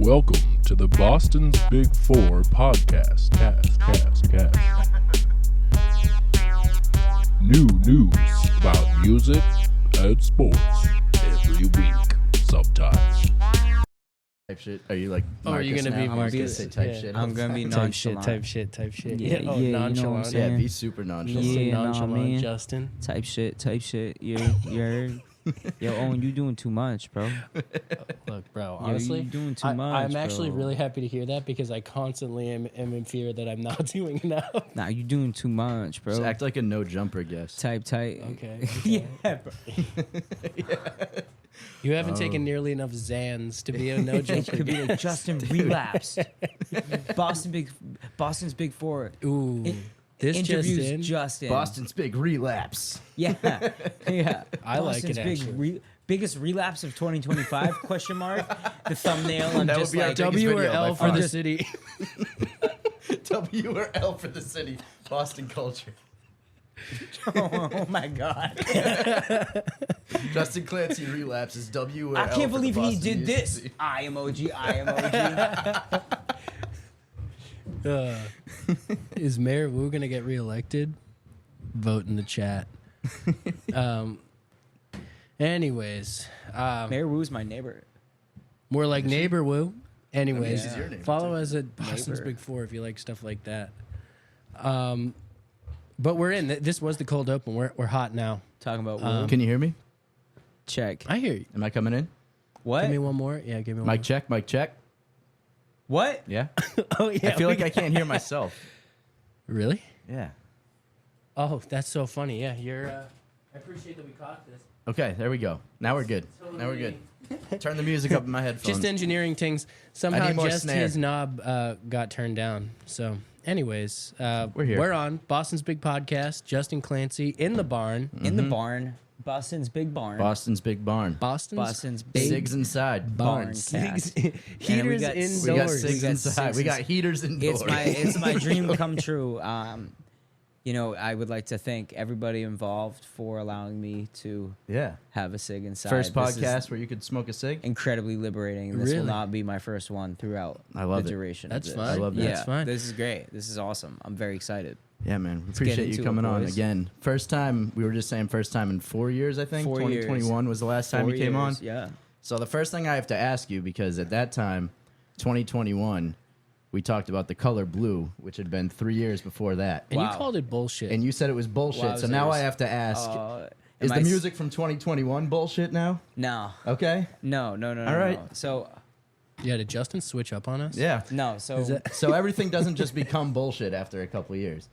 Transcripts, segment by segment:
Welcome to the Boston's Big Four podcast. Cast. New news about music and sports every week, sometimes. Type shit. Are you like? Oh, are you gonna be Marcus? Say type Yeah. shit. I'm gonna be type shit. nonchalant. Type shit. Yeah, Oh, yeah, you know what I'm nonchalant. saying? Yeah, be super nonchalant. Just say Yeah, nah, nonchalant, man. Justin. Type shit. You're yo, Owen, you doing too much, bro. Look, bro. Yo, Honestly, you doing too much. I'm actually bro. really happy to hear that because I constantly am in fear that I'm not doing enough. Nah, you doing too much, bro. Just act like a no jumper guest. Type. Okay. Yeah, bro. You haven't taken nearly enough Zans to be a no It jumper. could be like Justin relapsed. Boston's Big Four. Ooh, this just Interviews in. Justin. Boston's big relapse. Yeah. I like Boston's it, big actually. biggest relapse of 2025? Question mark. The thumbnail. I'm That would just be our like biggest W or video by L for far. the city. W or L for the city. Boston culture. oh my god. Justin Clancy relapses. W or L. I can't for the believe he Boston did music this. scene. I emoji. Is Mayor Wu gonna get reelected? Vote in the chat. Anyways, Mayor Wu's my neighbor. more like neighbor Wu. Anyways, This is your name, follow too. us at Boston's Neighbor. Big Four if you like stuff like that. But we're in. This was the cold open. We're hot now. Talking about Wu. Can you hear me? Check. I hear you. Am I coming in? What? Give me one more. Yeah, give me one. Mic check. Mic check. What? Yeah. more. Oh yeah. I feel we like I got- can't hear myself. Really? Yeah. Oh, that's so funny. Yeah, you're. I appreciate that we caught this. Okay, there we go. Now we're good. Now we're good. Turn the music up in my headphones. Just engineering things. Somehow, need more just snare. his knob got turned down. So, anyways, We're here. We're on Boston's Big Podcast. Justin Clancy in the barn. In the barn. Boston's Big Barn. Boston's big barn. Boston's Big Sigs inside. Barn. Sigs- cast. heaters got- indoors. We got Sigs We got inside. Sigs We got heaters indoors. It's my dream come true. You know, I would like to thank everybody involved for allowing me to Yeah. have a cig inside. First This is podcast where you could smoke a cig. incredibly liberating. This Really? will not be my first one throughout I love the it. duration. That's of fine. this. I love that. Yeah, That's fine. This is great. This is awesome. I'm very excited. Yeah, man. We get appreciate into you it, coming on boys. again. First time, we were just saying first time in 4 years, I think. 4 years. 2021 was the last time 4 you came on. years, Yeah. So the first thing I have to ask you, because at that time, 2021, we talked about the color blue, which had been 3 years before that. And you Wow. called it bullshit. And you said it was bullshit. So now Wowzers. I have to ask, is Am the I music from 2021 bullshit now? No. Okay. No. All right. No. So, yeah, did Justin switch up on us? Yeah. no. So, So everything doesn't just become bullshit after a couple of years.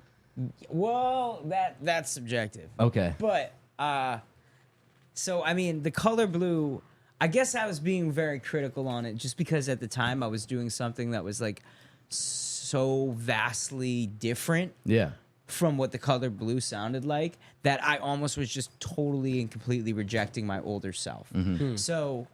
well, that's subjective. Okay. But so I mean, the color blue. I guess I was being very critical on it just because at the time I was doing something that was like so vastly different Yeah. from what the color blue sounded like that I almost was just totally and completely rejecting my older self. So,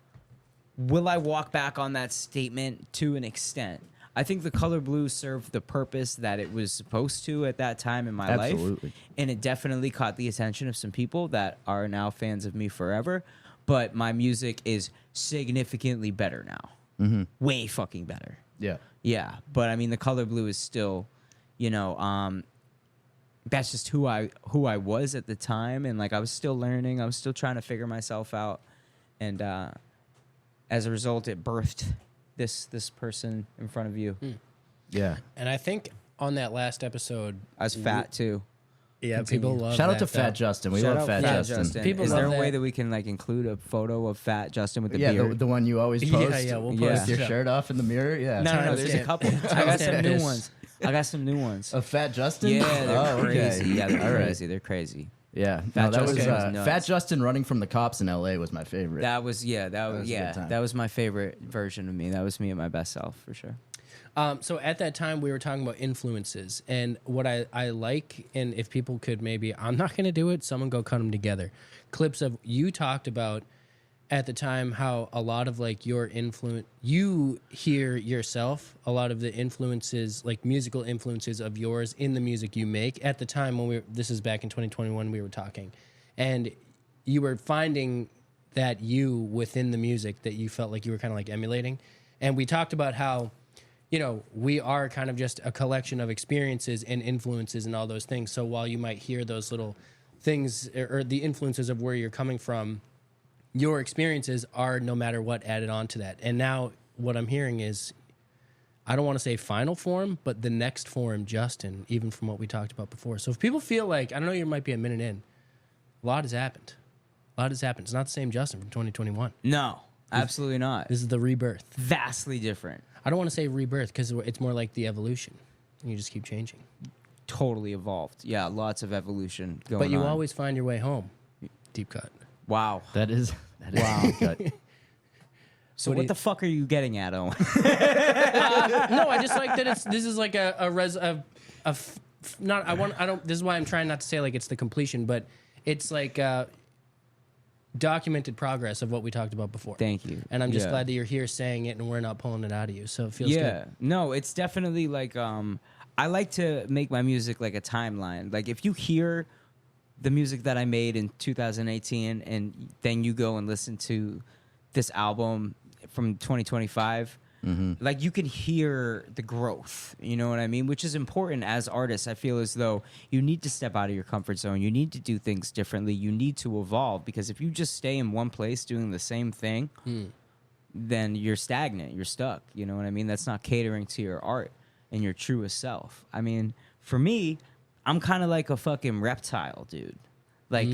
will I walk back on that statement to an extent? I think the color blue served the purpose that it was supposed to at that time in my life. Absolutely. And it definitely caught the attention of some people that are now fans of me forever. But my music is significantly better now. Way fucking better. Yeah. Yeah, but I mean, the color blue is still, you know, that's just who I was at the time, and like I was still learning, I was still trying to figure myself out, and as a result, it birthed this person in front of you. Yeah. And I think on that last episode, I was fat too. yeah, Continue. people love Shout out that, to Fat though. Justin. We Shout love out Fat Justin. People Is love there a way that. that we can like include a photo of Fat Justin with the Yeah, beard? the one you always Yeah, post. yeah, we'll Yeah. post With your it up. shirt off in the mirror. Yeah. no, there's a Timestamp. couple. I got some Timestamp new this. ones. I got some new ones. Of Fat Justin? Yeah, they're Oh, okay. crazy. Yeah, they're All right. crazy. They're crazy. Yeah. Fat No, that was Justin was nuts. Fat Justin running from the cops in LA was my favorite. That was was a good time. that was my favorite version of me. That was me at my best self for sure. So at that time, we were talking about influences, and what I like, and if people could maybe, I'm not going to do it, someone go cut them together. Clips of, you talked about at the time how a lot of like your influence, you hear yourself, a lot of the influences, like musical influences of yours in the music you make. At the time when this is back in 2021, we were talking, and you were finding that you within the music that you felt like you were kind of like emulating. And we talked about how, you know, we are kind of just a collection of experiences and influences and all those things. So while you might hear those little things or the influences of where you're coming from, your experiences are no matter what added on to that. And now what I'm hearing is, I don't want to say final form, but the next form, Justin, even from what we talked about before. So if people feel like, I don't know, you might be a minute in, a lot has happened. A lot has happened. It's not the same Justin from 2021. No, absolutely not. This is the rebirth. Vastly different. I don't want to say rebirth because it's more like the evolution. And you just keep changing. Totally evolved. Yeah, lots of evolution going on. But you always find your way home. Deep cut. Wow. That is wow. Cut. So what the fuck are you getting at, Owen? No, I just like that this is like not, I don't, this is why I'm trying not to say like it's the completion, but it's like documented progress of what we talked about before. Thank you. And I'm just glad that you're here saying it and we're not pulling it out of you. So it feels good. No, it's definitely like I like to make my music like a timeline. Like if you hear the music that I made in 2018 and then you go and listen to this album from 2025, like you can hear the growth, you know what I mean? Which is important as artists. I feel as though you need to step out of your comfort zone. You need to do things differently. You need to evolve, because if you just stay in one place doing the same thing, then you're stagnant. You're stuck. You know what I mean? That's not catering to your art and your truest self. I mean, for me, I'm kind of like a fucking reptile, dude. Like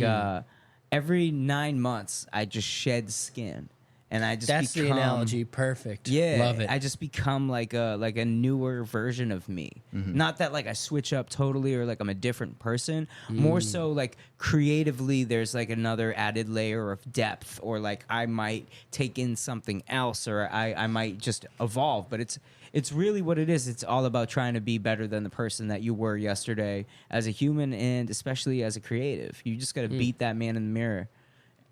every 9 months, I just shed skin. And I just That's become, the analogy. Perfect. Yeah, Love it. I just become like a newer version of me. Not that like I switch up totally or like I'm a different person. More so like creatively, there's like another added layer of depth, or like I might take in something else, or I might just evolve. But it's really what it is. It's all about trying to be better than the person that you were yesterday as a human, and especially as a creative. You just got to beat that man in the mirror,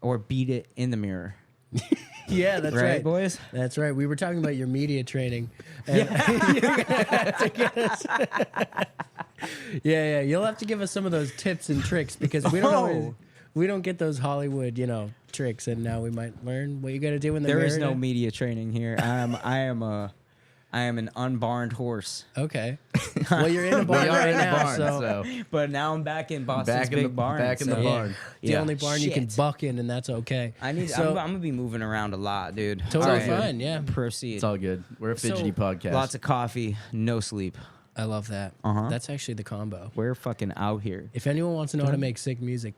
or beat it in the mirror. Yeah, that's Right, right, boys? That's right. We were talking about your media training. And you're gonna have to get us. Yeah. You'll have to give us some of those tips and tricks, because we don't get those Hollywood, tricks, and now we might learn what you got to do in the There mirror. is no media training here. I am an unbarned horse. Okay. Well, you're in a barn We are right in the now, barn, so But now I'm back in Boston's back in big the barn. back in the so- barn. the Yeah. only barn you can Shit. buck in, and that's okay. I'm So- gonna be moving around a lot, dude. Totally All right. fine. Yeah, Proceed. It's all good. We're a fidgety So, podcast. Lots of coffee, no sleep. I love that. Uh-huh. That's actually the combo. We're fucking out here. If anyone wants to know how to make sick music,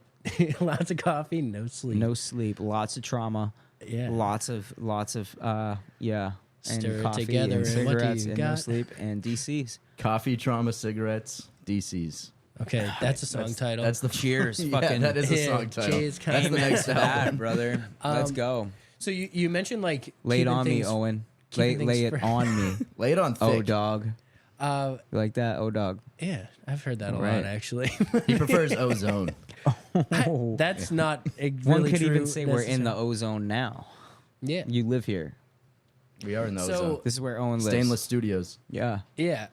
lots of coffee, no sleep. No sleep, lots of trauma. Yeah. Lots of yeah. And Stir it coffee together, and and what do cigarettes you and no got? sleep and DCs. Coffee, trauma, cigarettes, DCs. Okay, that's a song title. That's the Cheers, Yeah, fucking- that is a Yeah, song title. cheers, That's the Amen next to that, album. brother. Let's go. So you mentioned like Lay it keeping on me, things- Owen. Lay keeping things it fresh. on me. Lay it on thick. Oh, dog. Uh, You like that? Oh, dog. yeah, I've heard that a Right. lot actually. He prefers ozone. That's not a really One could true even say we're in the necessarily. ozone now. Yeah. You live here. We are in the So- ozone. This is where Owen lives. Stainless Studios. Yeah. Yeah,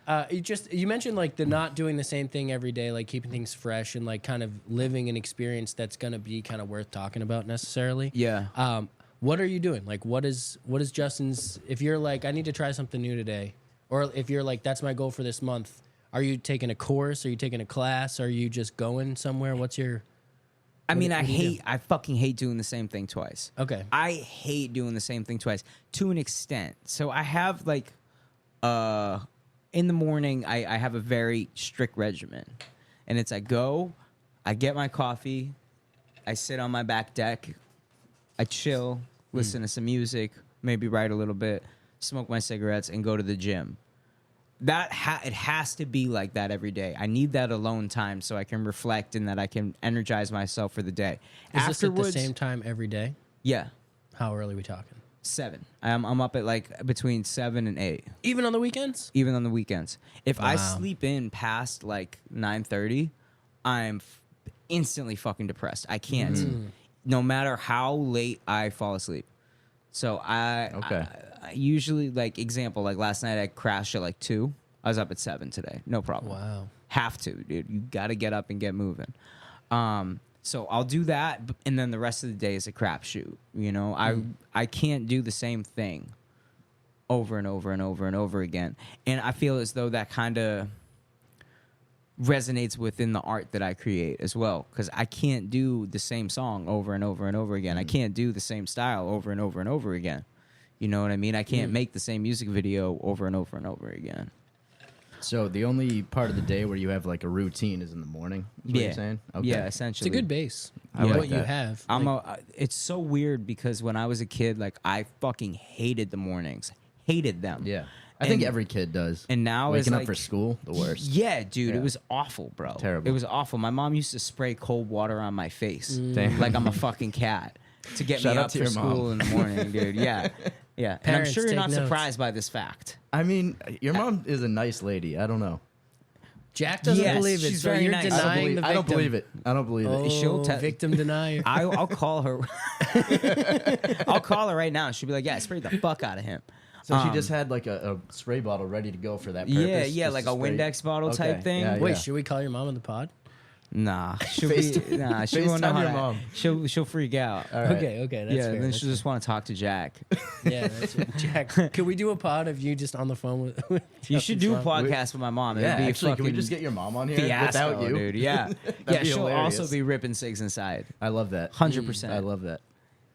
you mentioned like the not doing the same thing every day, like keeping things fresh and like kind of living an experience that's gonna be kind of worth talking about necessarily. Yeah. What are you doing? Like, what is Justin's? If you're like, I need to try something new today, or if you're like, that's my goal for this month. Are you taking a course? Are you taking a class? Are you just going somewhere? What's your? I mean, what do you do? I fucking hate doing the same thing twice. Okay. I hate doing the same thing twice to an extent. So I have like, in the morning, I have a very strict regimen. And it's I go, I get my coffee, I sit on my back deck, I chill, listen to some music, maybe write a little bit, smoke my cigarettes, and go to the gym. It has to be like that every day. I need that alone time so I can reflect and that I can energize myself for the day. Is this at the same time every day? Yeah, How early are we talking? 7. I'm up at like between 7 and 8, Even on the weekends? even on the weekends. If I Wow. sleep in past like 9:30, I'm instantly fucking depressed. I can't, no matter how late I fall asleep. So Okay. I usually, like, example, like last night I crashed at like 2. I was up at 7 today. No problem. Wow. Have to, dude. You got to get up and get moving. So I'll do that, and then the rest of the day is a crapshoot. You know, I can't do the same thing over and over and over and over again. And I feel as though that kind of resonates within the art that I create as well, because I can't do the same song over and over and over again. I can't do the same style over and over and over again. You know what I mean? I can't make the same music video over and over and over again. So the only part of the day where you have like a routine is in the morning. Is what you're saying? Okay. Yeah, It's essentially. a good base. I like what you that. have. It's so weird because when I was a kid, like I fucking hated the mornings, hated them. Yeah. I think And- every kid does. And now waking it's up like, for school, the worst. Yeah, dude, Yeah. it was awful, bro. Terrible. It was awful. My mom used to spray cold water on my face, Damn. like I'm a fucking cat, to get Shout me out up to for your mom. school in the morning, dude. Yeah, yeah. And I'm Parents, sure you're take not notes. surprised by this fact. I mean, your mom is a nice lady. I don't know. Jack doesn't Yes, believe it, she's so very you're nice. denying the victim. I don't believe it. I don't believe Oh, it. She'll victim denier. I'll call her. I'll call her right now. She'll be like, "Yeah, spray the fuck out of him." So she just had like a spray bottle ready to go for that purpose. Yeah, yeah, just like to a spray- Windex bottle Okay, type thing. yeah, Wait, yeah. should we call your mom on the pod? Nah, she FaceTime won't know how your to. mom. She'll freak out. All right. Okay, that's Yeah, fair. then that's she'll just want to talk to Jack. Yeah, that's it. Jack, can we do a pod of you just on the phone with You should do a Justin's mom? podcast with my mom. Yeah, It'd be actually, can we fucking just get your mom on here fiasco, without you? dude? Yeah, That'd yeah. be She'll hilarious. also be ripping cigs inside. I love that. 100%. I love that.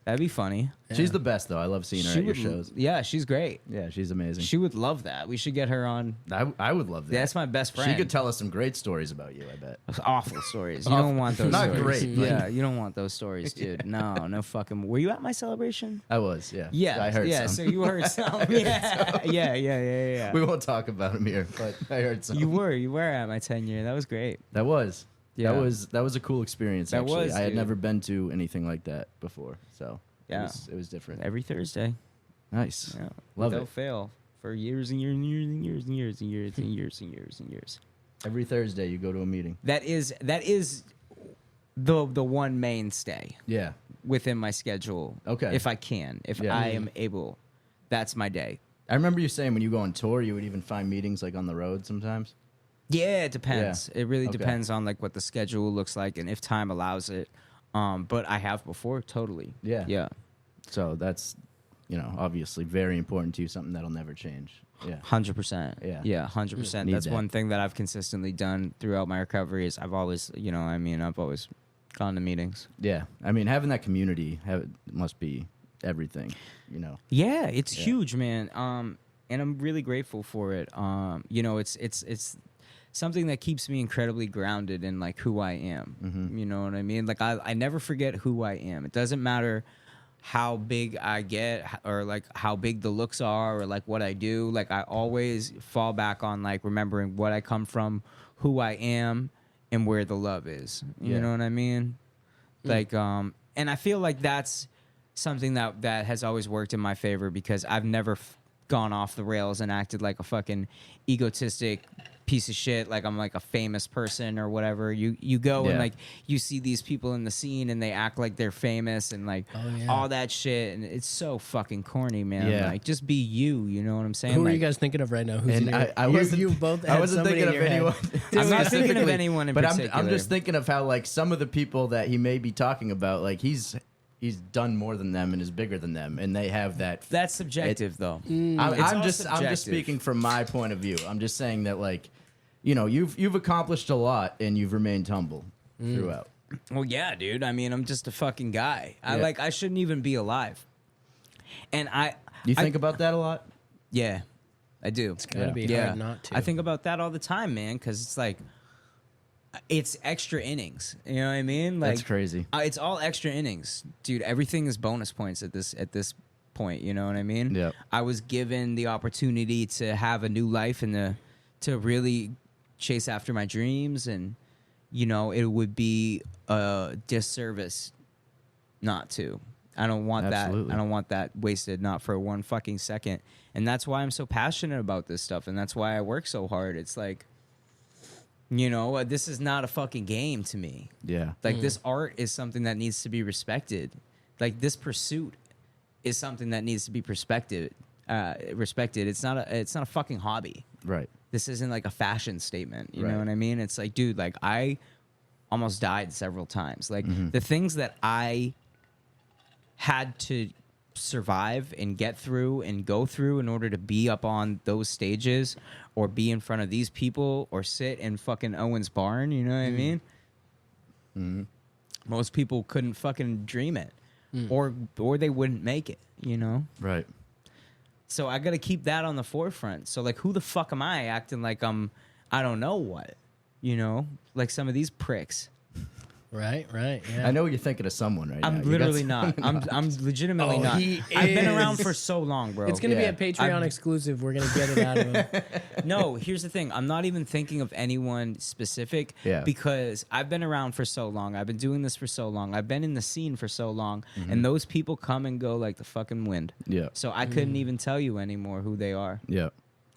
That'd be funny. She's the best, though. I love seeing her at your shows. Yeah, she's great. Yeah, she's amazing. She would love that. We should get her on. I would love that. That's my best friend. She could tell us some great stories about you, I bet. Awful stories. You don't want those Not stories. great, but- Yeah, you don't want those stories, dude. No fucking. Were you at my celebration? I was, yeah. Yeah, I heard yeah. some. So you heard some. Yeah. We won't talk about him here, but I heard some. You were at my 10-year. That was great. That was. Yeah. That was a cool experience, That actually. was, I had dude. never been to anything like that before, so Yeah. it was different. Every Thursday. Nice. Yeah. Love Without it. fail for years and years and years and years and years and years and years and years and years. Every Thursday you go to a meeting. That is the one mainstay Yeah. within my schedule. Okay. If I can, if Yeah. I am able, that's my day. I remember you saying when you go on tour, you would even find meetings like on the road sometimes. Yeah, it depends. Yeah. It really Okay. depends on like what the schedule looks like and if time allows it. But I have before, totally. Yeah. Yeah. So that's, obviously very important to you, something that'll never change. Yeah. 100%. Yeah. Yeah, 100%. Need That's that. one thing that I've consistently done throughout my recovery is I've always, I've always gone to meetings. Yeah. I mean, having that community must be everything, Yeah, it's Yeah. huge, man. And I'm really grateful for it. It's something that keeps me incredibly grounded in like who I am. Mm-hmm. You know what I mean? Like I never forget who I am. It doesn't matter how big I get or like how big the looks are or like what I do. Like I always fall back on like remembering what I come from, who I am, and where the love is. You Yeah. know what I mean? Like and I feel like that's something that has always worked in my favor because I've never gone off the rails and acted like a fucking egotistic piece of shit, like I'm like a famous person or whatever. You go and Yeah. like you see these people in the scene and they act like they're famous and like Oh, yeah. all that shit, and it's so fucking corny, man. Yeah. Like just be you know what I'm saying? Who are like, you guys thinking of right now? Who's And in your, I you, wasn't. you both I had wasn't somebody thinking in of your head. anyone. I'm not thinking of specifically, anyone in but particular. I'm just thinking of how like some of the people that he may be talking about, like he's done more than them and is bigger than them, and they have that. That's subjective though. I'm all just subjective. speaking from my point of view. I'm just saying that like, you've accomplished a lot and you've remained humble throughout. Well, yeah, dude. I mean, I'm just a fucking guy. Yeah. I shouldn't even be alive. And You think about that a lot? yeah, I do. It's gotta be hard not to. I think about that all the time, man, because it's like it's extra innings. You know what I mean? Like That's crazy. It's all extra innings, dude. Everything is bonus points at this point. You know what I mean? Yep. I was given the opportunity to have a new life and to really chase after my dreams, and it would be a disservice not to. I don't want Absolutely. that. I don't want that wasted, not for one fucking second. And that's why I'm so passionate about this stuff, and that's why I work so hard. It's like, this is not a fucking game to me. Yeah. Like this art is something that needs to be respected. Like this pursuit is something that needs to be respected. It's not a fucking hobby. Right. This isn't like a fashion statement. You Right. know what I mean? It's like, dude, like I almost died several times. Like Mm-hmm. the things that I had to survive and get through and go through in order to be up on those stages or be in front of these people or sit in fucking Owen's barn, you know what I mean? Most people couldn't fucking dream it, or they wouldn't make it, you know? Right. So I got to keep that on the forefront. So like, who the fuck am I acting like I don't know what, you know, like some of these pricks. Right. Yeah. I know you're thinking of someone right now. I'm You got literally someone not. I'm legitimately Oh, not. he I've been around is. for so long, bro. It's gonna Yeah. be a Patreon exclusive. We're gonna get it out of him. No, here's the thing. I'm not even thinking of anyone specific because I've been around for so long. I've been doing this for so long. I've been in the scene for so long, and those people come and go like the fucking wind. Yeah. So I couldn't even tell you anymore who they are. Yeah.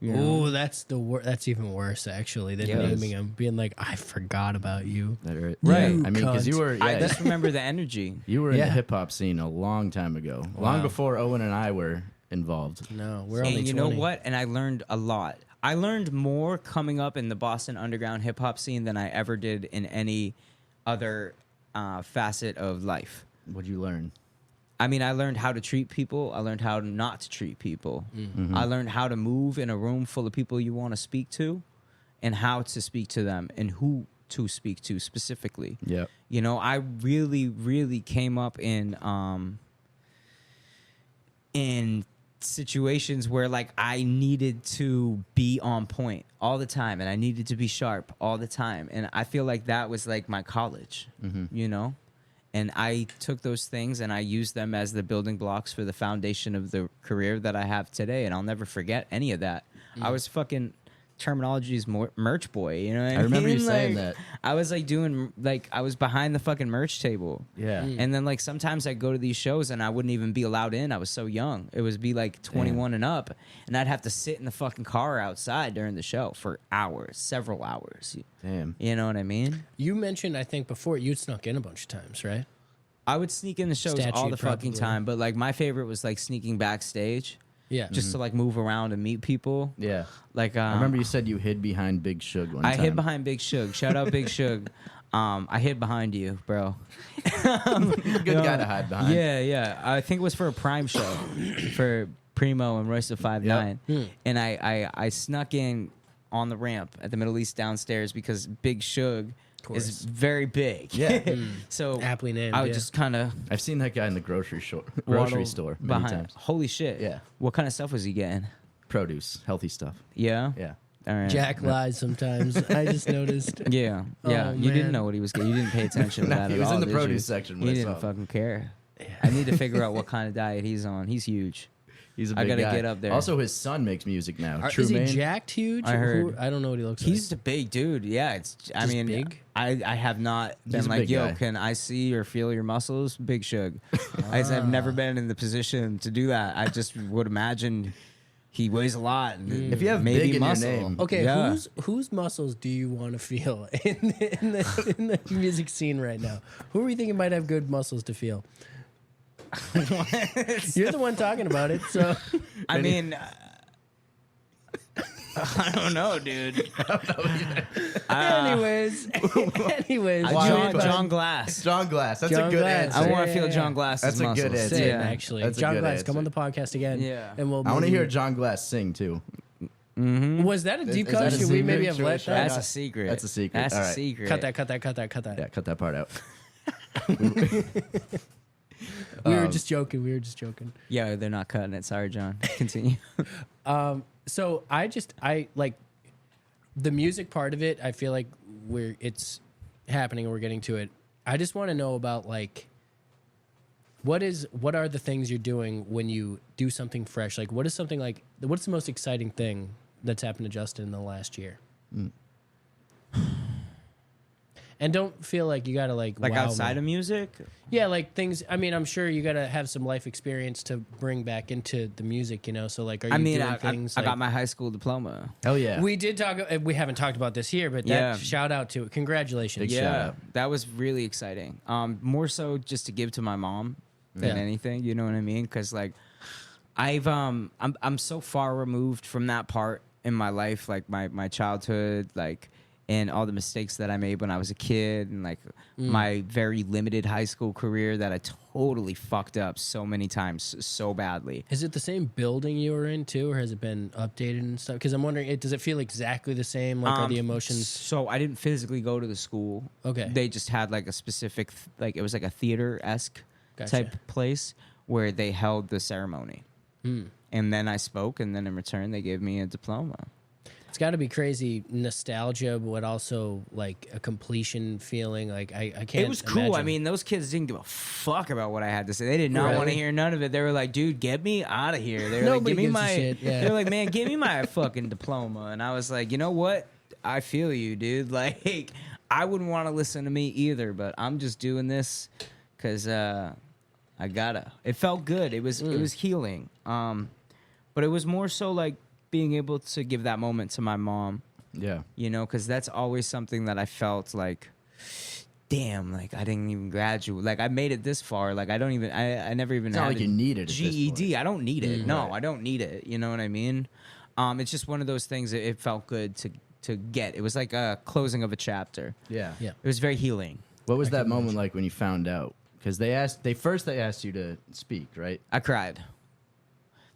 You know? Oh, that's that's even worse actually than Yeah. naming him, being like, I forgot about you. Right. Right. I mean, because you were, I just remember the energy. you were in Yeah. the hip hop scene a long time ago, long before Owen and I were involved. No, we're only And you 20. know what? And I learned a lot. I learned more coming up in the Boston underground hip hop scene than I ever did in any other facet of life. What'd you learn? I mean, I learned how to treat people. I learned how not to treat people. I learned how to move in a room full of people you want to speak to and how to speak to them and who to speak to specifically. Yeah. You know, I really, really came up in situations where like I needed to be on point all the time and I needed to be sharp all the time. And I feel like that was like my college, you know? And I took those things and I used them as the building blocks for the foundation of the career that I have today. And I'll never forget any of that. I was fucking Terminology's merch boy, you know what I mean? I remember you saying Like, that. I was like doing, like, I was behind the fucking merch table. Yeah. And then like sometimes I'd go to these shows and I wouldn't even be allowed in. I was so young. It would be like 21 and up. And I'd have to sit in the fucking car outside during the show for hours, several hours. Damn. You know what I mean? You mentioned, I think before, you'd snuck in a bunch of times, right? I would sneak in the shows all Statue, the fucking probably. time. But like my favorite was like sneaking backstage Yeah. just to like move around and meet people. Yeah. Like I remember you said you hid behind Big Shug one I time. hid behind Big Shug. Shout out Big Shug. I hid behind you, bro. Good guy to hide behind. Yeah. I think it was for a Prime show for Primo and Royce the 5'9". And I snuck in on the ramp at the Middle East downstairs because Big Shug is course. very big. Yeah. So Aptly named, I would yeah. just kind of I've seen that guy in the grocery store many behind. times. Holy shit. Yeah. What kind of stuff was he getting? Produce, healthy stuff. Yeah. Yeah. All right. Jack lies sometimes. I just noticed. Yeah. Oh, You didn't man. know what he was getting. You didn't pay attention to No, that he at was all, in the did you? produce section when He I didn't saw him. fucking care. I need to figure out what kind of diet he's on. He's huge. He's a I big gotta guy. get up there. Also, his son makes music now. Is he Trumaine. jacked huge? I heard. I don't know what he looks He's a big dude. Yeah, it's. I Just mean, big? I have not He's been a like, big yo, guy. can I see or feel your muscles? Big Shug. I've never been in the position to do that. I just would imagine he weighs a lot. If you have maybe big in your muscle. name. like. Okay, Yeah. whose muscles do you want to feel in the music scene right now? Who are you thinking might have good muscles to feel? You're the one talking about it, so I mean. I don't know, dude. anyways, John Glass. John Glass. That's John a good Glass. answer. I want to Yeah, feel yeah, John yeah. Glass's That's a good muscles. answer. same Yeah. actually. That's a John good Glass, come answer. on the podcast again. Yeah. And we'll. I want to maybe- hear John Glass sing too. Was that a deep Is that cut? a Should we secret? maybe have Should let we- that? That's a secret. That's a secret. That's All a right. secret. Cut that. Yeah, cut that part out. We were just joking. Yeah, they're not cutting it. Sorry, John. Continue. So I like the music part of it. I feel like it's happening and we're getting to it. I just want to know about like what are the things you're doing when you do something fresh? Like what's the most exciting thing that's happened to Justin in the last year? And don't feel like you gotta like wow outside me. of music? Yeah, like things. I mean, I'm sure you gotta have some life experience to bring back into the music, you know. So like, are you doing things? I like, got my high school diploma. Hell yeah. We did talk. We haven't talked about this here, but Yeah. that shout out to it. Congratulations. Big shout Yeah, out. that was really exciting. More so just to give to my mom than Yeah. anything. You know what I mean? Because like, I'm so far removed from that part in my life, like my childhood, like and all the mistakes that I made when I was a kid, and like my very limited high school career that I totally fucked up so many times, so badly. Is it the same building you were in too, or has it been updated and stuff? Because I'm wondering, does it feel exactly the same? Like, are the emotions? So I didn't physically go to the school. Okay. They just had like a specific, like it was like a theater-esque Gotcha. type place where they held the ceremony. And then I spoke, and then in return they gave me a diploma. It's got to be crazy nostalgia, but also like a completion feeling. Like I can't. It was cool. I imagine. mean, those kids didn't give a fuck about what I had to say. They did not Really? want to hear none of it. They were like, "Dude, get me out of here." They were Nobody like, "Give me gives a my." shit, yeah. They were like, "Man, give me my fucking diploma." And I was like, "You know what? I feel you, dude. Like, I wouldn't want to listen to me either, but I'm just doing this because I gotta." It felt good. It was healing. But it was more so like being able to give that moment to my mom. Yeah. You know, because that's always something that I felt like, damn, like I didn't even graduate. Like I made it this far. Like I don't even, I never even It's not had like a you need it at this GED. point. I don't need it. No, Right. I don't need it. You know what I mean? It's just one of those things that it felt good to get. It was like a closing of a chapter. Yeah. Yeah. It was very healing. What was that moment like when you found out? Because they asked you to speak, right? I cried.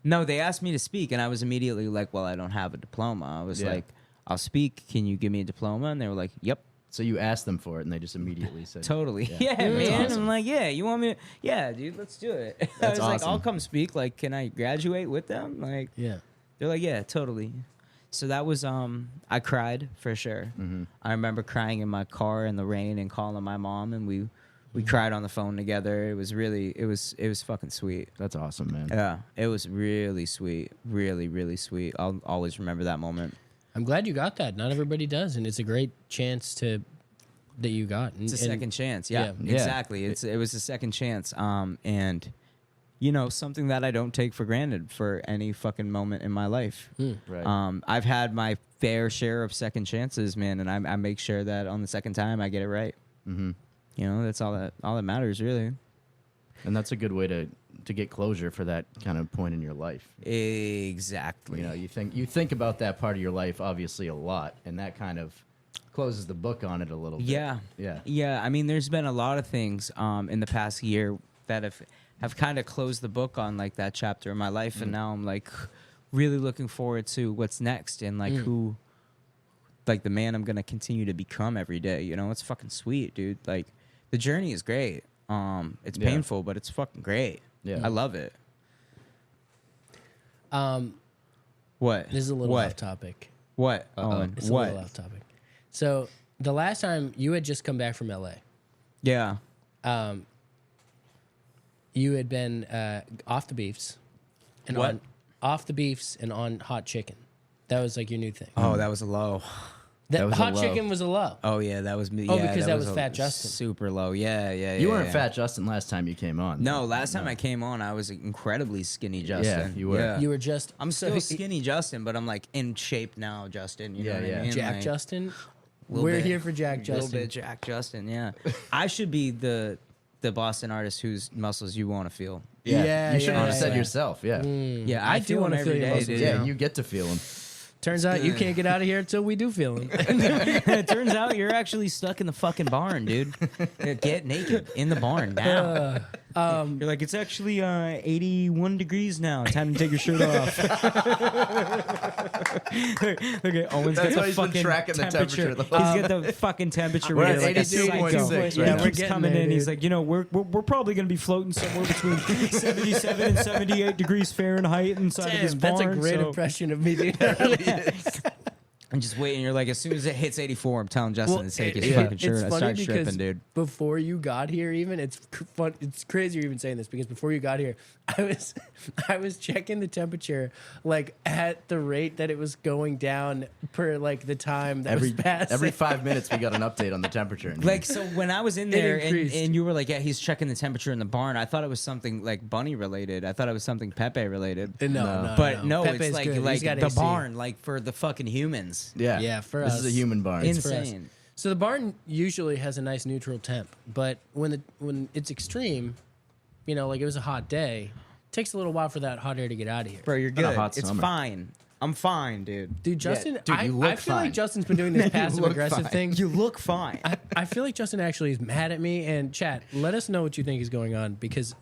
No, they asked me to speak, and I was immediately like, well, I don't have a diploma. I was Yeah. like, I'll speak. Can you give me a diploma? And they were like, yep. So you asked them for it, and they just immediately said, Totally. Yeah. Yeah, That's man. awesome. I'm like, yeah, you want me to, yeah, dude, let's do it. I That's was like, I'll awesome. come speak. Like, can I graduate with them? Like, Yeah. they're like, yeah, totally. So that was, I cried for sure. Mm-hmm. I remember crying in my car in the rain and calling my mom, and we cried on the phone together. It was really, it was fucking sweet. That's awesome, man. Yeah, it was really sweet. Really, really sweet. I'll always remember that moment. I'm glad you got that. Not everybody does, and it's a great chance that you got. It's a second chance. Yeah, Yeah. exactly. It was a second chance. And you know, something that I don't take for granted for any fucking moment in my life. Right. I've had my fair share of second chances, man, and I make sure that on the second time I get it right. Mm-hmm. You know, that's all that matters, really. And that's a good way to get closure for that kind of point in your life. Exactly. You know, you think about that part of your life obviously a lot, and that kind of closes the book on it a little bit. Yeah. Yeah. Yeah. I mean, there's been a lot of things in the past year that have kind of closed the book on like that chapter in my life, and now I'm like really looking forward to what's next and like who, like the man I'm gonna continue to become every day. You know, it's fucking sweet, dude. Like the journey is great. It's Yeah. painful, but it's fucking great. Yeah. I love it. What? This is a little what? off topic. What? Owen? It's What? a little off topic. So the last time you had just come back from LA, Yeah. you had been off the beefs, and What? on off the beefs and on hot chicken. That was like your new thing. Oh, that was a low. That was a hot low. chicken was a low. Oh yeah, that was me. Oh, yeah, because that was a Fat Justin. Super low. Yeah, yeah. You yeah, weren't yeah. Fat Justin last time you came on. No, last time I came on, I was incredibly skinny, Justin. you were. You were just I'm so still he- skinny, Justin, but I'm like in shape now, Justin. You know Yeah, what yeah. I mean? Jack Like, Justin. little We're bit. here for Jack A little Justin. bit Jack Justin. Yeah, I should be the Boston artist whose muscles you want to feel. Yeah. You should have yeah, just said yeah. yourself. Yeah. Yeah, I I do feel wanna them feel every your day, muscles, dude. Yeah, know? you get to feel them. Turns out you can't get out of here until we do feel him. It turns out you're actually stuck in the fucking barn, dude. Get naked in the barn now. You're like, it's actually 81 degrees now. Time to take your shirt off. Look at Owen's That's got why the he's been fucking tracking the temperature the whole He's got the fucking temperature We're reader at like a 82.6 psycho. right Yeah, now. We're keeps getting coming there, in. He's dude. like, you know, we're probably gonna be floating somewhere between 77 and 78 degrees Fahrenheit inside of this Damn, barn. that's a great so- impression of me, dude. I'm just waiting. You're like, as soon as it hits 84, I'm telling Justin to take his it- fucking shirt. it's I funny start because stripping, dude. before you got here, even it's fun. It's crazy you're even saying this because before you got here, I was checking the temperature like at the rate that it was going down per like the time that was passing. Every 5 minutes we got an update on the temperature. In here. Like, so when I was in there and, increased. and you were like, yeah, he's checking the temperature in the barn, I thought it was something like bunny related. I thought it was something Pepe related. No, But no, Pepe's it's like good. He's like got the AC. barn, like for the fucking humans. yeah, yeah, for this us. is a human barn. It's for us. Insane. So the barn usually has a nice neutral temp, but when it's extreme, you know, like it was a hot day, it takes a little while for that hot air to get out of here. Bro, you're Been a good. hot It's summer. fine. I'm fine, dude. Dude, Justin, dude, you look I feel fine. like Justin's been doing this passive look aggressive fine. thing. You look fine. I feel like Justin actually is mad at me. And chat, let us know what you think is going on, because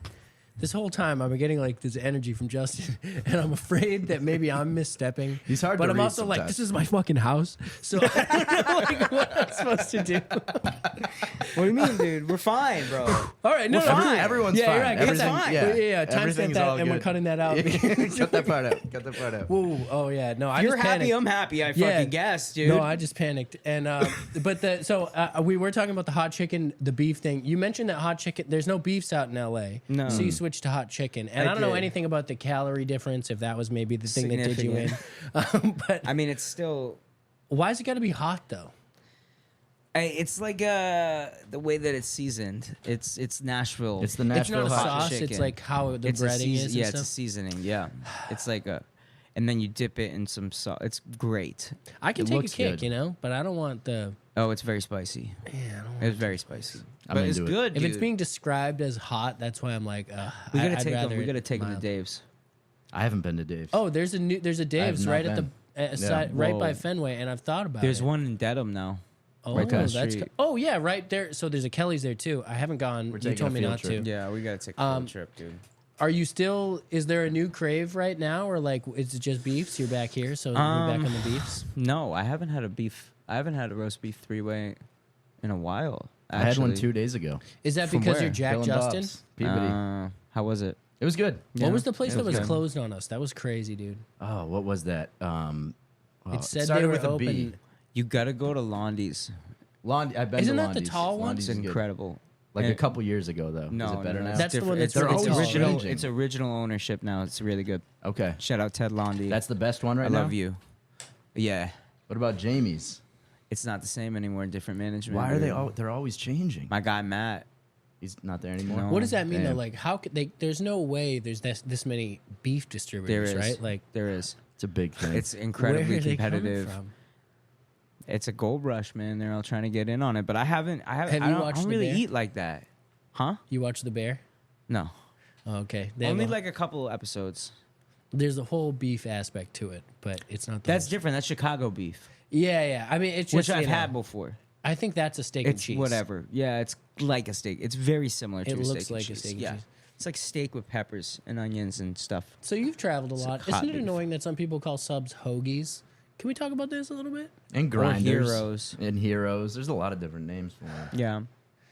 this whole time I've been getting like this energy from Justin, and I'm afraid that maybe I'm misstepping. He's hard but to I'm read also like, sometimes. this is my fucking house, so I don't know like, what I'm supposed to do. What do you mean, dude? We're fine, bro. All right, no, We're no, fine. Everyone's yeah, fine. you're right. Get Everything, that. yeah, Yeah, timestamp everything's that, all and we're good. cutting that out. Cut that part out. Cut that part out. Whoa, oh yeah, no, I You're just happy. panicked. I'm happy. I Yeah. fucking guess, dude. No, I just panicked. And but we were talking about the hot chicken, the beef thing. You mentioned that hot chicken. There's no beefs out in L.A. No. So you switched to hot chicken, and I don't know did. anything about the calorie difference. If that was maybe the thing that did you in. But I mean, it's still. why is it got to be hot though? It's like the way that it's seasoned. It's Nashville. It's the It's Nashville not a hot sauce. chicken. It's like how the It's a breading is. yeah, and it's a stuff. seasoning. Yeah, it's like a, and then you dip it in some sauce. It's great. I can It take a looks kick, good. but I don't want the. Oh, it's very spicy. Yeah, I don't want It's very spicy. I'm But it's into it. good. If it's dude. being described as hot, that's why I'm like, we gotta I'd take rather them. We it gotta take them to mild. Dave's. I haven't been to Dave's. Oh, there's a Dave's not right at been. the side, right by Whoa. Fenway, and I've thought about There's it. one in Dedham now. Oh, right down the that's street. oh yeah, right there. So there's a Kelly's there too. I haven't gone. We're You taking told a me field not trip. to. Yeah, we gotta take a field trip, dude. Are you still? Is there a new crave right now, or like is it just beefs? You're back here, so we're back on the beefs. No, I haven't had a beef. I haven't had a roast beef three-way in a while. I had one actually. 2 days ago. Is that From because where? you're Jack Bill and Justin? Bob's, Peabody. How was it? It was good. What was the place it that was was good. closed on us? That was crazy, dude. Oh, what was that? It said they started were with a B. open. You gotta go to Londy's. I've been Isn't to that the Londy's. tall one? Londy's It's is good. incredible. Like a And- couple years ago, though. No, is it better no, now? it's That's the one different. that's really it's tall, original. right? It's original ownership now. It's really good. Okay. Shout out Ted Londy. That's the best one right I now? love you. Yeah, What about Jamie's? it's not the same anymore. Different management. Why are they dude. all? They're always changing. My guy Matt. He's not there anymore. No. What does that mean though? Damn. Like, how could they? There's no way there's this many beef There distributors, is right? Like, there is. It's a big thing. It's where incredibly are they coming competitive. from? It's a gold rush, man. They're all trying to get in on it, but I haven't. Have I you don't, watched I don't The really Bear? eat like that, huh? You watch The Bear? No, Oh, okay. They only have a- like a couple episodes. there's a whole beef aspect to it, but it's not. The That's whole- different. That's Chicago beef, Yeah, yeah. I mean, it's just which I've you know, had before. I think that's a steak and It's cheese. whatever. Yeah, it's like a steak. It's very similar to It a looks steak and like a cheese. steak and yeah. cheese. It's like steak with peppers and onions and stuff. So you've traveled a It's lot. like hot Isn't it beef. annoying that some people call subs hoagies? Can we talk about this a little bit? and grinders. Heroes. And heroes. There's a lot of different names for them. Yeah.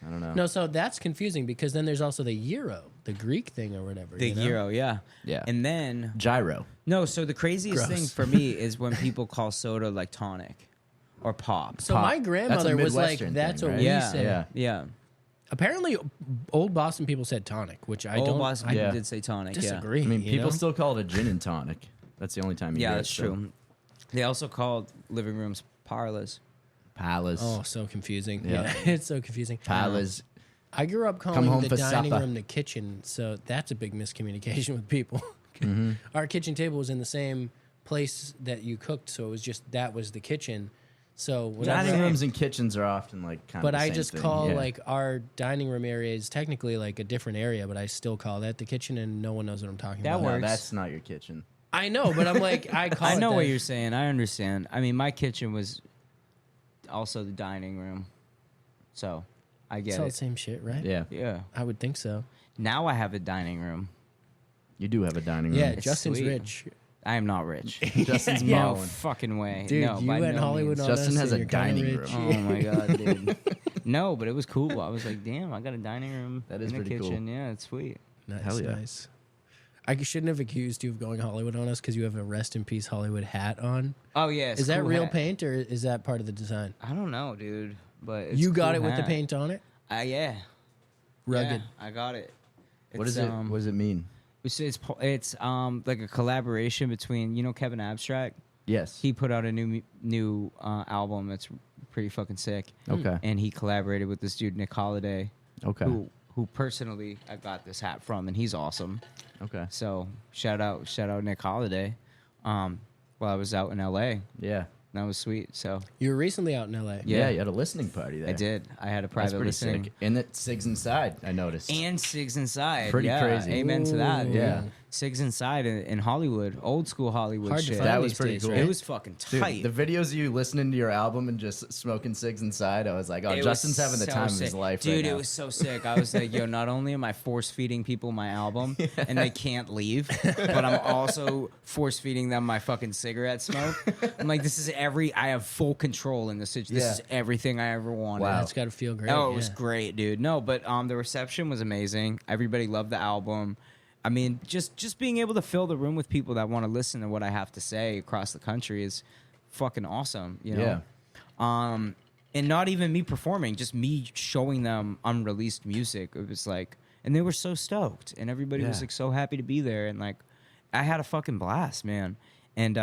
I don't know. No, so that's confusing because then there's also the gyro, the Greek thing or whatever. The you know? gyro, yeah. Yeah. And then Gyro. no, so the craziest Gross. thing for me is when people call soda like tonic or pop. So Pop. my That's a grandmother was like, Midwestern "That's thing, what right? we yeah, say." Yeah. yeah. Apparently, old Boston people said tonic, which I Old don't. Boston I people Yeah. did say tonic. disagree. I mean, you people know? still call it a gin and tonic. That's the only time you Yeah, hear that's it, so. true. They also called living rooms parlors. Palace. Oh, so confusing. Yeah. Yeah, it's so confusing. Palace. I grew up calling home the for dining supper. room the kitchen, so that's a big miscommunication with people. Mm-hmm. Our kitchen table was in the same place that you cooked, so it was just that was the kitchen. So whenever Dining I- rooms and kitchens are often like kind but of the I same just thing. call Yeah. like our dining room area is technically like a different area, but I still call that the kitchen, and no one knows what I'm talking That about. No, works. that's not your kitchen. I know, but I'm like I call. I it know that. what you're saying. I understand. I mean, my kitchen was also the dining room, so I It's get all the it. same shit, right? Yeah. Yeah. I would think so. Now I have a dining room. You do have a dining room. Yeah, It's Justin's sweet. rich. I am not rich. Justin's Yeah. No mowing. fucking way. Dude, no, you by and no Hollywood means. on Justin us, has and a you're kinda dining rich. room. Oh my god, dude. No, but it was cool. I was like, damn, I got a dining room. That is in the pretty cool. kitchen. Yeah, it's sweet. Nice, Hell yeah. nice. I shouldn't have accused you of going Hollywood on us because you have a rest in peace Hollywood hat on. Oh yeah, it's Is that cool real hat. paint or is that part of the design? I don't know, dude. But it's You got cool it with the hat. paint on it? Yeah. Rugged. Yeah, I got it. What It's, is it? What does it mean? It's like a collaboration between Kevin Abstract. Yes. He put out a new album that's pretty fucking sick. Okay. And he collaborated with this dude Nick Holiday, Okay. who personally I got this hat from, and he's awesome. Okay. So shout out Nick Holiday. While I was out in LA, Yeah. that was sweet. So You were recently out in LA. Yeah. You had a listening party there. I did. I had a That's private pretty listening. sick. And that Sig's inside. I noticed. And Sigs inside. Pretty Yeah, crazy. Amen to that. Ooh. dude. Yeah. Sigs Inside in Hollywood, old school Hollywood Hard to shit. find That was these pretty days, cool. right? It was fucking Dude, tight. the videos of you listening to your album and just smoking cigs inside, I was like, oh, It Justin's was having the so time sick. of his life Dude, right now. it was so sick. I was like, yo, not only am I force feeding people my album and they can't leave, but I'm also force feeding them my fucking cigarette smoke. I'm like, I have full control in this situation. This Yeah. is everything I ever wanted. Wow. That's got to feel great. Oh, it was yeah. great, dude. No, but the reception was amazing. Everybody loved the album. I mean, just being able to fill the room with people that want to listen to what I have to say across the country is fucking awesome, you know? Yeah. And not even me performing, just me showing them unreleased music. It was like, and they were so stoked, and everybody was Yeah. like so happy to be there, and like, I had a fucking blast, man. And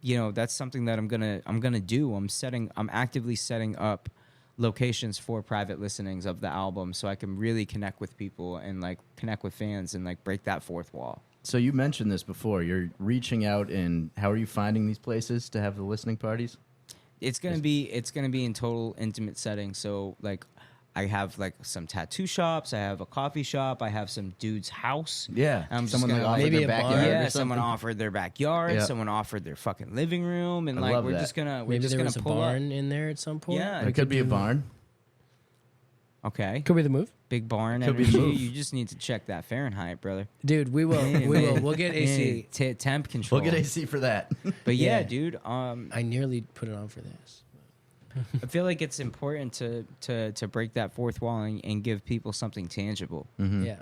you know, that's something that I'm gonna do. I'm actively setting up locations for private listenings of the album so I can really connect with people and like connect with fans and like break that fourth wall. So you mentioned this before. You're reaching out, and how are you finding these places to have the listening parties? It's gonna be in total intimate setting. So like, I have like some tattoo shops. I have a coffee shop. I have some dude's house. Yeah. I'm just Someone gonna, like offered maybe their a bar? backyard or yeah, something? someone offered their backyard. Yeah. Someone offered their fucking living room, and I like love we're that. just gonna Maybe there gonna was a pull barn in there at some point. Yeah. It could be a barn. up. Okay, Could be the move. big barn Could be the energy. move. You just need to check that Fahrenheit, brother. Dude, we will. We will. We'll get AC. Temp control. We'll get AC for that. But yeah, Yeah. dude. I nearly put it on for this. I feel like it's important to break that fourth wall and give people something tangible. Mm-hmm. Yeah,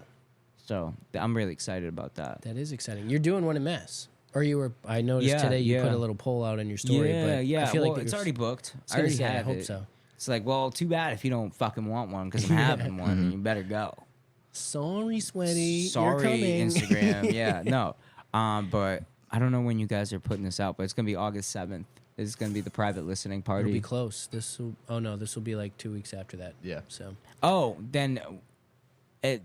So I'm really excited about that. that is exciting. You're doing one in Mass. Or you were, I noticed Yeah, today you yeah. put a little poll out on your story. Yeah, but yeah. I feel well, like it's already booked. I I already have hope it. so. It's like, well, too bad if you don't fucking want one because I'm having one and you better go. Sorry, sweaty. Sorry, You're coming. Instagram. Yeah, no. But I don't know when you guys are putting this out, but it's gonna be August 7th. It's gonna be the private listening It'll party. be close. This will. Oh no, this will be like 2 weeks after that. Yeah. So Oh, then it.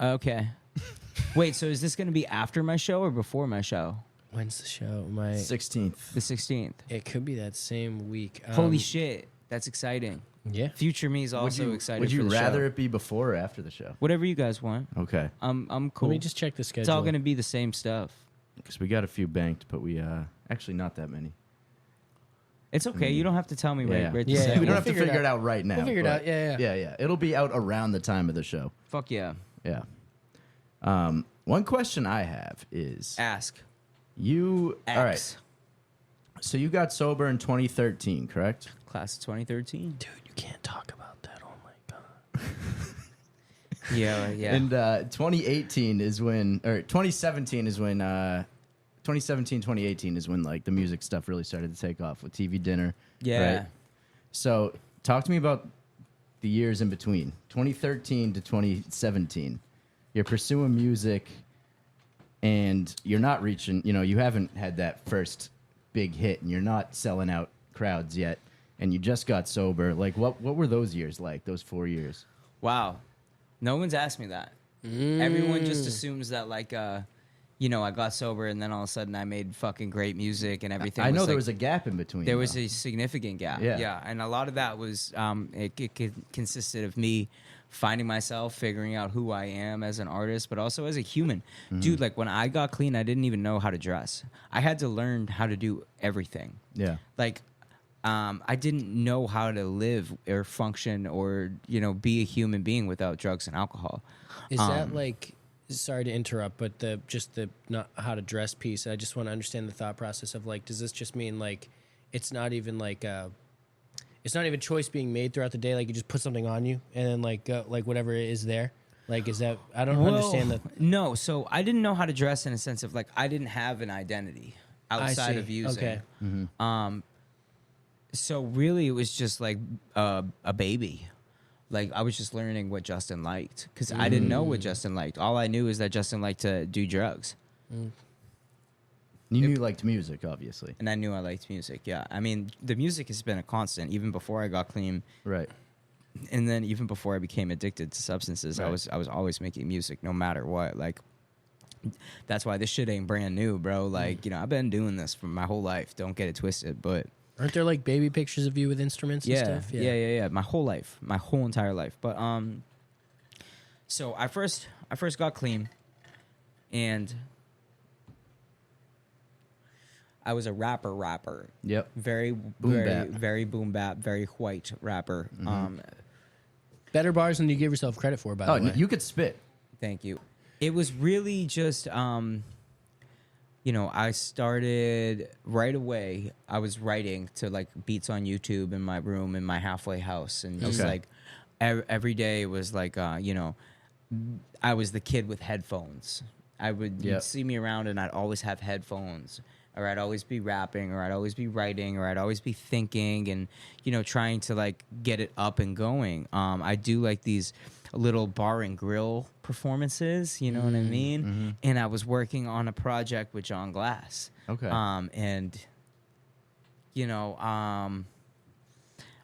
Okay. Wait, so is this gonna be after my show or before my show? when's the show? My 16th. The 16th. it could be that same week. Holy shit, that's exciting. Yeah. Future me is also excited. Would you for the rather show. it be before or after the show? Whatever you guys want. Okay. I'm cool. Let me just check the schedule. It's all gonna be the same stuff. Because we got a few banked, but we actually not that many. It's okay. You don't have to tell me Yeah. right Yeah, this yeah. We second. don't have to figure it figure it out right now. We'll figure it but- out. Yeah. Yeah. It'll be out around the time of the show. Fuck yeah. Yeah. One question I have is Ask. you. X. All right. So you got sober in 2013, correct? Class of 2013. Dude, you can't talk about that. Oh my god. Yeah, yeah. And 2018 is when, or 2017 is when, 2017, 2018 is when like the music stuff really started to take off with TV Dinner. Yeah. Right? So talk to me about the years in between 2013 to 2017. You're pursuing music and you're not reaching, you haven't had that first big hit and you're not selling out crowds yet. And you just got sober. Like, what were those years like, those 4 years? Wow. No one's asked me that. Everyone just assumes that, like, I got sober and then all of a sudden I made fucking great music and everything. I know there like- was a gap in between. There was though. a significant gap. Yeah. Yeah. And a lot of that was, it consisted of me finding myself, figuring out who I am as an artist, but also as a human. Dude, like when I got clean, I didn't even know how to dress. I had to learn how to do everything. Yeah. Like, I didn't know how to live or function or, be a human being without drugs and alcohol. Is that like? Sorry to interrupt, but the not how to dress piece. I just want to understand the thought process of like, does this just mean like, it's not even like it's not even choice being made throughout the day. Like you just put something on you and then like whatever is there. Like is that? I don't understand that. No, so I didn't know how to dress in a sense of like I didn't have an identity outside see. of using. Okay. So really, it was just like a baby. Like I was just learning what Justin liked because I didn't know what Justin liked. All I knew is that Justin liked to do drugs, You knew you liked music, obviously. and I knew I liked music. Yeah, I mean the music has been a constant even before I got clean, Right. and then even before I became addicted to substances. I Right. was always making music no matter what. Like that's why this shit ain't brand new, bro. Like I've been doing this for my whole life. Don't get it twisted, but. Aren't there like baby pictures of you with instruments and stuff? Yeah. My whole life, my whole entire life. But so I first got clean, and I was a rapper. Yep. Very bap. very boom bap, very white rapper. Better bars than you give yourself credit for, by Oh, the way. you could spit. Thank you. It was really just, you know, I started right away. I was writing to like beats on YouTube in my room in my halfway house, and just Okay. like every day it was like, you know, I was the kid with headphones. You'd Yep. see me around, and I'd always have headphones, or I'd always be rapping, or I'd always be writing, or I'd always be thinking, and you know, trying to like get it up and going. I do like these little bar and grill performances, you know what I mean? And I was working on a project with John Glass. Okay. And you know,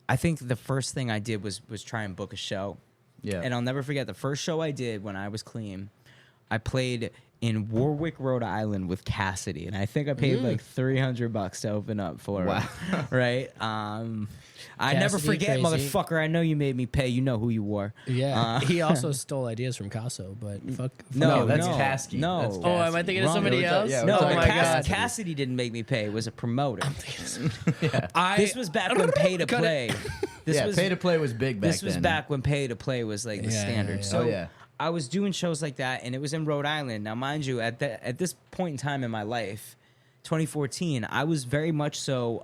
I think the first thing I did was try and book a show. Yeah. And I'll never forget the first show I did when I was clean. I played in Warwick, Rhode Island with Cassidy, and I think I paid like $300 to open up for Wow. her. Right? I never Cassidy, forget, crazy. motherfucker. I know you made me pay. You know who you were. Yeah. He also stole ideas from Casso, but fuck. No, No, that's no, Kasky. no. That's Oh, am I Kasky. thinking of Wrong. somebody Yeah, else? we're No, talking but my about God. Cassidy didn't make me pay. It was a promoter. I, This was back when pay to Cut it. play. This Yeah, was pay to play was big back this was then. back when pay to play was like the Yeah, standard. yeah, yeah. So Oh, yeah. I was doing shows like that, and it was in Rhode Island. Now, mind you, at this point in time in my life, 2014, I was very much so.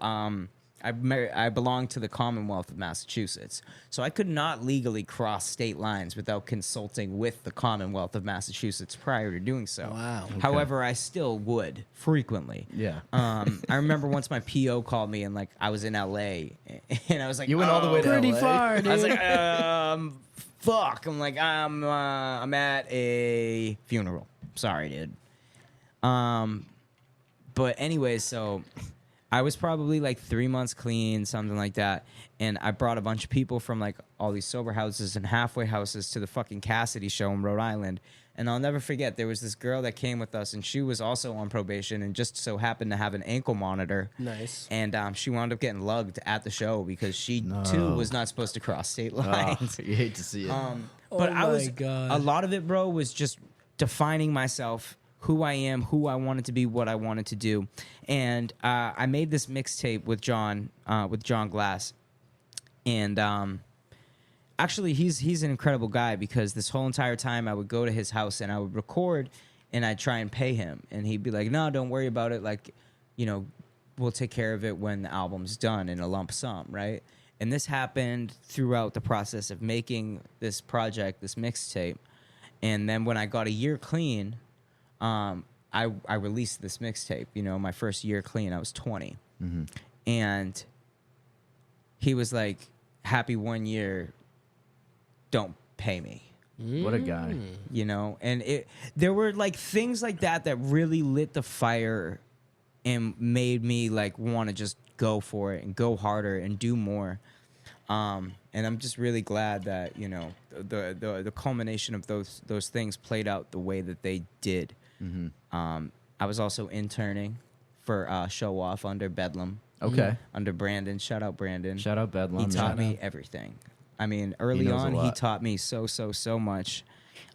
I belonged to the Commonwealth of Massachusetts, so I could not legally cross state lines without consulting with the Commonwealth of Massachusetts prior to doing so. Wow. Okay. However, I still would frequently. Yeah. I remember once my PO called me and like I was in LA, and I was like, You went all the way to Pretty LA? far, dude. I was like, fuck. I'm like, I'm at a funeral. Sorry, dude. But anyways, so I was probably like 3 months clean, something like that. And I brought a bunch of people from like all these sober houses and halfway houses to the fucking Cassidy show in Rhode Island. And I'll never forget, there was this girl that came with us, and she was also on probation and just so happened to have an ankle monitor. Nice. And she wound up getting lugged at the show because she too was not supposed to cross state lines. Oh, you hate to see it. But Oh I was my God. a lot of it, bro, was just defining myself, who I am, who I wanted to be, what I wanted to do. And I made this mixtape with John Glass. And actually, he's an incredible guy because this whole entire time I would go to his house and I would record and I'd try and pay him. And he'd be like, no, don't worry about it. Like, you know, we'll take care of it when the album's done in a lump sum, right? And this happened throughout the process of making this project, this mixtape. And then when I got a year clean, I released this mixtape, you know, my first year clean. I was 20. And he was like, happy 1 year, don't pay me. What a guy. You know, and there were like things like that really lit the fire and made me like want to just go for it and go harder and do more. And I'm just really glad that, you know, the culmination of those things played out the way that they did. I was also interning for Show Off under Bedlam. Okay. Under Brandon. Shout out Brandon. Shout out Bedlam. He taught yeah. me everything. I mean, early knows a on, he lot. taught me so much.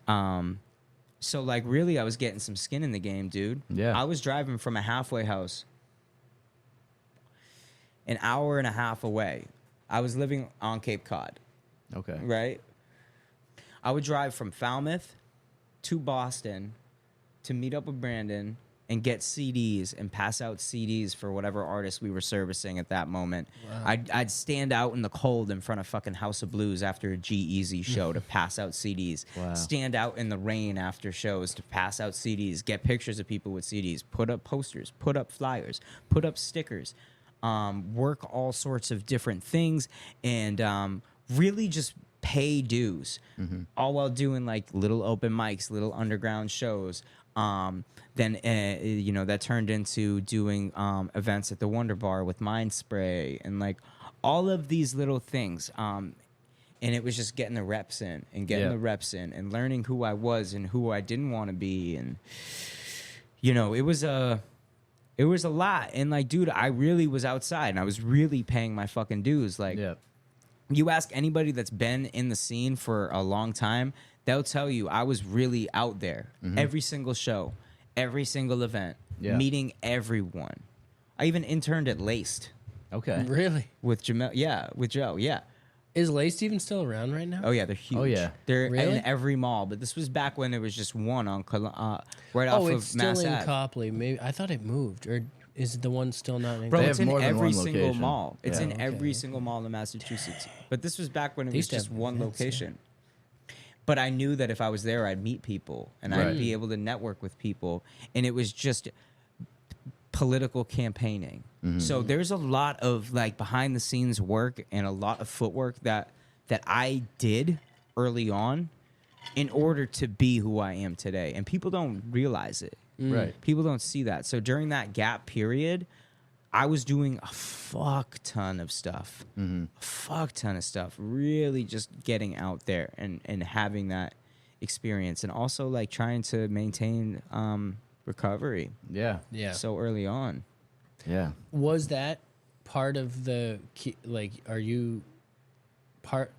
So, like, really, I was getting some skin in the game, dude. Yeah. I was driving from a halfway house an hour and a half away. I was living on Cape Cod, Okay. right? I would drive from Falmouth to Boston to meet up with Brandon and get CDs and pass out CDs for whatever artist we were servicing at that moment. Wow. I'd stand out in the cold in front of fucking House of Blues after a G-Eazy show to pass out CDs. Wow. Stand out in the rain after shows to pass out CDs, get pictures of people with CDs, put up posters, put up flyers, put up stickers, work all sorts of different things, and really just pay dues, all while doing like little open mics, little underground shows. Then you know, that turned into doing events at the Wonder Bar with Mind Spray and like all of these little things. And it was just getting the reps in and getting Yeah. the reps in and learning who I was and who I didn't want to be. And you know, it was a lot. And like, dude, I really was outside and I was really paying my fucking dues. Like, Yeah. you ask anybody that's been in the scene for a long time, they'll tell you I was really out there. Every single show, every single event, Yeah. meeting everyone. I even interned at Laced Okay. Really? with Jamel. Yeah, with Joe. Yeah. Is Laced even still around right now? Oh yeah, they're huge. Oh, yeah. They're Really? in every mall. But this was back when there was just one on right off Oh, of it's still Mass in Ave. Copley. Maybe I thought it moved, or is the one still not in? Bro, They it's have in more than every one single location. mall. It's Yeah. in every Okay. single mall in Massachusetts. But this was back when it They was used to just have one events, yeah. location. But I knew that if I was there, I'd meet people and Right. I'd be able to network with people. And it was just political campaigning. So there's a lot of like behind the scenes work and a lot of footwork that I did early on in order to be who I am today. And people don't realize it. Right. People don't see that. So during that gap period, I was doing a fuck ton of stuff. A fuck ton of stuff. Really just getting out there and having that experience. And also like trying to maintain recovery Yeah. Yeah. so early on. Yeah. Was that part of the like? Are you part?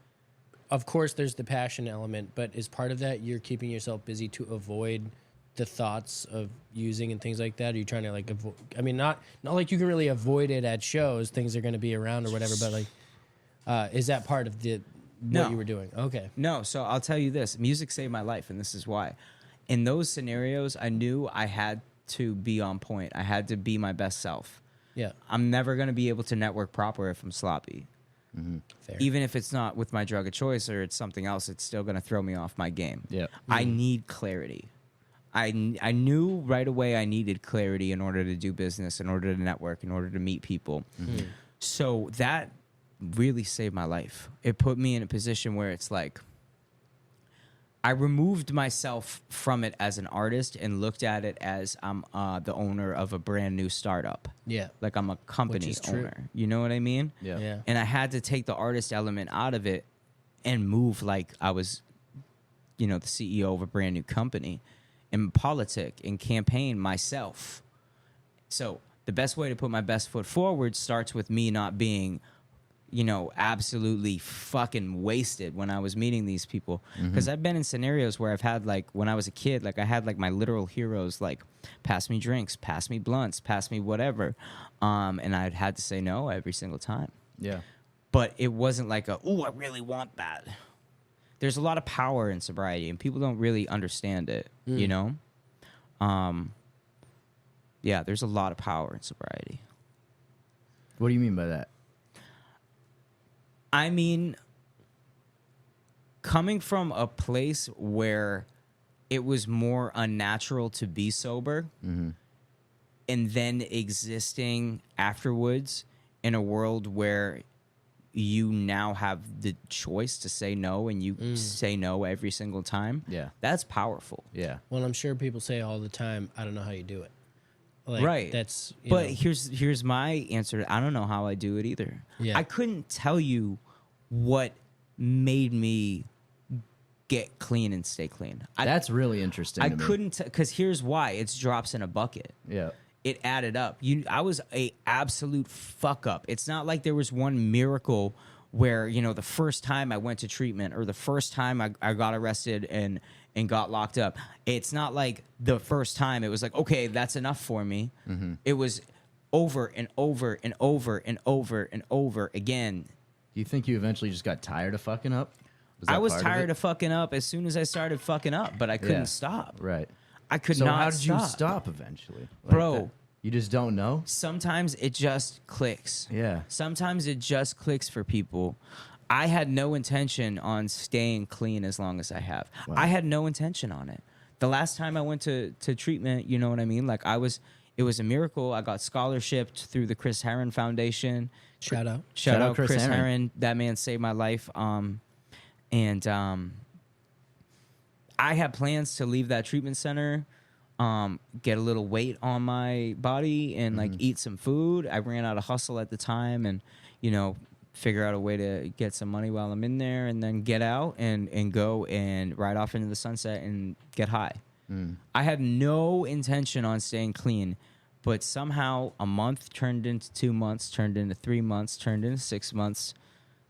Of course, there's the passion element, but is part of that you're keeping yourself busy to avoid the thoughts of using and things like that? Are you trying to like avoid? I mean, not like you can really avoid it at shows. Things are going to be around or whatever. But like, is that part of what No. you were doing? Okay. No, so I'll tell you this. Music saved my life, and this is why. In those scenarios, I knew I had to be on point. I had to be my best self. Yeah. I'm never going to be able to network proper if I'm sloppy. Fair. Even if it's not with my drug of choice or it's something else, it's still going to throw me off my game. Yeah. I need clarity. I knew right away I needed clarity in order to do business, in order to network, in order to meet people. So that really saved my life. It put me in a position where it's like I removed myself from it as an artist and looked at it as I'm the owner of a brand new startup. Yeah. Like I'm a company is true. owner. You know what I mean? Yeah. Yeah. And I had to take the artist element out of it and move like I was, the CEO of a brand new company and politic and campaign myself. So the best way to put my best foot forward starts with me not being, absolutely fucking wasted when I was meeting these people. Because I've been in scenarios where I've had like, when I was a kid, like I had like my literal heroes, like pass me drinks, pass me blunts, pass me whatever. And I'd had to say no every single time. Yeah. But it wasn't like I really want that. There's a lot of power in sobriety, and people don't really understand it, you know? Yeah, there's a lot of power in sobriety. What do you mean by that? I mean, coming from a place where it was more unnatural to be sober and then existing afterwards in a world where you now have the choice to say no and you say no every single time. Yeah. That's powerful. Yeah. Well, I'm sure people say all the time, I don't know how you do it. Like, Right. That's, But here's my answer. I don't know how I do it either. Yeah. I couldn't tell you what made me get clean and stay clean. That's really interesting. I to me. couldn't because here's why. It's drops in a bucket. Yeah. It added up. I was a absolute fuck up. It's not like there was one miracle where, the first time I went to treatment or the first time I got arrested and got locked up. It's not like the first time it was like, okay, that's enough for me. It was over and over and over and over and over again. Do you think you eventually just got tired of fucking up? I was tired of fucking up as soon as I started fucking up, but I couldn't stop. Right. I could So not how did stop. you stop eventually? Like Bro. that? You just don't know? Sometimes it just clicks. Yeah. Sometimes it just clicks for people. I had no intention on staying clean as long as I have. Wow. I had no intention on it. The last time I went to treatment, you know what I mean? Like it was a miracle. I got scholarshiped through the Chris Herron Foundation. Shout out. Shout out Chris Herron. Herron. That man saved my life. And I had plans to leave that treatment center, get a little weight on my body and like eat some food. I ran out of hustle at the time and, figure out a way to get some money while I'm in there and then get out and go and ride off into the sunset and get high. I had no intention on staying clean, but somehow a month turned into 2 months, turned into 3 months, turned into 6 months,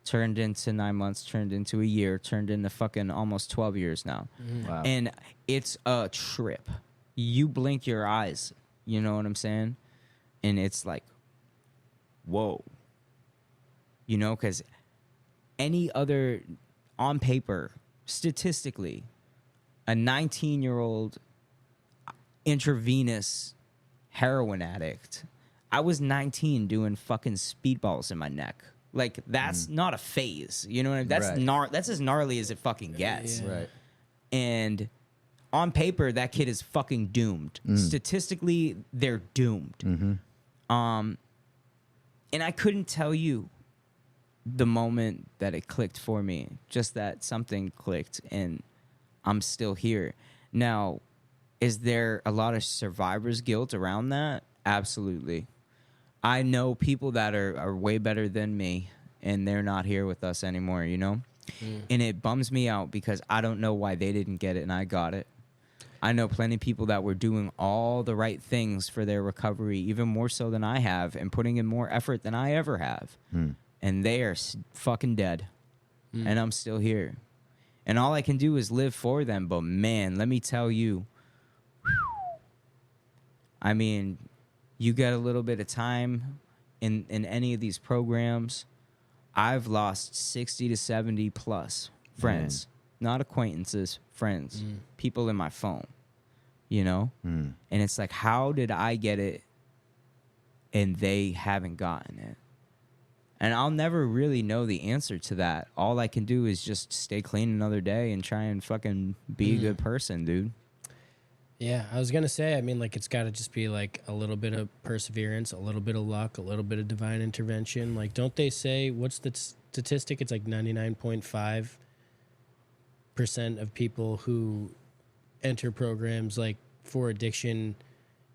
turned into 9 months, turned into a year, turned into fucking almost 12 years now. Wow. And it's a trip. You blink your eyes, you know what I'm saying? And it's like, whoa. You know, because any other, on paper, statistically, a 19-year-old intravenous heroin addict, I was 19 doing fucking speedballs in my neck. Like, that's not a phase. You know what I mean? That's Right. that's as gnarly as it fucking gets. Yeah. Right. And on paper, that kid is fucking doomed. Statistically, they're doomed. And I couldn't tell you the moment that it clicked for me. Just that something clicked, and I'm still here. Now, is there a lot of survivor's guilt around that? Absolutely. I know people that are way better than me, and they're not here with us anymore, you know? And it bums me out because I don't know why they didn't get it and I got it. I know plenty of people that were doing all the right things for their recovery, even more so than I have, and putting in more effort than I ever have. And they are fucking dead. And I'm still here. And all I can do is live for them. But man, let me tell you, I mean, you get a little bit of time in any of these programs. I've lost 60 to 70 plus friends, not acquaintances, friends, people in my phone, you know? And it's like, how did I get it and they haven't gotten it? And I'll never really know the answer to that. All I can do is just stay clean another day and try and fucking be a good person, dude. Yeah, I was going to say, I mean, like, it's got to just be, like, a little bit of perseverance, a little bit of luck, a little bit of divine intervention. Like, don't they say, what's the statistic? It's like 99.5% of people who enter programs, like, for addiction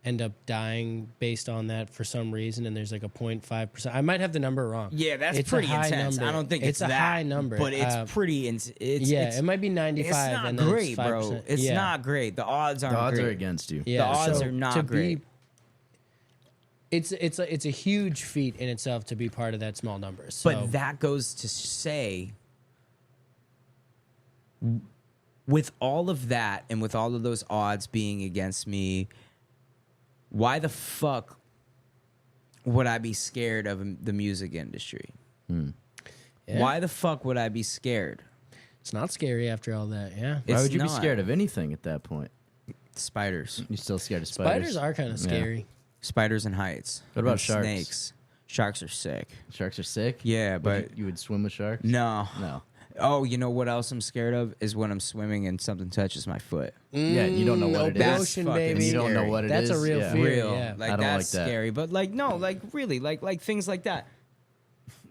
end up dying based on that for some reason, and there's, like, a 0.5%. I might have the number wrong. Yeah, that's It's a pretty high intense. number. I don't think it's a that, high number. but it's pretty. It might be 95. It's not and then great, it's 5%. bro. It's Yeah. not great. The odds aren't The odds great. are against you. Yeah, The odds so are not to great. It's a huge feat in itself to be part of that small number. So, But that goes to say, with all of that and with all of those odds being against me, why the fuck would I be scared of the music industry? yeah. Why the fuck would I be scared? It's not scary after all that. Yeah, Why It's would you be not. scared of anything at that point? Spiders. You still scared of spiders? spiders are kind of scary. Spiders and heights. What about And sharks? Snakes. Sharks are sick. Sharks are sick. Yeah, Would but you would swim with sharks? no. No. Oh, you know what else I'm scared of is when I'm swimming and something touches my foot. Yeah, and you don't know what it is. Open ocean, Fucking baby. And you don't know scary. what it That's is. a real Yeah. fear. Real, yeah. like I don't that's like that. scary. But like no, like really, like things like that.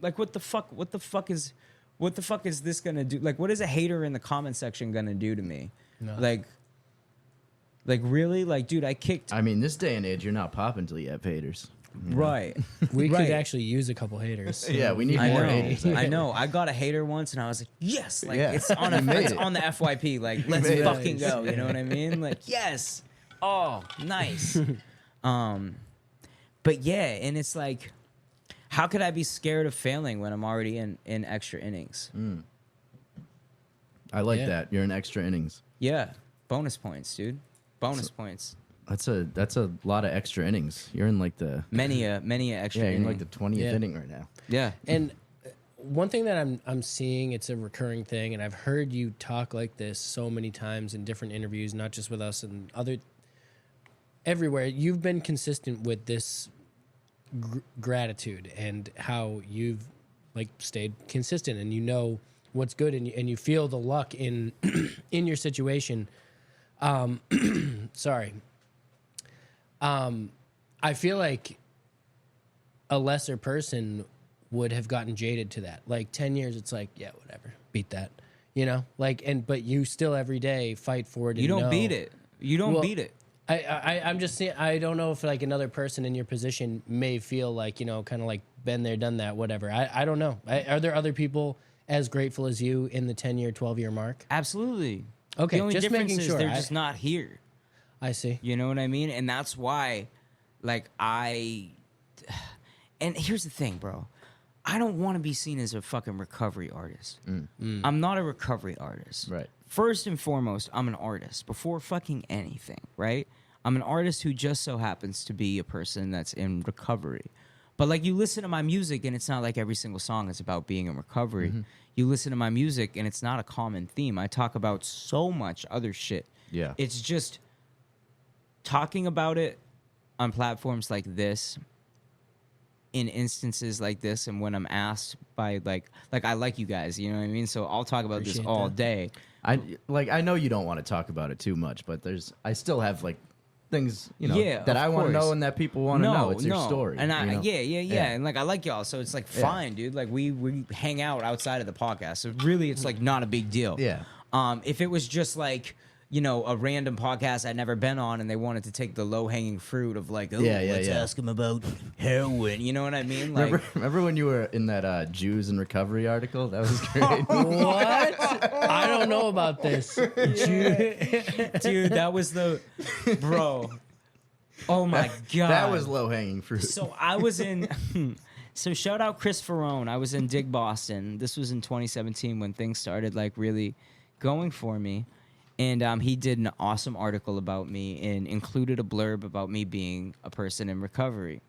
Like what the fuck? What the fuck is this gonna do? Like what is a hater in the comment section gonna do to me? No. Like really? Like dude, I kicked. I mean, this day and age, you're not popping until you have haters. Right. We Right. could actually use a couple haters. Yeah, we need I more know. haters. I know. I got a hater once, and I was like, "Yes!" Like Yeah. it's on You made it's it. on the FYP. Like let's made it. fucking go. You know what I mean? Like yes. Oh, nice. But yeah, and it's like, how could I be scared of failing when I'm already in extra innings? I like Yeah. that. You're in extra innings. Yeah, bonus points, dude. Bonus points. That's a lot of extra innings. You're in like the Many a extra. you're in inning. like the 20th Yeah. inning right now. Yeah. And one thing that I'm seeing, it's a recurring thing, and I've heard you talk like this so many times in different interviews, not just with us and other everywhere. You've been consistent with this gratitude and how you've like stayed consistent, and you know what's good, and you feel the luck in in your situation. Sorry. I feel like a lesser person would have gotten jaded to that. Like 10 years, it's like, yeah, whatever, beat that, you know. Like, but you still every day fight for it. You don't beat it. You don't Well, beat it. I'm just saying, I don't know if like another person in your position may feel like, you know, kind of like been there, done that, whatever. I don't know. Are there other people as grateful as you in the 10-year, 12-year mark? Absolutely. Okay, The only just difference making is sure. they're just not here. I see. You know what I mean? And that's why, like, and here's the thing, bro. I don't want to be seen as a fucking recovery artist. I'm not a recovery artist. Right. First and foremost, I'm an artist before fucking anything, right? I'm an artist who just so happens to be a person that's in recovery. But like you listen to my music and it's not like every single song is about being in recovery. You listen to my music and it's not a common theme. I talk about so much other shit. Yeah. It's just talking about it on platforms like this, in instances like this, and when I'm asked by like I like you guys, you know what I mean? So I'll talk about this Appreciate all that. day. I know you don't want to talk about it too much, but I still have like things, you know, Yeah, that of I want to course. know and that people want to know. It's your story. And you know? yeah. And like I like y'all, so it's like fine, dude. Like we hang out outside of the podcast. So really it's like not a big deal. Yeah. If it was just like, you know, a random podcast I'd never been on and they wanted to take the low-hanging fruit of like, let's ask him about heroin. You know what I mean? Like Remember when you were in that Jews in Recovery article? That was great. What? I don't know about this. dude, that was the bro. Oh my god. That was low hanging fruit. So I was in. So shout out Chris Ferrone. I was in Dig Boston. This was in 2017 when things started like really going for me, and he did an awesome article about me and included a blurb about me being a person in recovery.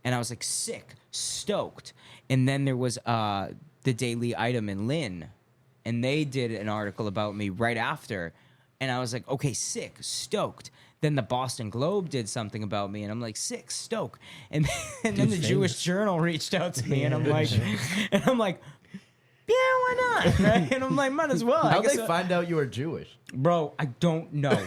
And I was like sick, stoked. And then there was the Daily Item in Lynn, and they did an article about me right after. And I was like, okay, sick, stoked. Then the Boston Globe did something about me, and I'm like, sick, stoked. And then the famous. Jewish Journal reached out to me, and I'm like, yeah, why not? Right? And I'm like, might as well. How'd I guess they find out you were Jewish? Bro, I don't know.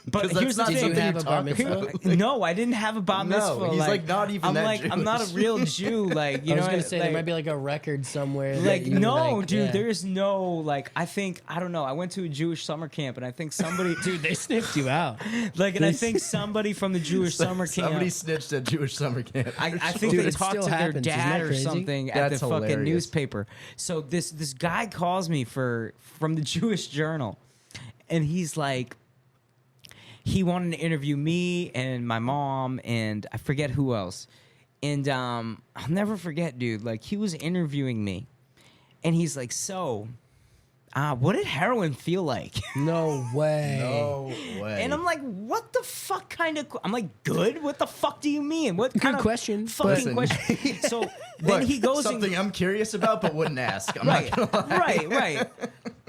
But 'Cause that's here's the not thing. Did you something have you a bar talk mitzvah? about. No, I didn't have a bat No, mitzvah. he's, like, not even I'm that like, I'm not a Jewish. real Jew. Like, you I was know, gonna say like, there might be like a record somewhere. that like you, no, like, dude, yeah. there's no like. I think I don't know. I went to a Jewish summer camp, and I think somebody, Dude, they sniffed you out. like, and I think somebody from the Jewish summer camp. Somebody snitched at Jewish summer camp. I think Dude, they it talked still to their happens. Isn't that dad or crazy? something at That's the fucking hilarious. newspaper. So this guy calls me from the Jewish Journal, and he's like, he wanted to interview me and my mom and I forget who else. And I'll never forget, dude. Like he was interviewing me, and he's like, "So, what did heroin feel like?" No way. No way. And I'm like, what the fuck kind of... I'm like, good? What the fuck do you mean? What kind of question, fucking but- question? So then Look, he goes something I'm curious about but wouldn't ask. I'm right, not gonna lie. right.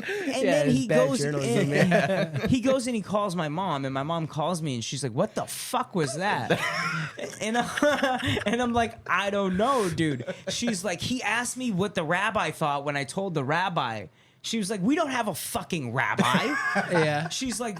And Yeah, then it's he bad goes, journalism, he goes and he calls my mom, and my mom calls me, and she's like, "What the fuck was that?" and I'm like, "I don't know, dude." She's like, "He asked me what the rabbi thought when I told the rabbi." She was like, "We don't have a fucking rabbi." Yeah. She's like,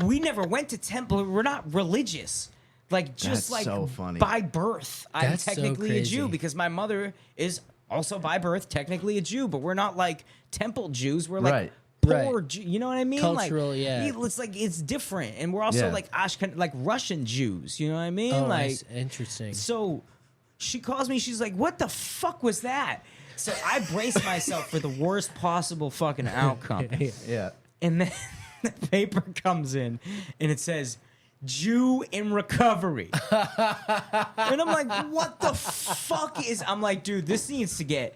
we never went to temple. We're not religious. Like, just That's like so funny. by birth, I'm That's so technically a Jew crazy. because my mother is also by birth technically a Jew, but we're not like temple Jews. We're like Right. poor Right. Jew, you know what I mean? Cultural, like, yeah. It's like it's different, and we're also Yeah. like like Russian Jews. You know what I mean? Oh, like, that's interesting. so she calls me. She's like, "What the fuck was that?" So I brace myself for the worst possible fucking outcome. Yeah. And then the paper comes in and it says, "Jew in recovery." And I'm like, what the fuck is... I'm like, dude, this needs to get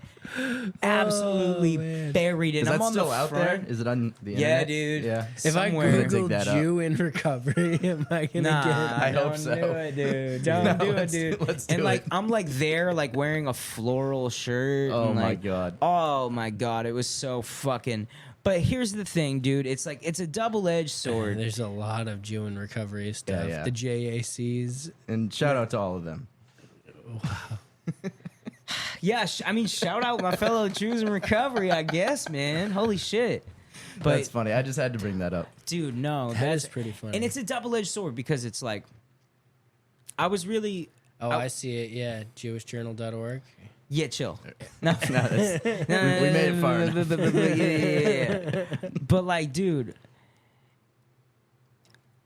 absolutely man. buried. And Is I'm that on still the out front. there? Is it on the Yeah, internet? dude. Yeah. If I somewhere. Dig Google that up. Jew in recovery, am I gonna Nah, get? I hope don't so. do it, dude. Don't No, do it, let's- dude. let's and do like, it. I'm like there, like wearing a floral shirt. Oh and, my like, God. Oh my god, it was so fucking. But here's the thing, dude. It's like it's a double-edged sword. There's a lot of Jew in recovery stuff. yeah. The JACs. And shout out to all of them. Yeah, I mean, shout out my fellow Jews in recovery, I guess, man. Holy shit. But That's funny. I just had to bring that up. dude, no, That that's is pretty funny. And it's a double-edged sword because it's like, I was really, Oh, I see it. Yeah, jewishjournal.org. yeah, chill. No, No, that's- we made it far enough. yeah. But like, dude,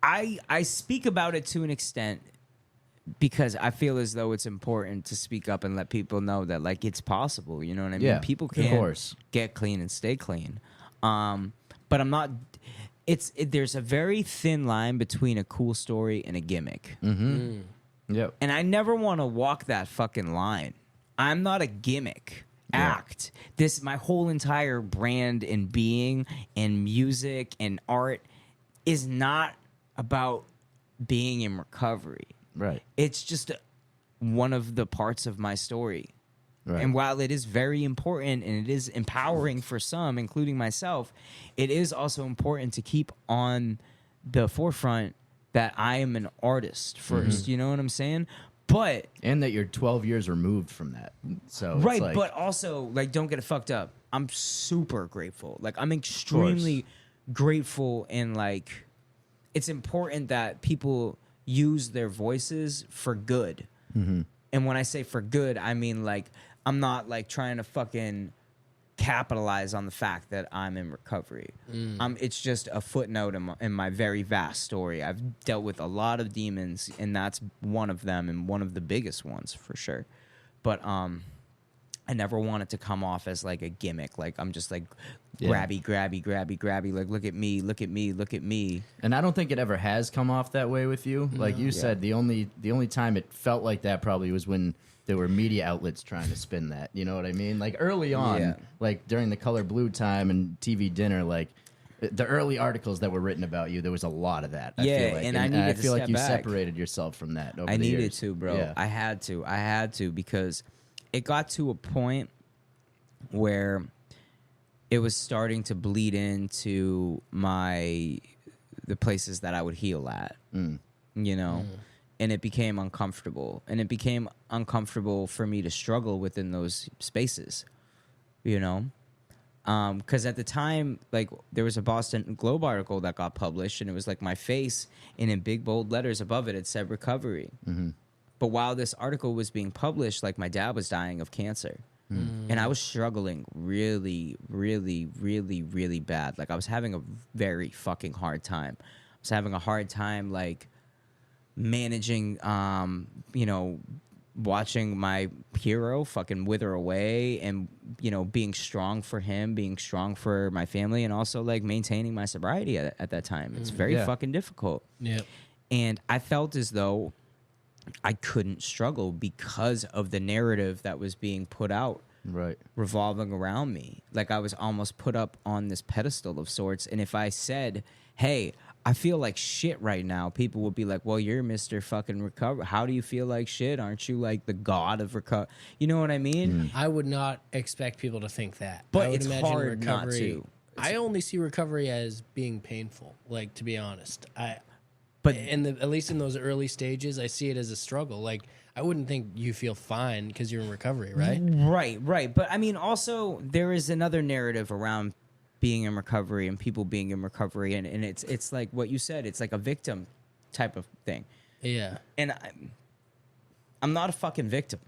I speak about it to an extent because I feel as though it's important to speak up and let people know that like it's possible. You know what I mean? Yeah, People of can course. get clean and stay clean. But I'm not. There's a very thin line between a cool story and a gimmick. Yep. And I never want to walk that fucking line. I'm not a gimmick act. My whole entire brand and being and music and art is not about being in recovery. Right. It's just one of the parts of my story. Right. And while it is very important and it is empowering for some, including myself, it is also important to keep on the forefront that I am an artist first. You know what I'm saying? But And that you're 12 years removed from that. So it's right, like, but also like don't get it fucked up. I'm super grateful. Like I'm extremely grateful, and like it's important that people use their voices for good. And when I say for good, I mean like I'm not like trying to fucking capitalize on the fact that I'm in recovery. It's just a footnote in my very vast story. I've dealt with a lot of demons, and that's one of them, and one of the biggest ones for sure. But I never want it to come off as like a gimmick. Like I'm just like grabby. Like look at me, look at me, look at me. and I don't think it ever has come off that way with you. Like you said, the only time it felt like that probably was when there were media outlets trying to spin that. You know what I mean? Like early on, like during the Color Blue time and TV Dinner, like the early articles that were written about you, there was a lot of that. I feel like. And I needed to feel like step you back. separated yourself from that. Over I the needed years. to, bro. Yeah. I had to because it got to a point where it was starting to bleed into the places that I would heal at. You know? And it became uncomfortable. And it became uncomfortable for me to struggle within those spaces. You know? Because at the time, like, there was a Boston Globe article that got published, and it was like my face, and in big bold letters above it, it said recovery. But while this article was being published, like, my dad was dying of cancer. And I was struggling really, really, really, really bad. Like, I was having a very fucking hard time. I was having a hard time, like, managing, you know, watching my hero fucking wither away, and, you know, being strong for him, being strong for my family, and also, like, maintaining my sobriety at that time. It's very fucking difficult. Yep. And I felt as though I couldn't struggle because of the narrative that was being put out, Right. revolving around me. Like I was almost put up on this pedestal of sorts. And if I said, hey, I feel like shit right now, people would be like, well, you're Mr. fucking Recover. How do you feel like shit? Aren't you like the god of recovery? You know what I mean? I would not expect people to think that. But I would it's imagine hard not recovery, to. I only see recovery as being painful. Like, to be honest, But at least in those early stages, I see it as a struggle. Like, I wouldn't think you feel fine because you're in recovery, right? Right. But I mean, also there is another narrative around being in recovery and people being in recovery, and it's like what you said. It's like a victim type of thing. Yeah. And I'm not a fucking victim.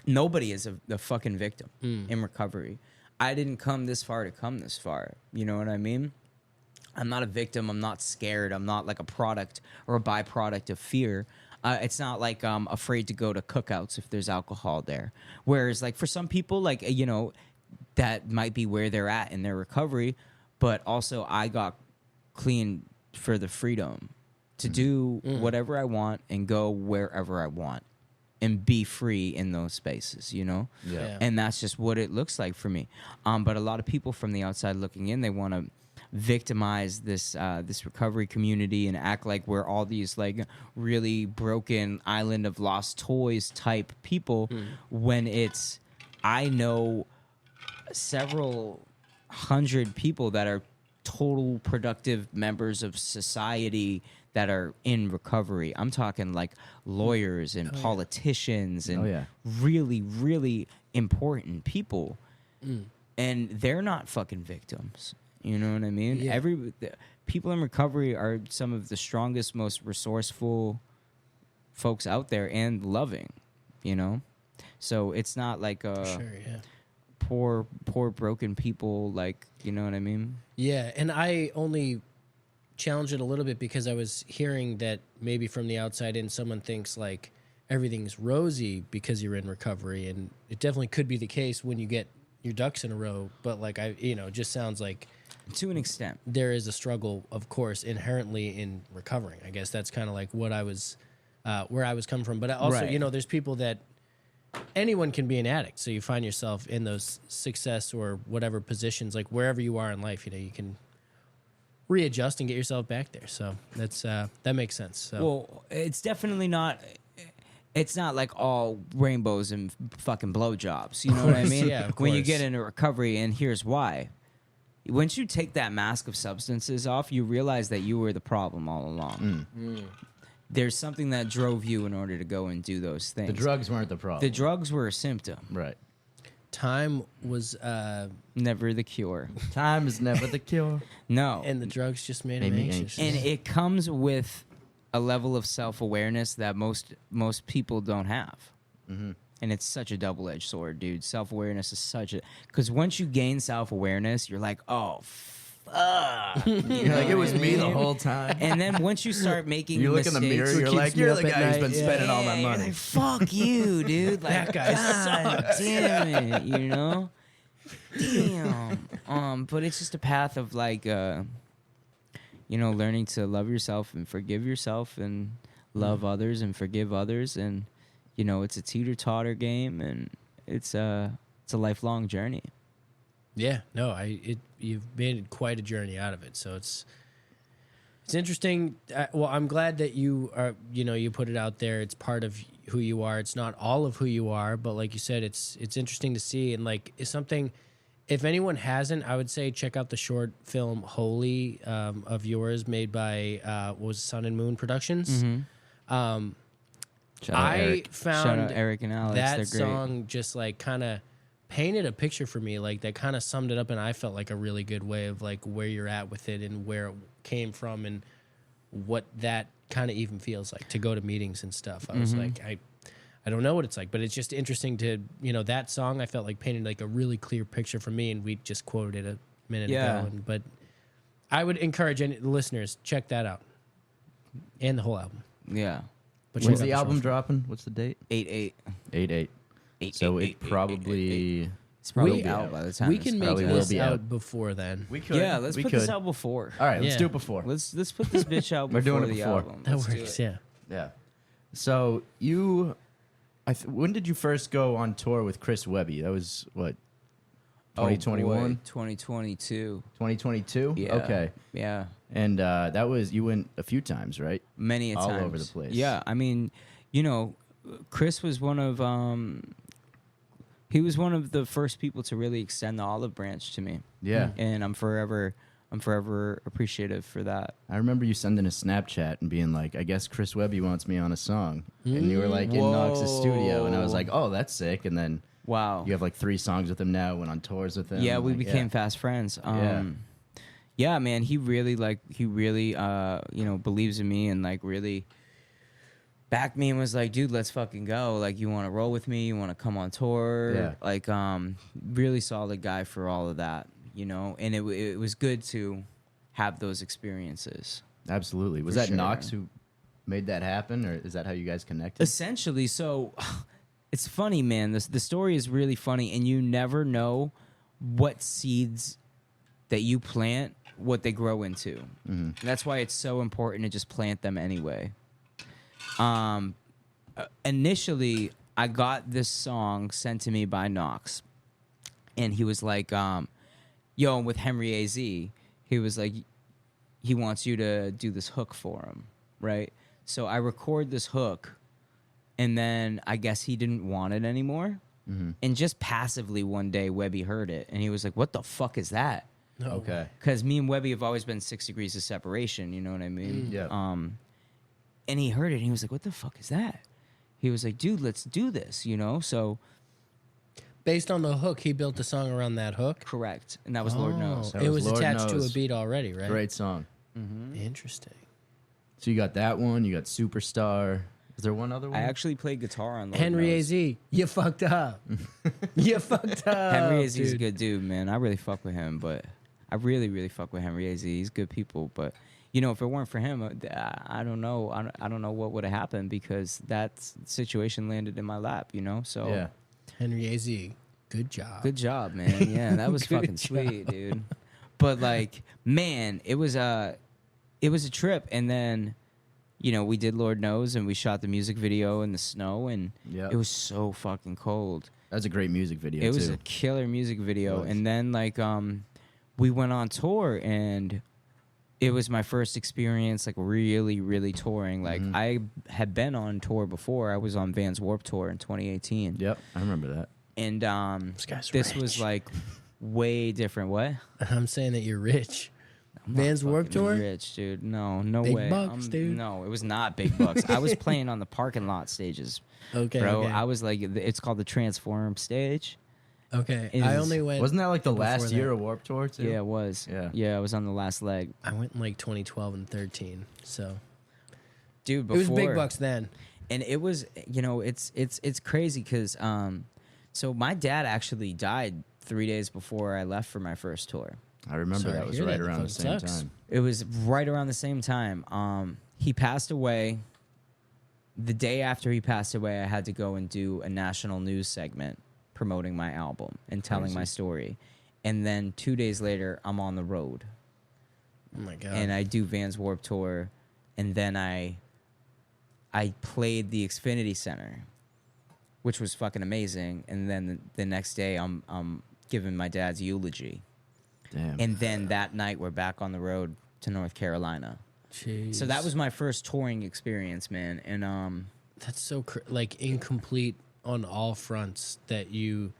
Nobody is a fucking victim in recovery. I didn't come this far to come this far. You know what I mean? I'm not a victim. I'm not scared. I'm not like a product or a byproduct of fear. It's not like I'm afraid to go to cookouts if there's alcohol there. Whereas, like, for some people, like, you know, that might be where they're at in their recovery. But also, I got clean for the freedom to do whatever I want and go wherever I want and be free in those spaces, you know? Yeah. And that's just what it looks like for me. But a lot of people from the outside looking in, they want to victimize this recovery community and act like we're all these like really broken island of lost toys type people, when it's, I know several hundred people that are total productive members of society that are in recovery. I'm talking like lawyers and politicians and really, really important people. And they're not fucking victims. You know what I mean? Yeah. People in recovery are some of the strongest, most resourceful folks out there, and loving, you know? So it's not like poor, broken people, like, you know what I mean? Yeah, and I only challenge it a little bit because I was hearing that maybe from the outside in, someone thinks like everything's rosy because you're in recovery, and it definitely could be the case when you get your ducks in a row. But like, it just sounds like to an extent there is a struggle, of course, inherently in recovering. I guess that's kind of like what I was, where I was coming from. But also, Right. there's people that anyone can be an addict. So you find yourself in those success or whatever positions, like wherever you are in life, you can readjust and get yourself back there. So that's that makes sense. So well, it's definitely not. it's not like all rainbows and fucking blowjobs. You know what I course, mean? yeah, of When you course. get into recovery, and here's why. Once you take that mask of substances off, you realize that you were the problem all along. There's something that drove you in order to go and do those things. The drugs weren't the problem. The drugs were a symptom, right. Time was, never the cure. Time is never the cure. No. and the drugs just made Made him me anxious. anxious. And it comes with a level of self-awareness that most people don't have. And it's such a double-edged sword, dude. Self-awareness is such a... Because once you gain self-awareness, you're like, oh, fuck. You're like, it was me the whole time. And then once you start making You look in mistakes... the mirror, you're keeps like, me you're up the at guy who's night, been yeah. spending all my you're money. like, fuck you, dude. Like, That guy God damn it, you know? Damn. But it's just a path of like, learning to love yourself and forgive yourself and love others and forgive others. And, it's a teeter-totter game, and it's a lifelong journey. Yeah, no, you've made quite a journey out of it. So it's interesting. Well, I'm glad that you are, you put it out there. It's part of who you are. It's not all of who you are, but like you said, it's interesting to see. And like, it's something, if anyone hasn't, I would say check out the short film Holy of yours, made by what was it, Sun and Moon Productions. Shout out I Eric. found Shout out Eric and Alex. that They're great. song just like kind of painted a picture for me, like that kind of summed it up, and I felt like a really good way of like where you're at with it and where it came from and what that kind of even feels like to go to meetings and stuff. I was like, I don't know what it's like, but it's just interesting to, that song I felt like painted like a really clear picture for me, and we just quoted it a minute Yeah. ago. But I would encourage any listeners, check that out and the whole album. Yeah. But When's check the out album short film. dropping? What's the date? 8/8. 8/8. So it probably... It's probably We- out by the time We this can make probably will this be out out. before then. We could. Yeah, let's we put could. this out before. All right, let's Yeah. do it before. Let's put this bitch out We're before doing it the before. album. That Let's do works, it. yeah. Yeah. So you... when did you first go on tour with Chris Webby? That was, what, Oh, boy, 2021? 2022. 2022? Yeah. Okay. Yeah. And that was... You went a few times, right? Many a All times. over the place. Yeah, I mean, Chris was one of he was one of the first people to really extend the olive branch to me. Yeah. And I'm forever appreciative for that. I remember you sending a Snapchat and being like, I guess Chris Webby wants me on a song. And you were like in Knox's studio. And I was like, oh, that's sick. And then Wow. you have like 3 songs with him now, went on tours with him. Yeah, we Like, became fast friends. Yeah. Yeah, man, he really believes in me and like really backed me and was like, dude, let's fucking go. Like, you want to roll with me? You want to come on tour? Yeah. Like, really solid guy for all of that, And it was good to have those experiences. Absolutely. Was For that sure. Knox who made that happen? Or is that how you guys connected? Essentially, so it's funny, man. The story is really funny, and you never know what seeds that you plant, what they grow into. That's why it's so important to just plant them anyway. Initially, I got this song sent to me by Knox, and he was like, yo, with Henry AZ, he was like, he wants you to do this hook for him, right? So I record this hook, and then I guess he didn't want it anymore. And just passively one day, Webby heard it, and he was like, what the fuck is that? Okay. Because me and Webby have always been 6 degrees of separation, you know what I mean? Yeah. And he heard it, and he was like, what the fuck is that? He was like, dude, let's do this, So, Based on the hook, he built the song around that hook. correct. And that was Lord Knows. That It was was Lord attached to a Knows. beat already, right? Great song. Interesting. So you got that one. You got Superstar. Is there one other one? I actually played guitar on Lord Henry Knows. AZ, you fucked up. You fucked up. Henry AZ is a dude. good dude, man. I really fuck with him, but I really, really fuck with Henry AZ. He's good people, but if it weren't for him, I don't know. I don't know what would have happened because that situation landed in my lap, So Yeah. Henry AZ, good job. good job, man. Yeah, that was Good fucking sweet, dude. But like, man, it was a trip, and then. We did Lord Knows, and we shot the music video in the snow, and Yep. it was so fucking cold. That's a great music video, It was too. a killer music video, Was. and then like we went on tour, and it was my first experience, like really, really touring. Like I had been on tour before. I was on Vans Warped Tour in 2018. Yep, I remember that. And guy's this was rich. like way different. What? I'm saying that you're rich. I'm not Vans Warped fucking Tour? rich, dude. No Big way. bucks, dude. No, it was not big bucks. I was playing on the parking lot stages, Okay, bro. okay. I was like, it's called the Transform stage. Okay, Is- I only went. Wasn't that like the last before year that. of Warped Tour too? Yeah, it was. Yeah. I was on the last leg, I went in like 2012 and 13. So dude. it Before, was big bucks then. and it was, it's crazy because so my dad actually died 3 days before I left for my first tour. I remember Sorry that to was hear right that. around the That same sucks. time. It was right around the same time. He passed away. The day after he passed away, I had to go and do a national news segment promoting my album and telling my story. And then 2 days later, I'm on the road. Oh my god. And I do Vans Warped Tour. And then I played the Xfinity Center, which was fucking amazing. And then the next day, I'm giving my dad's eulogy. Damn. And then that night, we're back on the road to North Carolina. Jeez. So that was my first touring experience, man. And That's so like incomplete on all fronts that you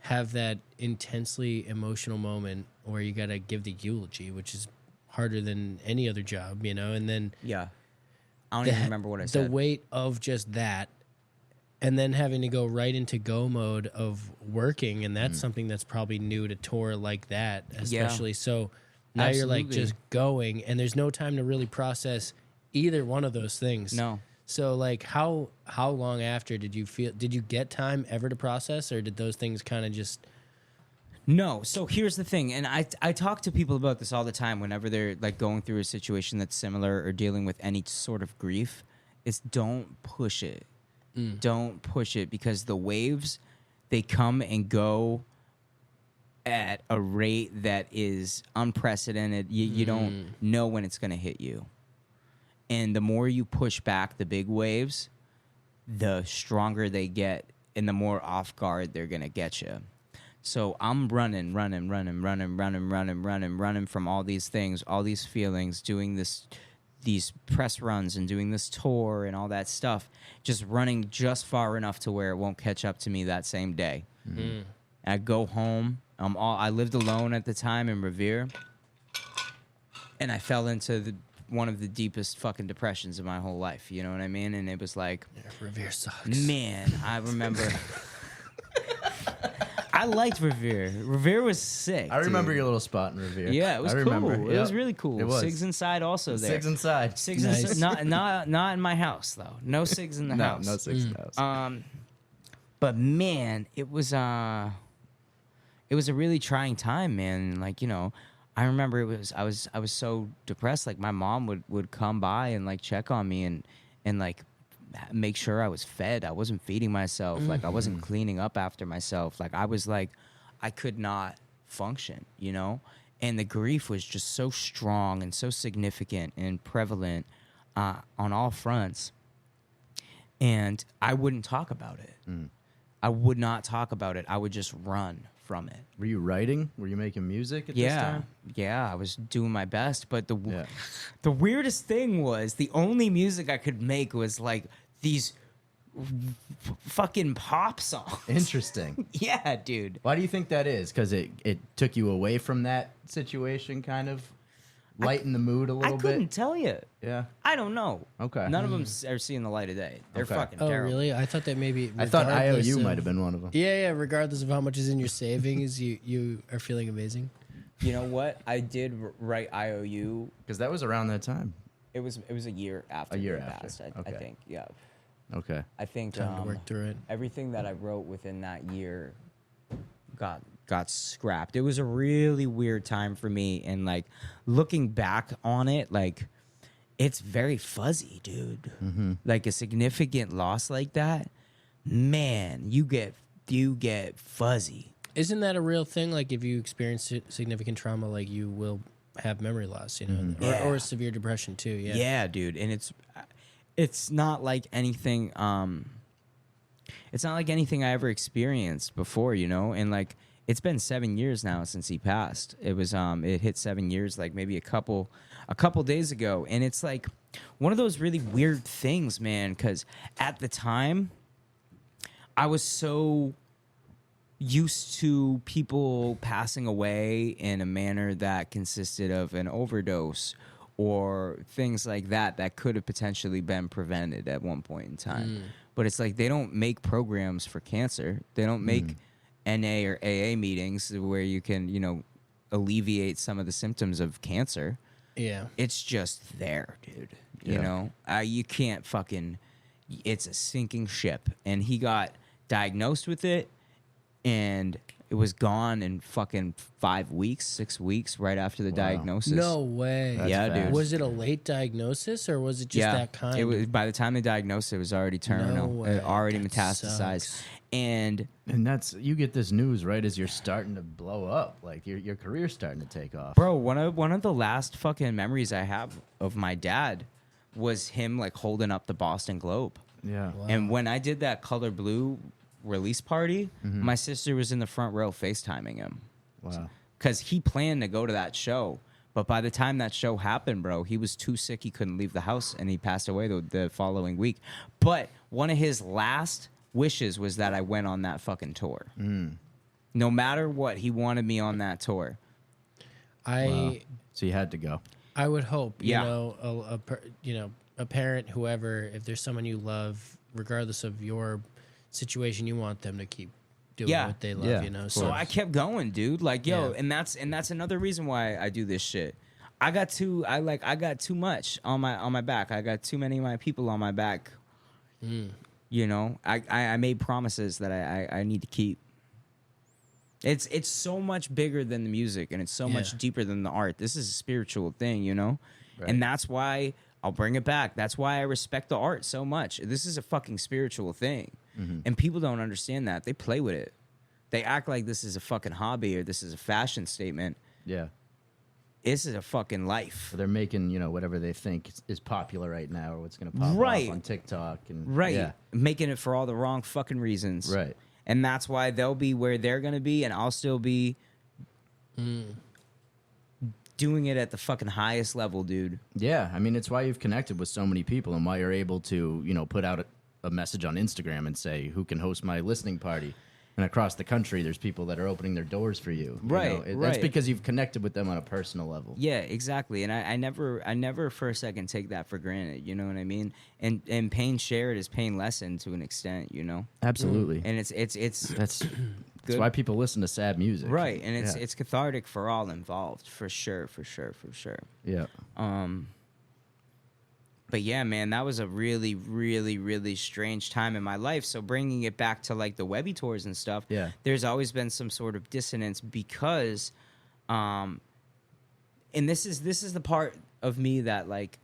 have that intensely emotional moment where you got to give the eulogy, which is harder than any other job, you know, and then yeah, I don't even remember what I the said. weight of just that and then having to go right into go mode of working, and that's something that's probably new to tour like that, especially. So now you're like Absolutely. just going, and there's no time to really process either one of those things. No. So like how long after did you get time ever to process, or did those things kind of just No. So here's the thing, and I talk to people about this all the time whenever they're like going through a situation that's similar or dealing with any sort of grief, is don't push it. Don't push it, because the waves, they come and go at a rate that is unprecedented. You don't know when it's going to hit you. And the more you push back the big waves, the stronger they get and the more off guard they're going to get you. So I'm running from all these things, all these feelings, doing these press runs and doing this tour and all that stuff, just running just far enough to where it won't catch up to me that same day. I go home. I lived alone at the time in Revere, and I fell into one of the deepest fucking depressions of my whole life. You know what I mean? And it was like, Revere sucks? man, I remember. I liked Revere. Revere was sick. I remember dude. your little spot in Revere. Yeah, it was I cool. remember. It was Yep. really cool. It was. Sigs inside also there. Sigs inside. Sigs Nice. not in my house though. No Sigs in the No, house. no Sigs in the house. But man, it was a really trying time, man. Like, I remember I was so depressed. Like my mom would come by and like check on me and like make sure I was fed. I wasn't feeding myself. Like I wasn't cleaning up after myself. Like I was like, I could not function, And the grief was just so strong and so significant and prevalent on all fronts. And I wouldn't talk about it. I would not talk about it. I would just run from it. Were you writing? Were you making music at this Yeah, time? yeah, I was doing my best, but Yeah. the weirdest thing was the only music I could make was like these fucking pop songs. Interesting. Yeah, dude. Why do you think that is? Because it took you away from that situation, kind of lighten the mood a I little couldn't bit? tell you. Yeah. I don't know. Okay. None of them are seeing the light of day. They're Okay. fucking Oh, terrible. really? I thought that maybe. I thought regardless IOU of- might have been one of them. Yeah, regardless of how much is in your savings, you are feeling amazing. You know what? I did write IOU. Because that was around that time. It was a year after. A year they after. passed, I Okay. think. Yeah. Okay. I think Time to work through it. everything that I wrote within that year got scrapped. It was a really weird time for me, and like looking back on it, like it's very fuzzy, dude. Like a significant loss like that, man, you get fuzzy. Isn't that a real thing? Like if you experience significant trauma, like you will have memory loss, Yeah. or severe depression too. Yeah. Yeah, dude, and it's not like anything. It's not like anything I ever experienced before, and like it's been 7 years now since he passed. It was it hit 7 years like maybe a couple days ago, and it's like one of those really weird things, man, cuz at the time I was so used to people passing away in a manner that consisted of an overdose or things like that that could have potentially been prevented at one point in time. But it's like they don't make programs for cancer. They don't make NA or AA meetings where you can, you know, alleviate some of the symptoms of cancer. Yeah. It's just there, dude. You Yeah. know, you can't fucking, it's a sinking ship. And he got diagnosed with it, and it was gone in fucking 5 weeks, 6 weeks right after the diagnosis. No way. That's Yeah, fast. dude. Was it a late diagnosis or was it just that kind? It was, by the time they diagnosed it, it was already terminal. No It had way. already That metastasized. sucks. And And that's you get this news right as you're starting to blow up, like your career's starting to take off. bro, one of the last fucking memories I have of my dad was him like holding up the Boston Globe. Yeah. Wow. And when I did that Color Blue release party, my sister was in the front row FaceTiming him. Wow. Because he planned to go to that show. But by the time that show happened, bro, he was too sick. He couldn't leave the house, and he passed away the following week. But one of his last wishes was that I went on that fucking tour. No matter what, he wanted me on that tour. Wow. So you had to go. I would hope, Yeah. you know, a parent, whoever, if there's someone you love, regardless of your situation, you want them to keep doing Yeah. what they love, Yeah, you know. of So course. I kept going, dude. Like, yo, Yeah. and that's another reason why I do this shit. I got too much on my back. I got too many of my people on my back. You know, I made promises that I need to keep. It's so much bigger than the music, and it's so much Yeah. deeper than the art. This is a spiritual thing, you know? Right. And that's why I'll bring it back. That's why I respect the art so much. This is a fucking spiritual thing. And people don't understand that. They play with it. They act like this is a fucking hobby or this is a fashion statement. Yeah. This is a fucking life. So they're making, whatever they think is popular right now or what's going to pop Right. off on TikTok. And Right. Yeah. Making it for all the wrong fucking reasons. Right. And that's why they'll be where they're going to be, and I'll still be doing it at the fucking highest level, dude. Yeah. I mean, it's why you've connected with so many people and why you're able to, put out a message on Instagram and say, who can host my listening party? And across the country, there's people that are opening their doors for you. Right, That's right. because you've connected with them on a personal level. Yeah, exactly. And I never for a second take that for granted. You know what I mean? And pain shared is pain lessened to an extent. You know. Absolutely. And it's That's good. why people listen to sad music. Right, and it's Yeah. it's cathartic for all involved, for sure. Yeah. But yeah, man, that was a really, really, really strange time in my life. So bringing it back to like the Webby tours and stuff, Yeah. there's always been some sort of dissonance because, and this is the part of me that like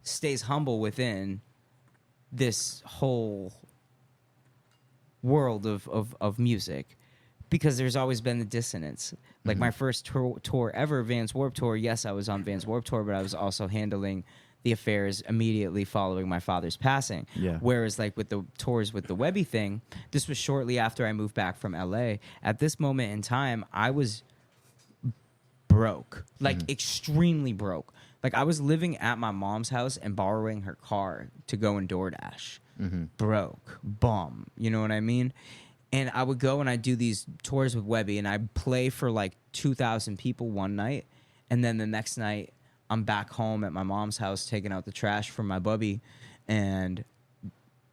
stays humble within this whole world of music, because there's always been the dissonance. Like my first tour ever, Vans Warped Tour. Yes, I was on Vans Warped Tour, but I was also handling the affairs immediately following my father's passing. Yeah. Whereas like with the tours with the Webby thing, this was shortly after I moved back from LA. At this moment in time, I was broke, like extremely broke. Like I was living at my mom's house and borrowing her car to go and DoorDash. Broke, bum. You know what I mean? And I would go and I'd do these tours with Webby, and I'd play for like 2,000 people one night, and then the next night I'm back home at my mom's house taking out the trash for my bubby, and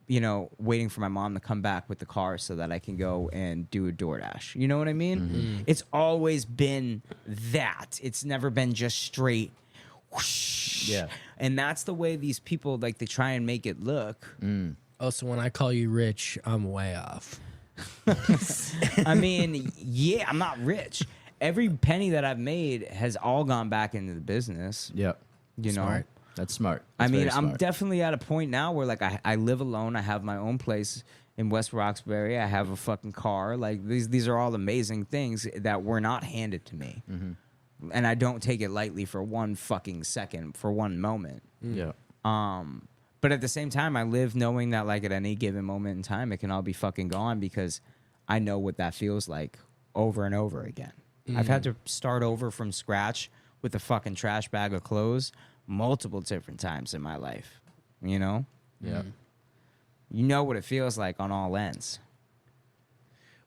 waiting for my mom to come back with the car so that I can go and do a DoorDash. You know what I mean? It's always been that. It's never been just straight whoosh. Yeah. And that's the way these people, like, they try and make it look. Oh, so when I call you rich, I'm way off. I mean, yeah, I'm not rich. Every penny that I've made has all gone back into the business. Yeah. You know? Smart. That's smart. I That's mean, very I'm smart. definitely at a point now where like I live alone. I have my own place in West Roxbury. I have a fucking car. Like these are all amazing things that were not handed to me. And I don't take it lightly for one fucking second, for one moment. Yeah. But at the same time, I live knowing that like at any given moment in time, it can all be fucking gone, because I know what that feels like over and over again. I've had to start over from scratch with a fucking trash bag of clothes multiple different times in my life. You know? Yeah. You know what it feels like on all ends.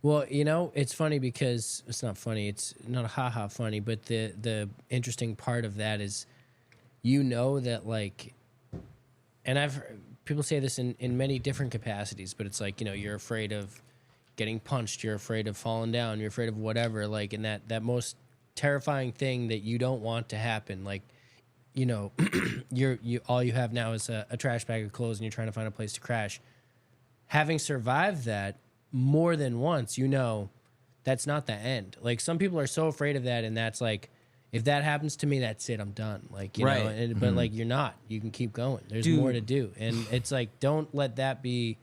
Well, you know, it's funny because it's not funny. It's not haha funny, but the interesting part of that is, you know, that like, and I've heard, people say this in many different capacities, but it's like, you know, you're afraid of getting punched, you're afraid of falling down, you're afraid of whatever, like, and that most terrifying thing that you don't want to happen, like, you know, you all you have now is a trash bag of clothes and you're trying to find a place to crash. Having survived that more than once, you know, that's not the end. Like, some people are so afraid of that, and that's like, if that happens to me, that's it, I'm done. Like, you know, and, but like, you're not. You can keep going. There's more to do. And it's like, don't let that be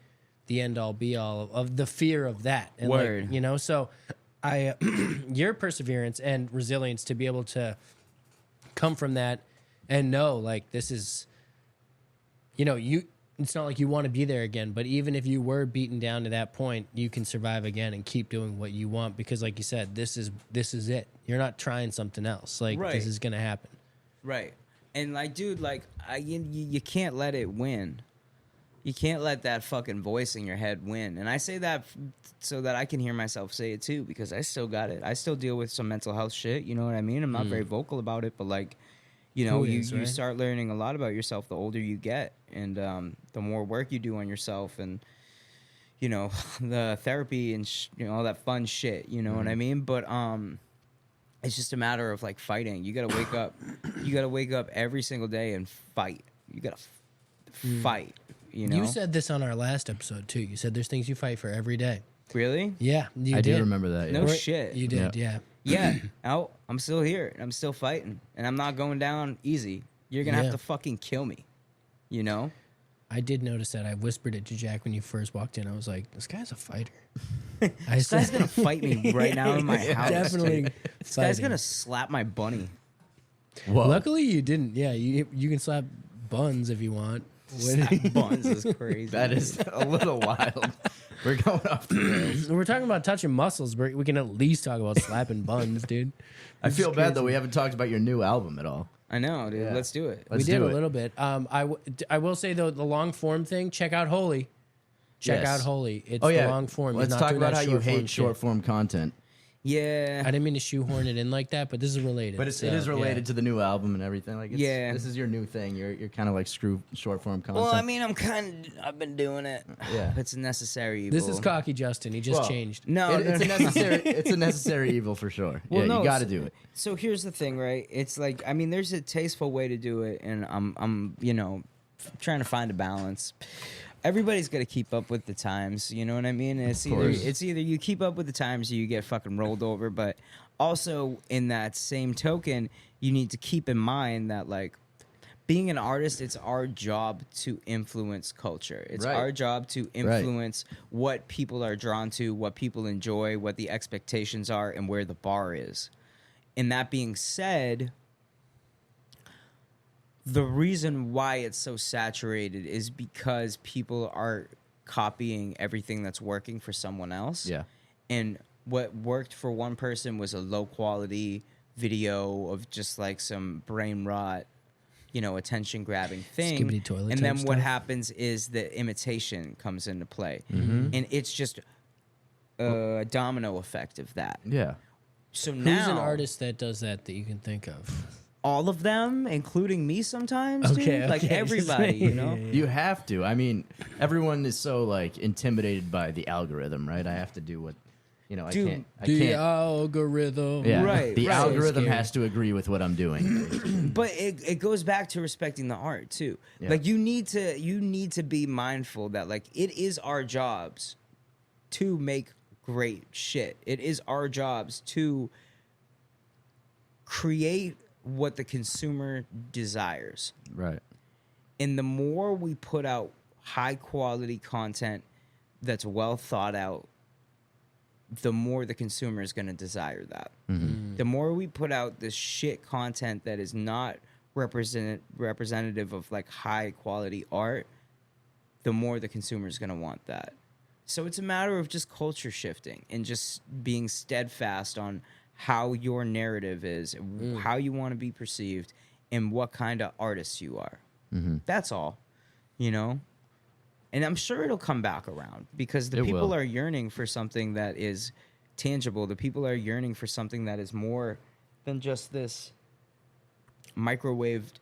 the end all be all of the fear of that. And like, you know, so I your perseverance and resilience to be able to come from that and know, like, this is, you know, it's not like you want to be there again, but even if you were beaten down to that point, you can survive again and keep doing what you want, because like you said, this is it. You're not trying something else. Like, this is going to happen. Right. And like, dude, like, you can't let it win. You can't let that fucking voice in your head win. And I say that so that I can hear myself say it too, because I still got it. I still deal with some mental health shit. You know what I mean? I'm not very vocal about it, but like, you know, you start learning a lot about yourself the older you get, and the more work you do on yourself, and, you know, the therapy and you know, all that fun shit. You know what I mean? But it's just a matter of like fighting. You gotta wake up. You gotta wake up every single day and fight. You gotta fight. You know. You said this on our last episode too. You said there's things you fight for every day. Really? Yeah, you I did. do remember that. Yeah. No shit. You did, yeah. Yeah, I'm still here, and I'm still fighting, and I'm not going down easy. You're going to have to fucking kill me, you know? I did notice that. I whispered it to Jack when you first walked in. I was like, this guy's a fighter. This guy's going to fight me right now in my house. Definitely. This guy's going to slap my bunny. Whoa. Luckily, you didn't. Yeah, you can slap buns if you want. Slap buns is crazy. That is a little wild. We're going off the rails. We're talking about touching muscles. We can at least talk about slapping buns, dude. I feel bad, though. We haven't talked about your new album at all. I know, dude. Yeah. Let's do it. We did a little bit. I will say, though, the long form thing, check out Holy. Check out Holy. It's the long form. Let's talk about how you hate short form content. Yeah. I didn't mean to shoehorn it in like that, but this is related. But it is related to the new album and everything. Like, this is your new thing. You're kind of like screw short form content. Well, I mean, I've been doing it. Yeah. It's a necessary evil. This is cocky Justin. He just changed. No, it's a necessary. It's a necessary evil for sure. Well, yeah, no, you got to do it. So here's the thing, right? It's like, I mean, there's a tasteful way to do it, and I'm you know, trying to find a balance. Everybody's got to keep up with the times, you know what I mean? It's either you keep up with the times or you get fucking rolled over, but also in that same token, you need to keep in mind that, like, being an artist, it's our job to influence culture. It's our job to influence what people are drawn to, what people enjoy, what the expectations are, and where the bar is. And that being said, the reason why it's so saturated is because people are copying everything that's working for someone else. Yeah. And what worked for one person was a low quality video of just like some brain rot, you know, attention grabbing thing. Skibbity toilet And type then what stuff. happens is the imitation comes into play. Mm-hmm. And it's just a domino effect of that. Yeah. So Who's now an artist that does that you can think of? all of them, including me sometimes, dude. Like everybody, you know? You have to. I mean, everyone is so like intimidated by the algorithm, right? I have to do what, you know, Dude, I can't. Algorithm. Yeah, Right, the right. algorithm Scary. has to agree with what I'm doing. But it goes back to respecting the art too. Yeah. Like you need to be mindful that like it is our jobs to make great shit. It is our jobs to create what the consumer desires. Right. And the more we put out high quality content that's well thought out, the more the consumer is going to desire that. Mm-hmm. The more we put out this shit content that is not representative of like high quality art, the more the consumer is going to want that. So it's a matter of just culture shifting and just being steadfast on how your narrative is, how you want to be perceived, and what kind of artist you are. That's all, you know? And I'm sure it'll come back around because the people are yearning for something that is tangible. The people are yearning for something that is more than just this microwaved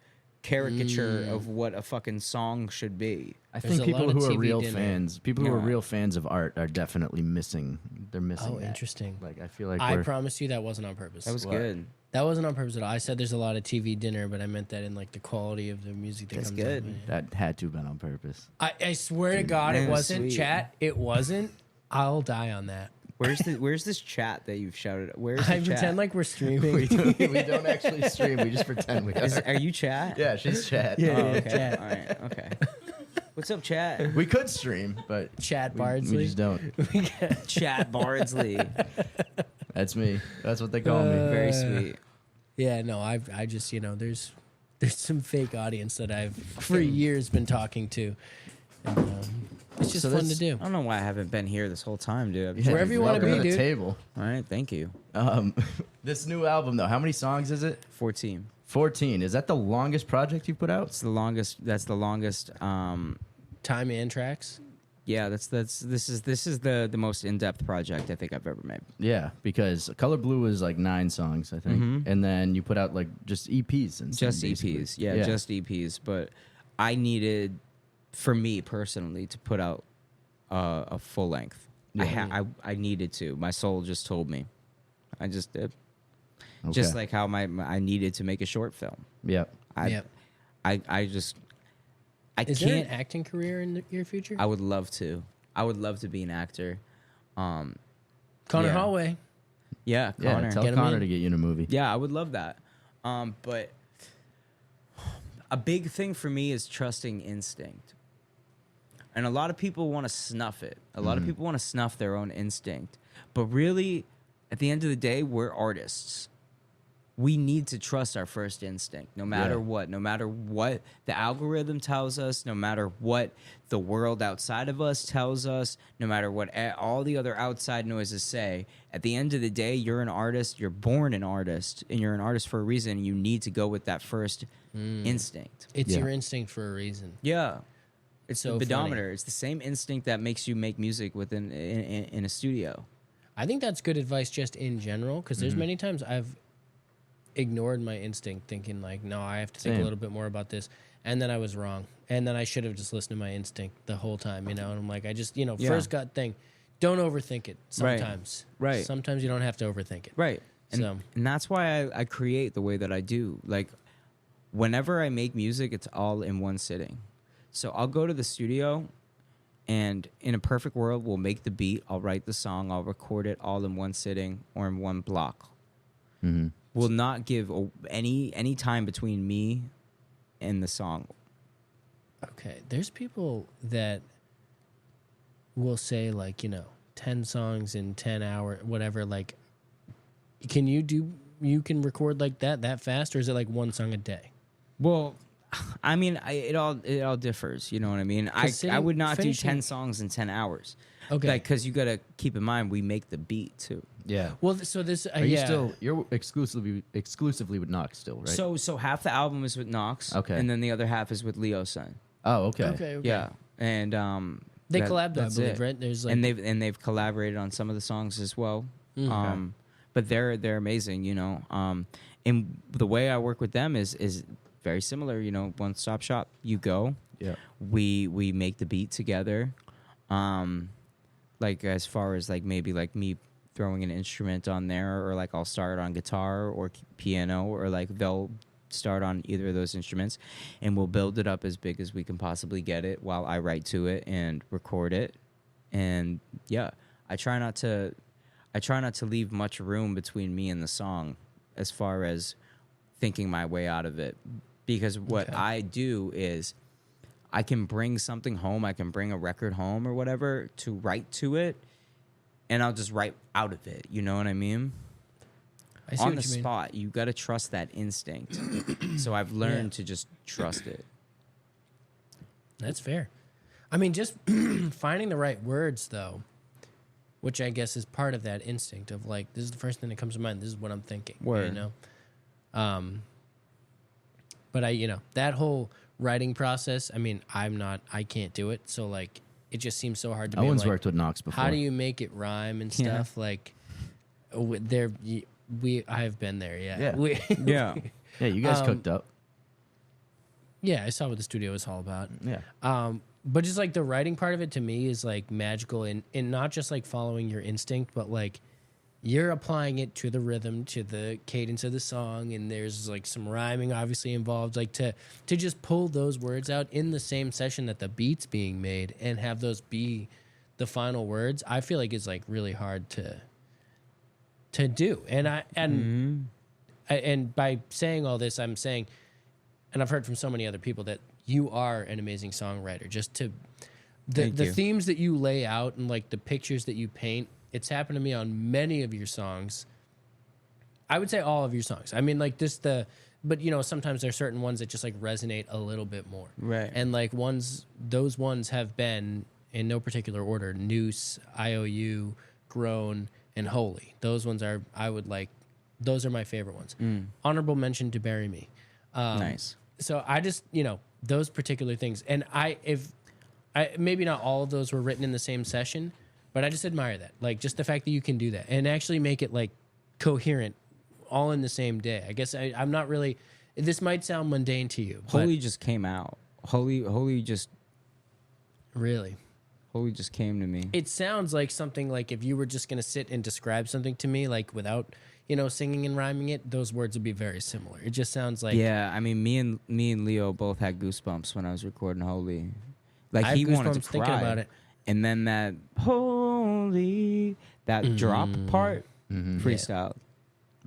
caricature of what a fucking song should be. I There's think a people lot of who are TV real dinner. fans, people who are Yeah. real fans of art, are definitely missing. They're missing. Oh, that. interesting. Like I feel like I we're, promise you that wasn't on purpose. That was What? good. That wasn't on purpose at all. I said there's a lot of TV dinner, but I meant that in like the quality of the music that That's comes good. out. that had to have been on purpose. I swear to God, it man, wasn't. sweet. Chat, it wasn't. I'll die on that. Where's this chat that you've shouted at? Where's I the chat? pretend like we're streaming. we don't actually stream. We just pretend we are. Are you chat? Yeah, she's chat. Yeah. Oh, okay. Chat. All right. Okay. What's up, chat? We could stream, but Chat we Bardsley. just don't. Chat Bardsley. That's me. That's what they call me. Very sweet. Yeah, no, I just there's some fake audience that I've for years been talking to. And, it's just So fun to that's- do. I don't know why I haven't been here this whole time, dude. Yeah, Wherever you wanna welcome be, to the dude. table. All right. Thank you. This new album, though, how many songs is it? 14. 14. Is that the longest project you put out? It's the longest. That's the longest. Time and tracks. Yeah. This is the most in-depth project I think I've ever made. Yeah, because Color Blue was like 9 songs, I think, and then you put out like just EPs and Just stuff, basically. EPs. Yeah, just EPs. But I needed, for me personally, to put out a full length. I needed to. My soul just told me. I just did. Just Okay. like how I needed to make a short film. Yep. Yep. I just I Is there an can't. acting career in your future? I would love to. I would love to be an actor. Connor yeah. Hallway. Yeah, Yeah, Connor. tell Get 'em Connor in. to get you in a movie. Yeah, I would love that. But a big thing for me is trusting instinct. And a lot of people want to snuff it. A lot of people want to snuff their own instinct. But really, at the end of the day, we're artists. We need to trust our first instinct, no matter what. No matter what the algorithm tells us, no matter what the world outside of us tells us, no matter what all the other outside noises say. At the end of the day, you're an artist. You're born an artist, and you're an artist for a reason. You need to go with that first instinct. It's Yeah. your instinct for a reason. Yeah. It's So the funny. pedometer. It's the same instinct that makes you make music within in a studio. I think that's good advice just in general because there's many times I've ignored my instinct thinking like, no, I have to think a Same. little bit more about this. And then I was wrong. And then I should have just listened to my instinct the whole time, And I'm like, I just, Yeah. first gut thing, don't overthink it sometimes. Right. Sometimes you don't have to overthink it. Right. And, So- and that's why I create the way that I do. Like, whenever I make music, it's all in one sitting. So I'll go to the studio, and in a perfect world, we'll make the beat. I'll write the song. I'll record it all in one sitting or in one block. We'll not give any time between me and the song. Okay. There's people that will say like, 10 songs in 10 hours, whatever. Like, you can record like that fast, or is it like one song a day? Well, I mean, it all differs. You know what I mean? I would not do finishing- 10 songs in 10 hours. Okay. Like, because you got to keep in mind, we make the beat too. Yeah. Well, so this, Are you yeah. still? You're exclusively with Knox still, right? So half the album is with Knox. Okay. And then the other half is with Leo Son. oh, okay. Okay. Yeah. And They collabed, I that's believe, it. right? There's like, and they've collaborated on some of the songs as well. But they're amazing, and the way I work with them is very similar, one stop shop. You go, Yeah. we make the beat together. Like as far as like maybe like me throwing an instrument on there, or like I'll start on guitar or piano, or like they'll start on either of those instruments, and we'll build it up as big as we can possibly get it while I write to it and record it. And yeah, I try not to leave much room between me and the song as far as thinking my way out of it, because what Okay. I do is I can bring something home, I can bring a record home or whatever to write to it, and I'll just write out of it. You know what I mean? I see On what the you mean. spot, you got to trust that instinct. So I've learned to just trust it. That's fair. I mean, just finding the right words, though, which I guess is part of that instinct of like, this is the first thing that comes to mind. This is what I'm thinking. Word. You know? But that whole writing process, I mean, I can't do it. So like, it just seems so hard to me. Owen's like, worked with Knox before. how do you make it rhyme and stuff? Like, I've been there. Yeah. Yeah. Yeah. Yeah, you guys cooked up. Yeah, I saw what the studio was all about. Yeah. But just like the writing part of it to me is like magical and not just like following your instinct, but like you're applying it to the rhythm, to the cadence of the song, and there's like some rhyming obviously involved. Like to just pull those words out in the same session that the beat's being made and have those be the final words, I feel like is like really hard to do. And by saying all this, I'm saying, and I've heard from so many other people that you are an amazing songwriter. Just to the themes that you lay out and like the pictures that you paint, it's happened to me on many of your songs. I would say all of your songs. I mean, like but sometimes there's certain ones that just like resonate a little bit more. Right. And like those ones have been in no particular order: Noose, IOU, Grown, and Holy. Those ones are those are my favorite ones. Honorable mention to Bury Me. Nice. So I just, those particular things. And maybe not all of those were written in the same session, but I just admire that. Like just the fact that you can do that and actually make it like coherent all in the same day. I guess I'm not really, this might sound mundane to you. Holy just came out. Holy just came to me. It sounds like something like if you were just going to sit and describe something to me, like without, singing and rhyming it, those words would be very similar. It just sounds like. Yeah, I mean, me and Leo both had goosebumps when I was recording Holy. Like I he have wanted to goosebumps cry. thinking about it. And then that Holy, that drop part, freestyle.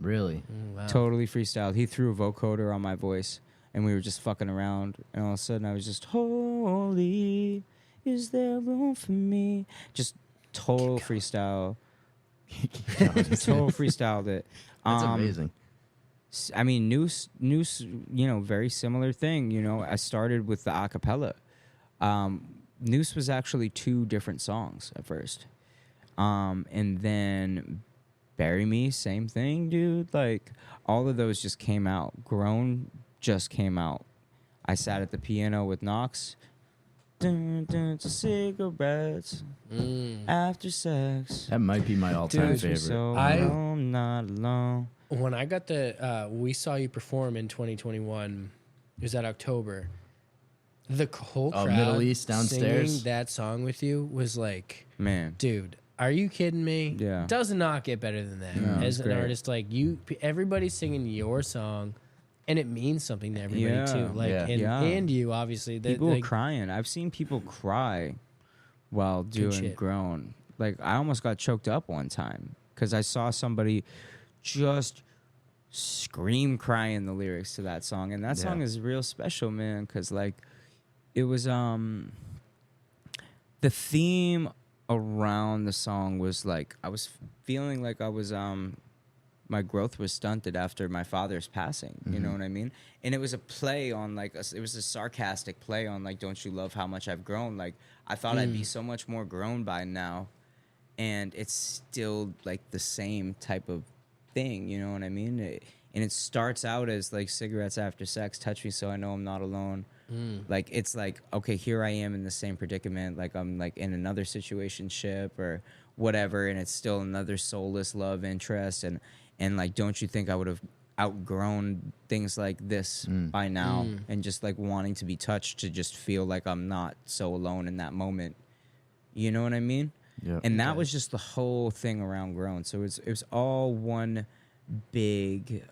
Really? Wow. Totally freestyled. He threw a vocoder on my voice, and we were just fucking around. And all of a sudden, I was just, Holy, is there room for me? Just total freestyle. Total freestyled it. That's amazing. I mean, Noose, very similar thing. I started with the acapella. Noose was actually 2 different songs at first. And then Bury Me, same thing, dude. Like, all of those just came out. Grown just came out. I sat at the piano with Knox. Dun, dun, to cigarettes after sex. That might be my all-time Dude, favorite. so I'm not alone. When I got we saw you perform in 2021, it was that October. The whole crowd Middle East downstairs singing that song with you was like, Man. dude, are you kidding me? Yeah. Does not get better than that. No, As it's an great. artist, like everybody's singing your song, and it means something to everybody Yeah. too. Like, Yeah. and you obviously. People were crying. I've seen people cry while doing shit. Grown. Like, I almost got choked up one time because I saw somebody just scream crying the lyrics to that song. And that song is real special, man, because, like, it was the theme around the song was like I was feeling like I was my growth was stunted after my father's passing. You know what I mean? And it was a play on it was a sarcastic play on like, don't you love how much I've grown? Like, I thought I'd be so much more grown by now, and it's still like the same type of thing. You know what I mean? And it starts out as like cigarettes after sex, touch me so I know I'm not alone. Like, it's like, okay, here I am in the same predicament. Like, I'm like in another situationship or whatever, and it's still another soulless love interest. And like, don't you think I would have outgrown things like this by now? And just like wanting to be touched, to just feel like I'm not so alone in that moment. You know what I mean? Yeah. And that was just the whole thing around Grown. So it was all one big,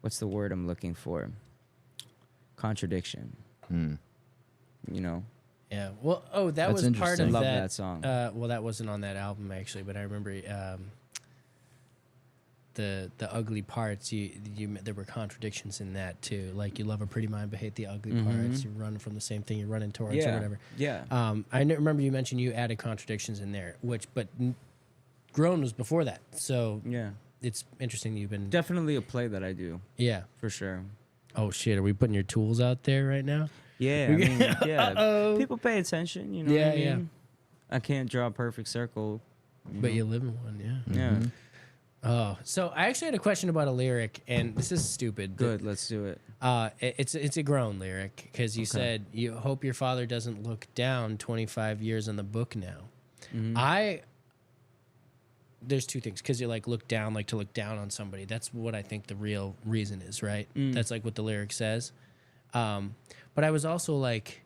what's the word I'm looking for? Contradiction. You know? Yeah. Well, that That's was part interesting. of Love that. that song. Well, that wasn't on that album actually, but I remember the ugly parts. There were contradictions in that too. Like, you love a pretty mind but hate the ugly parts. You run from the same thing you're running towards or whatever. Yeah. I remember you mentioned you added contradictions in there, but Grown was before that. So Yeah. it's interesting you've been. Definitely a play that I do, Yeah. for sure. Oh shit! Are we putting your tools out there right now? Yeah, I mean, yeah. Uh-oh. People pay attention. You know Yeah, what I mean? yeah. I can't draw a perfect circle. But you live in one, yeah. Yeah. Oh, so I actually had a question about a lyric, and this is stupid. Good. Let's do it. It's a grown lyric because you said you hope your father doesn't look down 25 years in the book now. There's two things because you're like look down, like to look down on somebody. That's what I think the real reason is, right? That's like what the lyric says. But I was also like,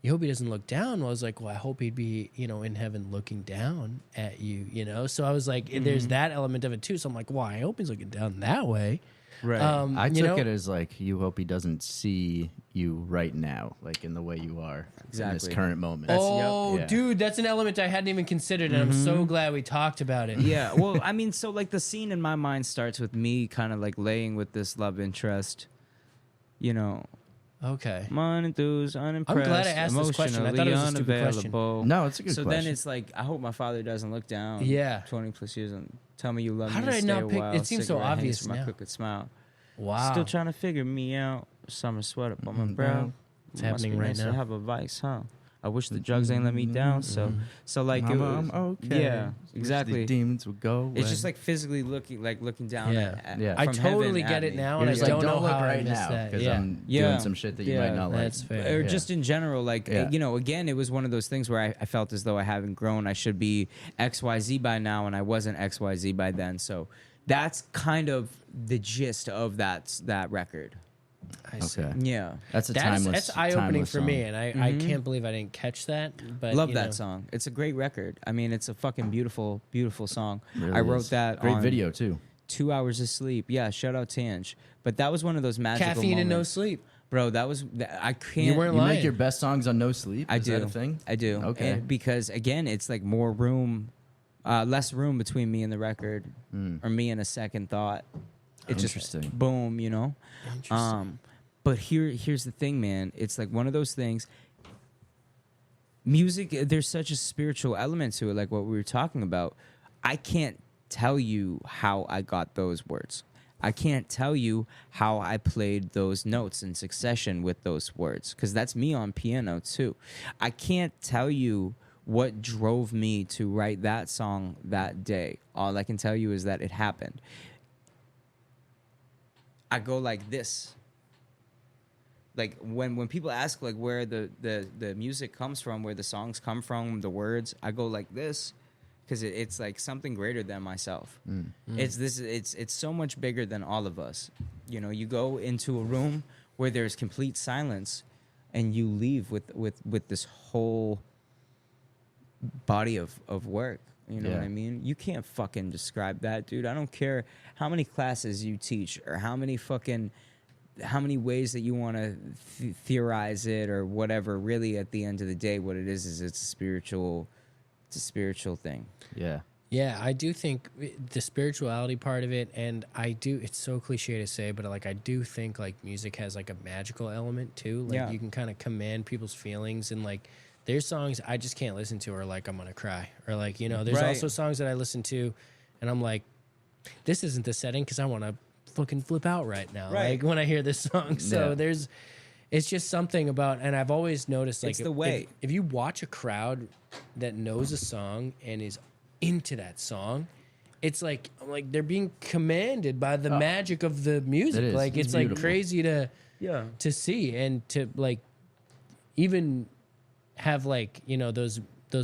you hope he doesn't look down. Well, I was like, well, I hope he'd be, in heaven looking down at you, So I was like, there's that element of it too. So I'm like, well, I hope he's looking down that way. Right. I took it as like, you hope he doesn't see you right now, like in the way you are in this Exactly. current moment. Oh, Yeah. dude, that's an element I hadn't even considered, and I'm so glad we talked about it. Yeah. Well, I mean, so like the scene in my mind starts with me kind of like laying with this love interest, Okay. unenthused, unimpressed. I'm glad I asked this question. I thought it was a stupid question. unavailable. No, it's a good So question. then it's like, I hope my father doesn't look down. Yeah. 20 plus years and tell me you love How me. did I stay not a pick- while, it seems so cigarette hangs obvious from my now. crooked smile. Wow. Still trying to figure me out. Summer sweat up on my brow. It's Must happening be right nice now. to have a vice, huh? I wish the drugs ain't let me down. So like it Mama, was, I'm okay. yeah, Wish the exactly. demons would go away. It's just like physically looking down. Yeah. Yeah. I from totally heaven get at it me. now, You're and I just like, don't know look how I right missed now that. because Yeah. I'm Yeah. doing some shit that you might not like. That's fair. Or Yeah. just in general, like Yeah. again, it was one of those things where I felt as though I haven't grown. I should be XYZ by now, and I wasn't XYZ by then. So that's kind of the gist of that record. I see. Okay. Yeah, That's a timeless. That's eye-opening timeless for song. me, and I can't believe I didn't catch that. But love you that know. song. It's a great record. I mean, it's a fucking beautiful, beautiful song. Really I wrote is. that. Great on video too. 2 hours of sleep. Yeah, shout out Tange. But that was one of those magical Caffeine and no moments. sleep. Bro, that was I can't. You weren't You lying. make your best songs on no sleep. I Is do. that a thing? I do. Okay. And because again, it's like more room, less room between me and the record, or me and a second thought. It's just Interesting. boom, Interesting. But here's the thing, man. It's like one of those things. Music, there's such a spiritual element to it, like what we were talking about. I can't tell you how I got those words. I can't tell you how I played those notes in succession with those words, because that's me on piano too. I can't tell you what drove me to write that song that day. All I can tell you is that it happened. I go like this. Like when people ask like where the music comes from, where the songs come from, the words, I go like this because it's like something greater than myself. It's so much bigger than all of us. You go into a room where there's complete silence, and you leave with this whole body of work. You know what I mean? You can't fucking describe that, dude. I don't care how many classes you teach or how many ways that you want to theorize it or whatever. Really, at the end of the day, what it is it's a spiritual thing. Yeah. Yeah, I do think the spirituality part of it, and it's so cliche to say, but like I do think like music has like a magical element too. Like Yeah. you can kind of command people's feelings, and like there's songs I just can't listen to or like I'm gonna cry, or like there's Right. also songs that I listen to and I'm like, this isn't the setting because I want to fucking flip out right now, Right. like when I hear this song. So Yeah. it's just something about, and I've always noticed like It's the way. if you watch a crowd that knows a song and is into that song, it's like they're being commanded by the magic of the music. It is. Like It's it's like beautiful. crazy Yeah. to see, and to like even have like those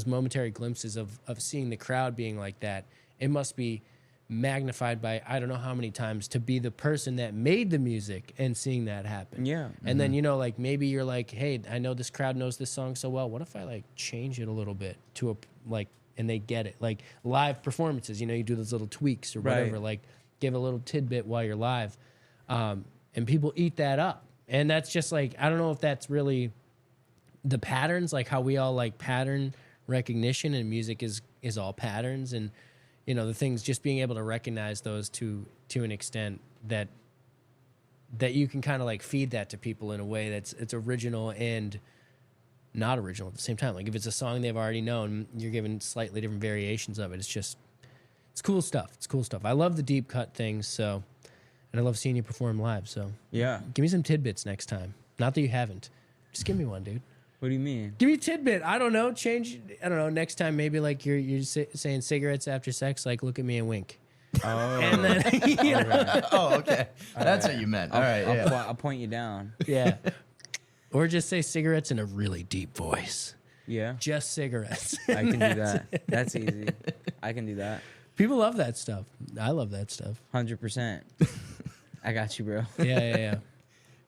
momentary glimpses of seeing the crowd being like that. It must be magnified by I don't know how many times to be the person that made the music and seeing that happen. Yeah. And then like maybe you're like, hey, I know this crowd knows this song so well. What if I like change it a little bit to and they get it, like live performances. You do those little tweaks or whatever. Right. Like give a little tidbit while you're live, and people eat that up. And that's just like I don't know if that's really the patterns, like how we all like pattern recognition, and music is all patterns, and the things, just being able to recognize those to an extent that you can kind of like feed that to people in a way that's it's original and not original at the same time. Like if it's a song they've already known, you're given slightly different variations of it. It's cool stuff. It's cool stuff. I love the deep cut things, so, and I love seeing you perform live. So Yeah. give me some tidbits next time. Not that you haven't. Just give me one, dude. What do you mean? Give me a tidbit. I don't know. Change. I don't know. Next time, maybe like you're saying cigarettes after sex. Like, look at me and wink. Oh, And then, you know, Oh, okay. That's what you meant. All right. Yeah. I'll point you down. yeah. Or just say cigarettes in a really deep voice. Yeah, Just cigarettes. I can do that. That's easy. I can do that. People love that stuff. I love that stuff. 100%. I got you, bro. Yeah.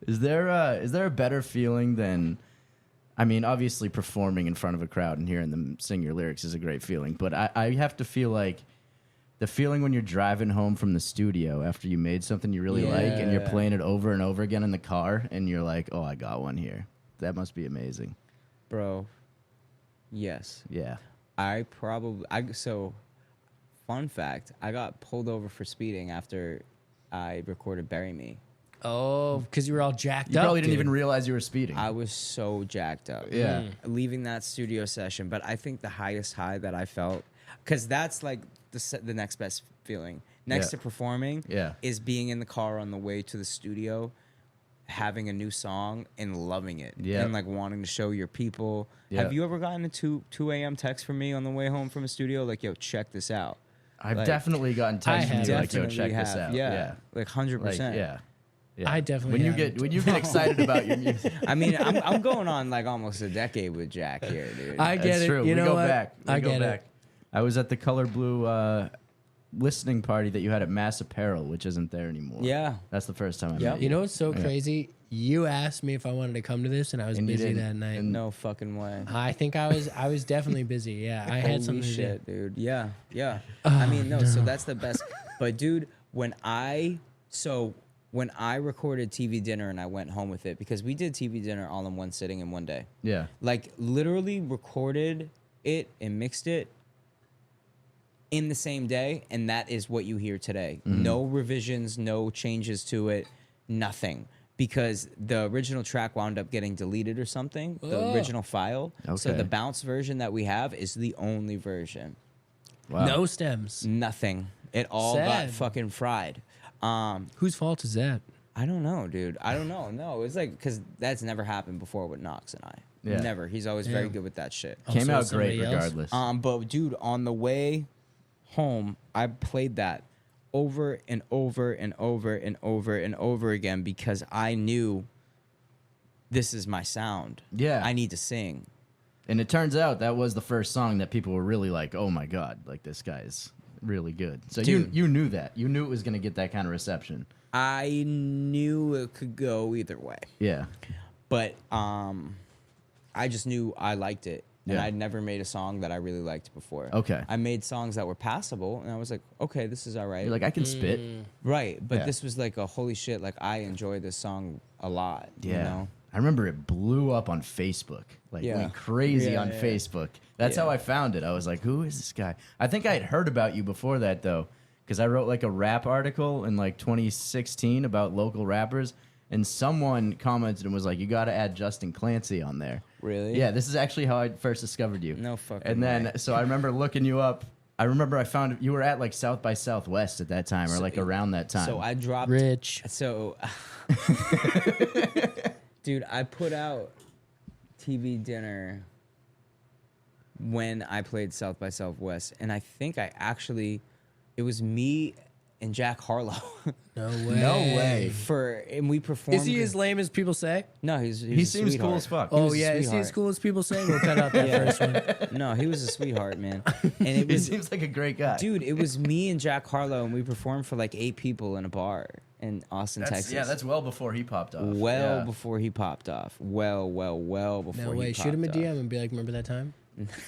Is there a better feeling than, I mean, obviously performing in front of a crowd and hearing them sing your lyrics is a great feeling, but I have to feel like the feeling when you're driving home from the studio after you made something you really like and you're playing it over and over again in the car and you're like, oh, I got one here. That must be amazing. Bro, yes. Yeah. So, fun fact, I got pulled over for speeding after I recorded Bury Me. Oh, because you were all jacked You up. probably didn't dude. even realize you were speeding. I was so jacked up. Yeah. Leaving that studio session, but I think the highest high that I felt, because that's like the next best feeling. Next to performing is being in the car on the way to the studio, having a new song and loving it. And like wanting to show your people. Have you ever gotten a 2 a.m. text from me on the way home from a studio? Like, yo, check this out. I've Like, definitely gotten texts from you like, yo, check this out. Yeah. Like 100%. Like, yeah. I definitely when you get excited about your music. I mean, I'm going on like almost a decade with Jack here, dude. I get That's it. true. You we know go what? back. I get it. I was at the Color Blue listening party that you had at Mass Apparel, which isn't there anymore. Yeah. That's the first time I met You you. know what's so crazy? You asked me if I wanted to come to this, and I was And you busy didn't. that night. No fucking way. I think I was definitely busy. Yeah, I had Holy something to do. shit, dude. Yeah. I mean, no, so that's the best. But dude, when I recorded TV Dinner and I went home with it, because we did TV Dinner all in one sitting in one day. Yeah. Like literally recorded it and mixed it in the same day, and that is what you hear today. No revisions, no changes to it, nothing. Because the original track wound up getting deleted or something, the original file. So Okay. the bounce version that we have is the only version. Wow. No stems. Nothing. It all got Sad. fucking fried. Whose fault is that? I don't know, dude. I don't know. No, it's like, because that's never happened before with Knox and I. Yeah. Never. He's always very good with that shit. Came so out it's great somebody else? regardless. But dude, on the way home, I played that over and over and over and over and over again because I knew this is my sound. Yeah. I need to sing. And it turns out that was the first song that people were really like, oh my God, like this guy's really good. So Dude. you knew that. You knew it was going to get that kind of reception. I knew it could go either way. Yeah. But I just knew I liked it. And Yeah. I'd never made a song that I really liked before. Okay. I made songs that were passable, and I was like, okay, this is all right. You're like, I can spit. Right, but Yeah. this was like a holy shit, like I enjoy this song a lot. Yeah. You know? I remember it blew up on Facebook. Like, Yeah. went crazy Yeah, on yeah. Facebook. That's Yeah. how I found it. I was like, who is this guy? I think I had heard about you before that, though, because I wrote like a rap article in like 2016 about local rappers, and someone commented and was like, you got to add Justin Clancy on there. Really? Yeah, this is actually how I first discovered you. No fucking And then, way. so I remember looking you up. I remember I found you were at like South by Southwest at that time, or like around that time. So I dropped. Rich. So, dude, I put out TV Dinner when I played South by Southwest, and I think it was me and Jack Harlow. No way. No way. And we performed. Is he as lame as people say? No, He a seems cool sweetheart. as fuck. Oh was a yeah, is he sweetheart. as cool as people say? We'll cut out that first one. No, he was a sweetheart, man. And it He was, seems like a great guy. dude, it was me and Jack Harlow, and we performed for like 8 people in a bar in Austin, Texas. Yeah, that's well before he popped off. well Yeah. before he popped off. Well before No he way. popped Shoot him a off. DM and be like, remember that time?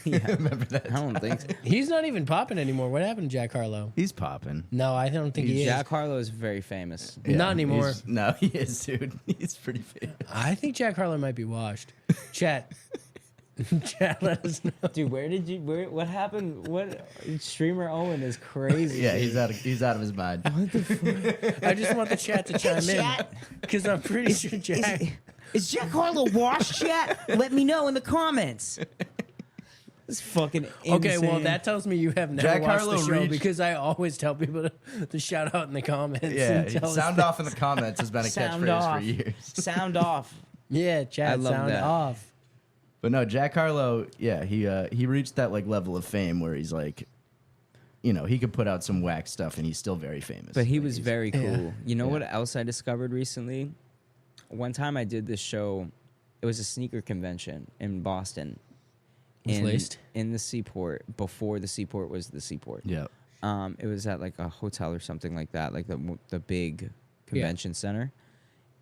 Yeah, Remember that? I don't think so. He's not even popping anymore. What happened to Jack Harlow? He's popping. No, I don't think he is. Jack Harlow is very famous. Not anymore. No, he is, dude. He's pretty famous. I think Jack Harlow might be washed. Chat. Chat, let us know. Dude, what happened? What streamer Owen is crazy. Yeah, he's out of his mind. I just want the chat to chime in. Because I'm pretty sure Jack. Is Jack Harlow washed, chat? Let me know in the comments. It's fucking insane. Okay, well, that tells me you have never Jack watched Harlow the show reached- because I always tell people to shout out in the comments. Yeah, and tell us sound that. off in the comments has been a Sound catchphrase off. for years. Sound off. Yeah, chat love sound that. off. But no, Jack Harlow, yeah, he reached that like level of fame where he's like, you know, he could put out some whack stuff and he's still very famous. But he Like, was very cool. Yeah. You know Yeah. what else I discovered recently? One time I did this show. It was a sneaker convention in Boston. Was laced? In the Seaport, before the Seaport was the Seaport. Yeah. It was at like a hotel or something like that, like the big convention center.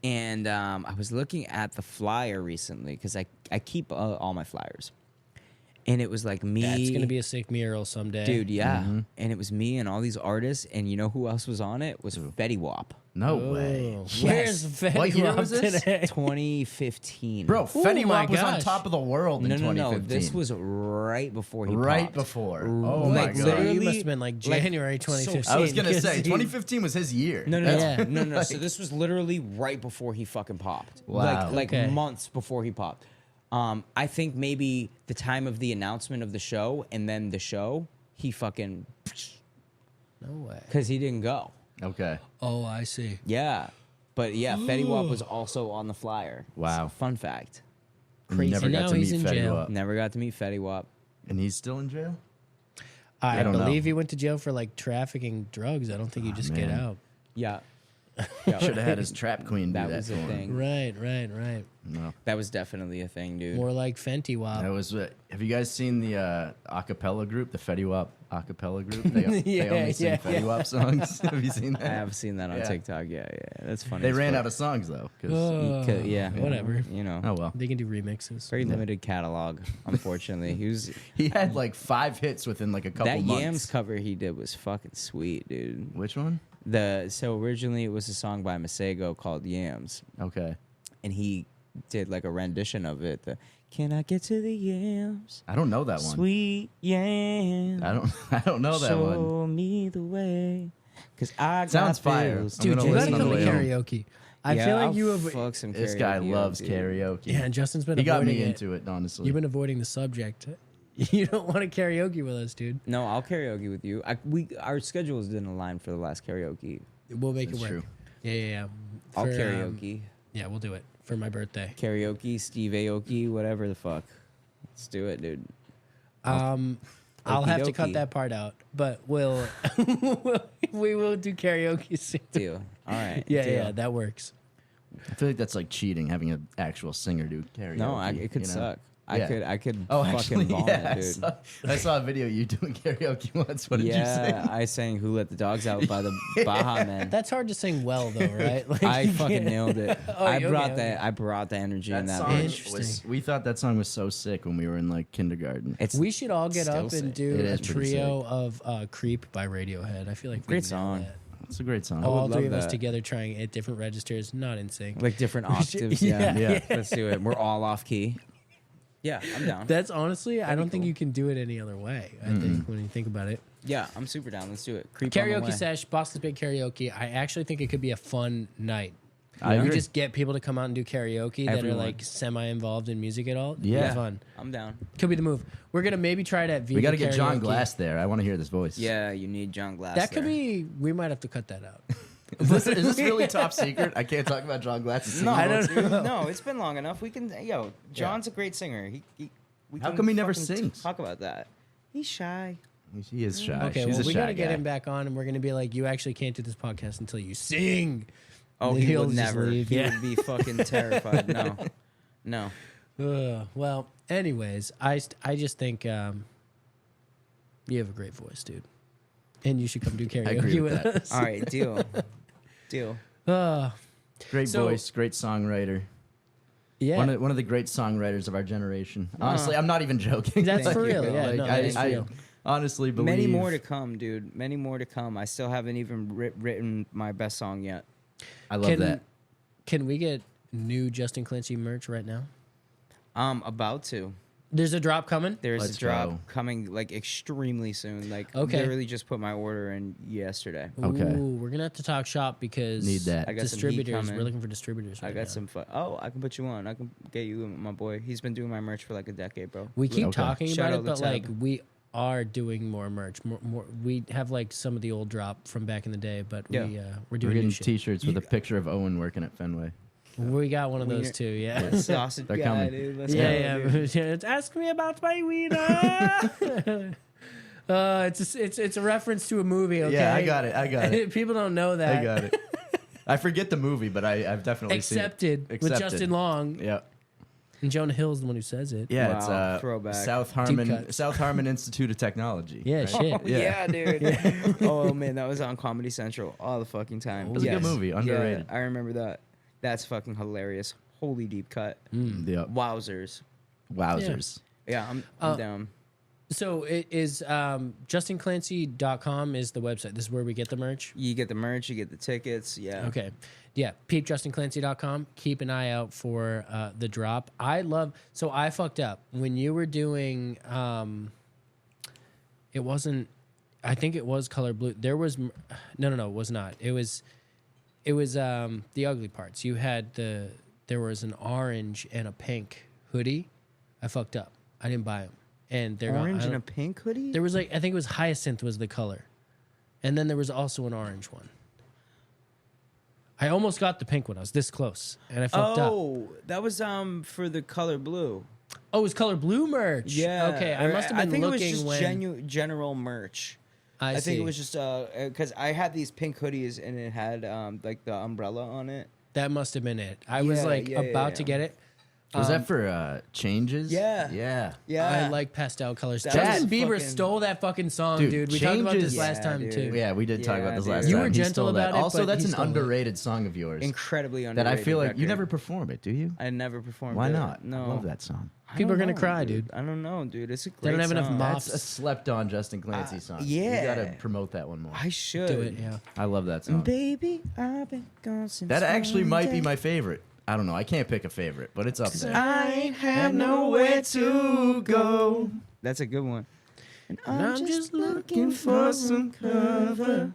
And I was looking at the flyer recently because I keep all my flyers. And it was like me. That's gonna be a sick mural someday, Dude, yeah. And it was me and all these artists. And you know who else was on it? Was Fetty Wap. No way. Oh, where's Fetty What year Wap was this? today? 2015. Bro, Fetty my Wap was on gosh. top of the world in No. 2015. This was right before he right popped. before. Oh my Like, god. Literally, you Literally, must have been like January 2015. I was gonna say 'cause he- 2015 was his year. No. Yeah. No. So this was literally right before he fucking popped. Wow. Like Okay. months before he popped. I think maybe the time of the announcement of the show and then the show, he fucking, No way. because he didn't go. Okay. Oh, I see. Yeah. But yeah, Fetty Wap was also on the flyer. Wow. So, fun fact. Crazy. Never got Now to he's meet in Fetty jail. Wap. Never got to meet Fetty Wap. And he's still in jail? I don't know. believe he went to jail for like trafficking drugs. I don't think you just get man. out. Yeah. Should have had his trap queen do That that was for a him. thing. Right. No. That was definitely a thing, dude. More like Fenty Wap. That was have you guys seen the acapella group, the Fetty Wap acapella group? They Yeah, only sing yeah, Fetty Wap songs. Have you seen I that? have seen that on Yeah. TikTok. Yeah. That's funny. They as ran fuck. out of songs though. 'Cause- Yeah. Whatever. You know. oh well. They can do remixes. Very limited catalog, unfortunately. He had like 5 hits within like a couple That months. Yams cover he did was fucking sweet, dude. Which one? So originally it was a song by Masego called Yams, Okay. and he did like a rendition of it. Can I get to the yams? I don't know that one. Sweet yams. I don't know that one. Show me the way. Cause I Sounds got fire. bills. I'm Dude, gonna you gotta listen on come the to way home. karaoke. I Yeah, feel like I'll you have. fuck some This guy karaoke up, loves dude. karaoke. Yeah, and Justin's been He got avoiding me it. into it, honestly. You've been avoiding the subject. You don't want to karaoke with us, dude. No, I'll karaoke with you. Our schedules didn't align for the last karaoke. We'll make That's it work. true. Yeah. I'll For, karaoke. Yeah, we'll do it for my birthday. Karaoke, Steve Aoki, whatever the fuck. Let's do it, dude. I'll have to cut Okey-dokey. that part out, but we will do karaoke soon. Deal. All right. Yeah, deal. yeah, that works. I feel like that's like cheating, having an actual singer do karaoke. No, it could you know? suck. Yeah. I could Oh, fucking actually, vomit, yeah. dude. I saw a video of you doing karaoke once. What did you Yeah, say? I sang "Who Let the Dogs Out" by the Baja Men. That's hard to sing well, though, right? Like, I you fucking can't- nailed it. Oh, I okay, brought okay. that. I brought the energy in that song bitch. Interesting. we thought that song was so sick when we were in like kindergarten. It's We should all get Still up sick. and do It a is pretty trio of "Creep" by Radiohead. I feel like we Great nailed song. that. It's a great song. All would three love of us that. together trying at different registers, not in sync. like different octaves. yeah, yeah. Let's do it. We're all off key. Yeah, I'm down. That's honestly, I don't think cool. you can do it any other way. I think when you think about it. Yeah, I'm super down. Let's do it. Creep on the Karaoke way. sesh, Boston's Big Karaoke. I actually think it could be a fun night. I We agree. just get people to come out and do karaoke that are Everyone. like semi-involved in music at all. It'd be Yeah. fun. I'm down. Could be the move. We're gonna maybe try it at Viva We got to get John Karaoke. Glass there. I want to hear this voice. Yeah, you need John Glass. That could there. be. We might have to cut that out. Is this really top secret? I can't talk about John Glass's No, singing. I don't dude, know. no, it's been long enough. We can. Yo, John's a great singer. We How can come he never fucking sings? Talk about that. He's shy. He is shy. Okay, She's well, a we shy gotta get guy. him back on, and we're gonna be like, you actually can't do this podcast until you sing. Oh, And he he'll would just never. leave. He Yeah. would be fucking terrified. No. Well, anyways, I just think you have a great voice, dude, and you should come do I agree karaoke with with that. us. All right, deal. Deal. Great So- voice, great songwriter. Yeah, One of the great songwriters of our generation. Honestly, I'm not even joking. That's for real, you know, yeah, no, that is I real. honestly believe Many more to come, dude. Many more to come. I still haven't even written my best song yet. I love that. Can we get new Justin Clancy merch right now? About to. There's a drop coming. There's Let's a drop go. coming like extremely soon. Like Okay. literally just put my order in yesterday. Okay. Ooh, we're gonna have to talk shop because Need that. I got some heat distributors. coming. We're looking for distributors. I right got now. some I can put you on. I can get you my boy. He's been doing my merch for like a decade, bro. We keep Okay. talking Shout about out it, the but like tab. we are doing more merch. More. We have like some of the old drop from back in the day, but Yeah. we're We're doing new getting shit. T-shirts with a picture of Owen working at Fenway. We got one of those Wiener. too. Yeah. Sausage They're guy, coming. dude. Let's Yeah, go, dude. yeah. Ask me about my wiener. It's a reference to a movie. Okay. Yeah, I got it. People don't know that. I got it. I forget the movie, but I've definitely Accepted seen it. with Justin Long. Yeah. And Jonah Hill's the one who says it. Yeah, Wow, it's throwback. South Deep Harmon cut. Institute of Technology. Yeah, right? shit. Yeah, dude. Oh man, that was on Comedy Central all the fucking time. It was a good movie, underrated. Yeah, I remember that. That's fucking hilarious. Holy deep cut. Yeah. Wowzers. Wowzers. Yeah, I'm down. So it is JustinClancy.com is the website. This is where we get the merch. You get the merch, you get the tickets. Yeah. Okay. Yeah. PeepJustinClancy.com. Keep an eye out for the drop. I fucked up. When you were doing it wasn't, I think it was color blue. There was no, it was not. It was the ugly parts. You had there was an orange and a pink hoodie. I fucked up. I didn't buy them. And they're Orange and a pink hoodie? There was I think it was hyacinth was the color. And then there was also an orange one. I almost got the pink one. I was this close. And I fucked up. Oh, that was for the color blue. Oh, it was color blue merch. Yeah. Okay. I must have been I think looking it was just when general merch. I think see. it was just because I had these pink hoodies and it had like the umbrella on it. That must have been it. I was like about to get it. Was that for changes? Yeah. Yeah. Yeah, I like pastel colors. That Justin was Bieber fucking- stole that fucking song, dude. We talked about this Changes- last Yeah, time dude. too. Yeah, we did talk Yeah, about this dude. last You time. were He gentle stole that. about it, Also, but that's he an stole it. underrated song of yours incredibly that underrated. I feel like you record. never perform it, do you? I never performed. Why it. not? No, I love that song. I People are don't gonna know, cry, dude. I don't know, dude. It's a great They don't have enough song. mops. That's a slept-on Justin Clancy song. You yeah. gotta promote that one more. I should Do it, yeah. I love that song. Baby, I've been gone since That actually might be Monday. my favorite. I don't know. I can't pick a favorite, but it's up there. I ain't have nowhere to go. That's a good one. And I'm just looking for some cover.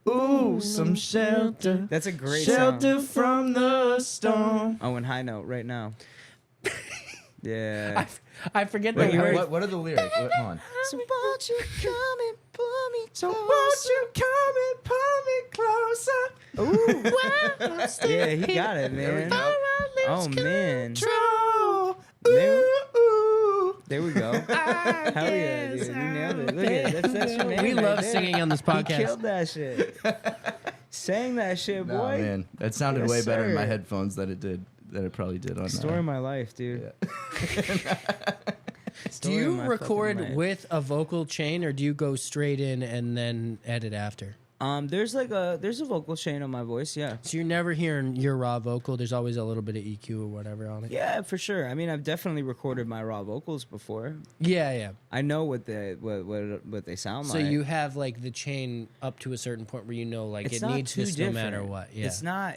Ooh, some shelter. That's a great Shelter song. from the storm. Oh, and high note right now. Yeah. I forget Wait, the words. what are the lyrics? Hold on. So won't you come and pull me So won't you come and pull me closer? Ooh. Yeah, he got it, man. Oh man. Control. There- Ooh. There we go. Hell yeah, dude. You nailed it. Look at it. That's your man. We right love there. singing on this He podcast. killed that shit. Sang that shit, No, boy. man, that sounded Yes, way better in my sir. headphones than it probably did on. Story of my life, dude. Do Story of you my fucking record life. with a vocal chain or do you go straight in and then edit after? There's a vocal chain on my voice, yeah. So you're never hearing your raw vocal. There's always a little bit of EQ or whatever on it. Yeah, for sure. I mean, I've definitely recorded my raw vocals before. Yeah, yeah. I know what they sound So like. you have like the chain up to a certain point where you know like It's it not needs too this different. no matter what. Yeah.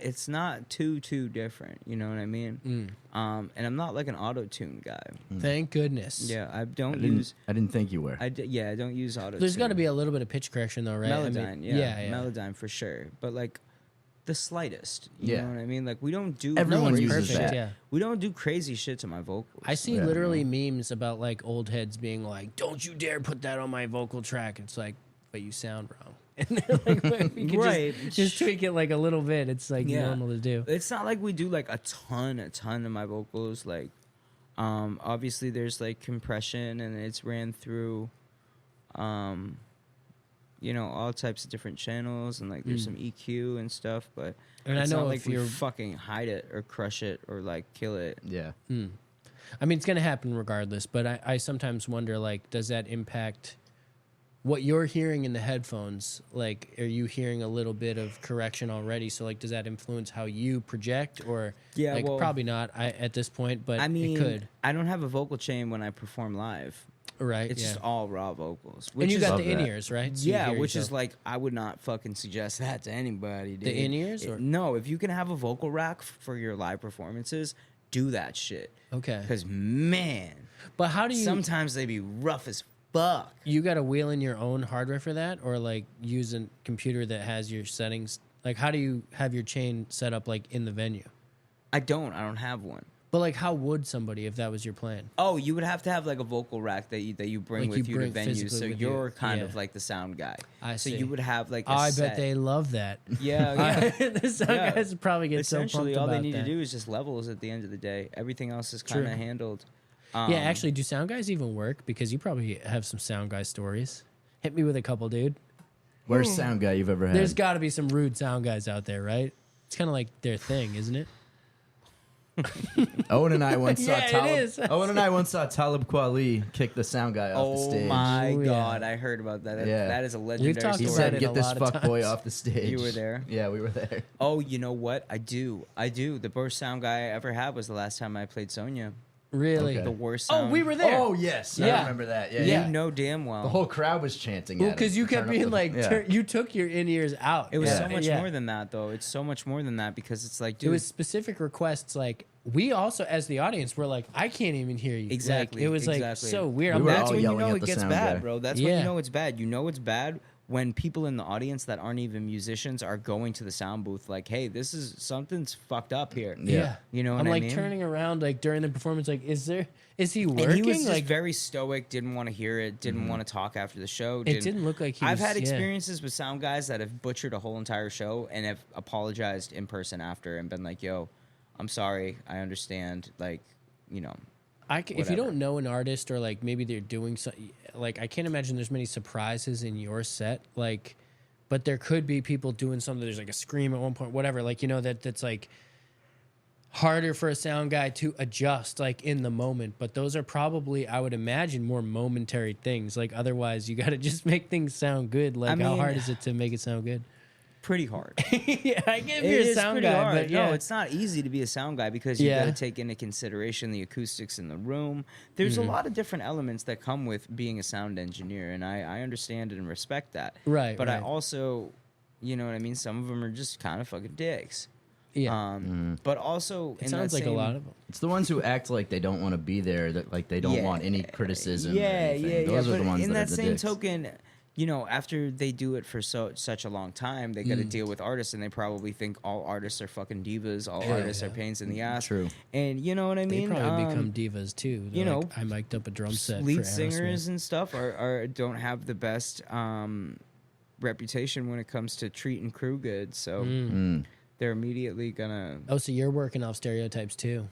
It's not too different. You know what I mean? And I'm not like an auto tune guy. Thank goodness. Yeah, I I don't didn't, use. I didn't think you were. I don't use auto. There's got to be a little bit of pitch correction though, right? I mean, Melodyne, yeah. Melodyne for sure, but like the slightest. You Yeah. know what I mean? Like we don't do. Everyone crazy uses shit. that. Yeah. We don't do crazy shit to my vocals. I see Yeah. literally memes about like old heads being like, "Don't you dare put that on my vocal track." It's like, but you sound wrong. And they're like, "Wait, we could Right. just tweak it like a little bit. It's like Yeah. normal to do. It's not like we do like a ton of my vocals. Like, obviously there's like compression and it's ran through, all types of different channels and like there's some EQ and stuff. But And I it's know not like if we you're- fucking hide it or crush it or like kill it. Yeah. I mean, it's going to happen regardless, but I sometimes wonder, like, does that impact what you're hearing in the headphones? Like, are you hearing a little bit of correction already? So, like, does that influence how you project? Or, Yeah, like, well, probably not at this point, but I mean, it could, I don't have a vocal chain when I perform live. right? It's yeah. just all raw vocals. And you is- got Love the that. in-ears, right? So you yeah, hear which is yourself. like I would not fucking suggest that to anybody. Dude. The in-ears, or- no? If you can have a vocal rack for your live performances, do that shit. Okay. Because man, But how do you... sometimes they be rough as fuck. You got to wheel in your own hardware for that, or like use a computer that has your settings? Like, how do you have your chain set up like in the venue? I don't have one. But like, how would somebody if that was your plan? Oh, you would have to have like a vocal rack that you bring Like, with you you to bring venues. physically So with you're you. kind Yeah. of like the sound guy. I So see. you would have like a I set. bet they love that. Yeah, yeah. The sound Yeah. guys probably get so pumped Essentially, all about they need that. to do is just levels at the end of the day. Everything else is kind True. of handled. Yeah, actually, do sound guys even work? Because you probably have some sound guy stories. Hit me with a couple, dude. Worst sound guy you've ever had? There's got to be some rude sound guys out there, right? It's kind of like their thing, isn't it? Owen and I once saw Yeah, it Talib. is. Owen and I once saw Talib Kweli kick the sound guy off the Oh stage. my Oh, yeah. God, I heard about that. Yeah. That is a legendary talked He story. about said, it "Get a this lot of fuck boy times. off the stage." You were there? Yeah, we were there. Oh, you know what? I do. The worst sound guy I ever had was the last time I played Sonya. Really? Okay. The worst Oh, sound. we were there. Oh yes, I Yeah. remember that. Yeah, Yeah. yeah. You know damn well. The whole crowd was chanting. Well, at him because you to kept turn up being the- like, yeah. you took your in-ears out. It was Yeah. so much Yeah. more than that, though. It's so much more than that because it's like, It dude, was specific requests. Like, we also, as the audience, were like, I can't even hear you. Like, exactly. it was exactly. like so weird. We I'm were like, That's all when you yelling know at it the gets sound bad, guy. bro. That's when Yeah. you know it's bad. You know it's bad when people in the audience that aren't even musicians are going to the sound booth like, hey, this is something's fucked up here. yeah. You know what I'm I like mean? turning around like during the performance, like, is he working? And he was just like, very stoic, didn't want to hear it, didn't want to talk after the show. it didn't look like he I've was. had yeah. experiences with sound guys that have butchered a whole entire show and have apologized in person after and been like, yo, I'm sorry. I understand. Like, you know. If you whatever. don't know an artist or like maybe they're doing something, like I can't imagine there's many surprises in your set. Like, but there could be people doing something. There's like a scream at one point, whatever. Like, you know, that's like harder for a sound guy to adjust like in the moment. But those are probably, I would imagine, more momentary things. Like otherwise, you got to just make things sound good. Like, how mean- hard is it to make it sound good? Pretty hard. Yeah, I get if It you're a is sound pretty guy, hard. but yeah, No, it's not easy to be a sound guy because you Yeah. got to take into consideration the acoustics in the room. There's Mm-hmm. a lot of different elements that come with being a sound engineer, and I understand and respect that. Right, But I right. also, you know what I mean? Some of them are just kind of fucking dicks. yeah. But also, It sounds like a lot of them. It's the ones who act like they don't want to be there, that like they don't want any criticism. or Yeah, anything. Those are But the ones in that that are the same dicks. token, you know, after they do it for such a long time, they got to deal with artists, and they probably think all artists are fucking divas, all artists are pains in the ass. True. And you know what I They mean? probably become divas too. They're you know, like, I mic'd up a drum set. lead for singers Aerosmith. and stuff don't have the best reputation when it comes to treating crew good. So Mm. they're immediately gonna. Oh, so you're working off stereotypes too.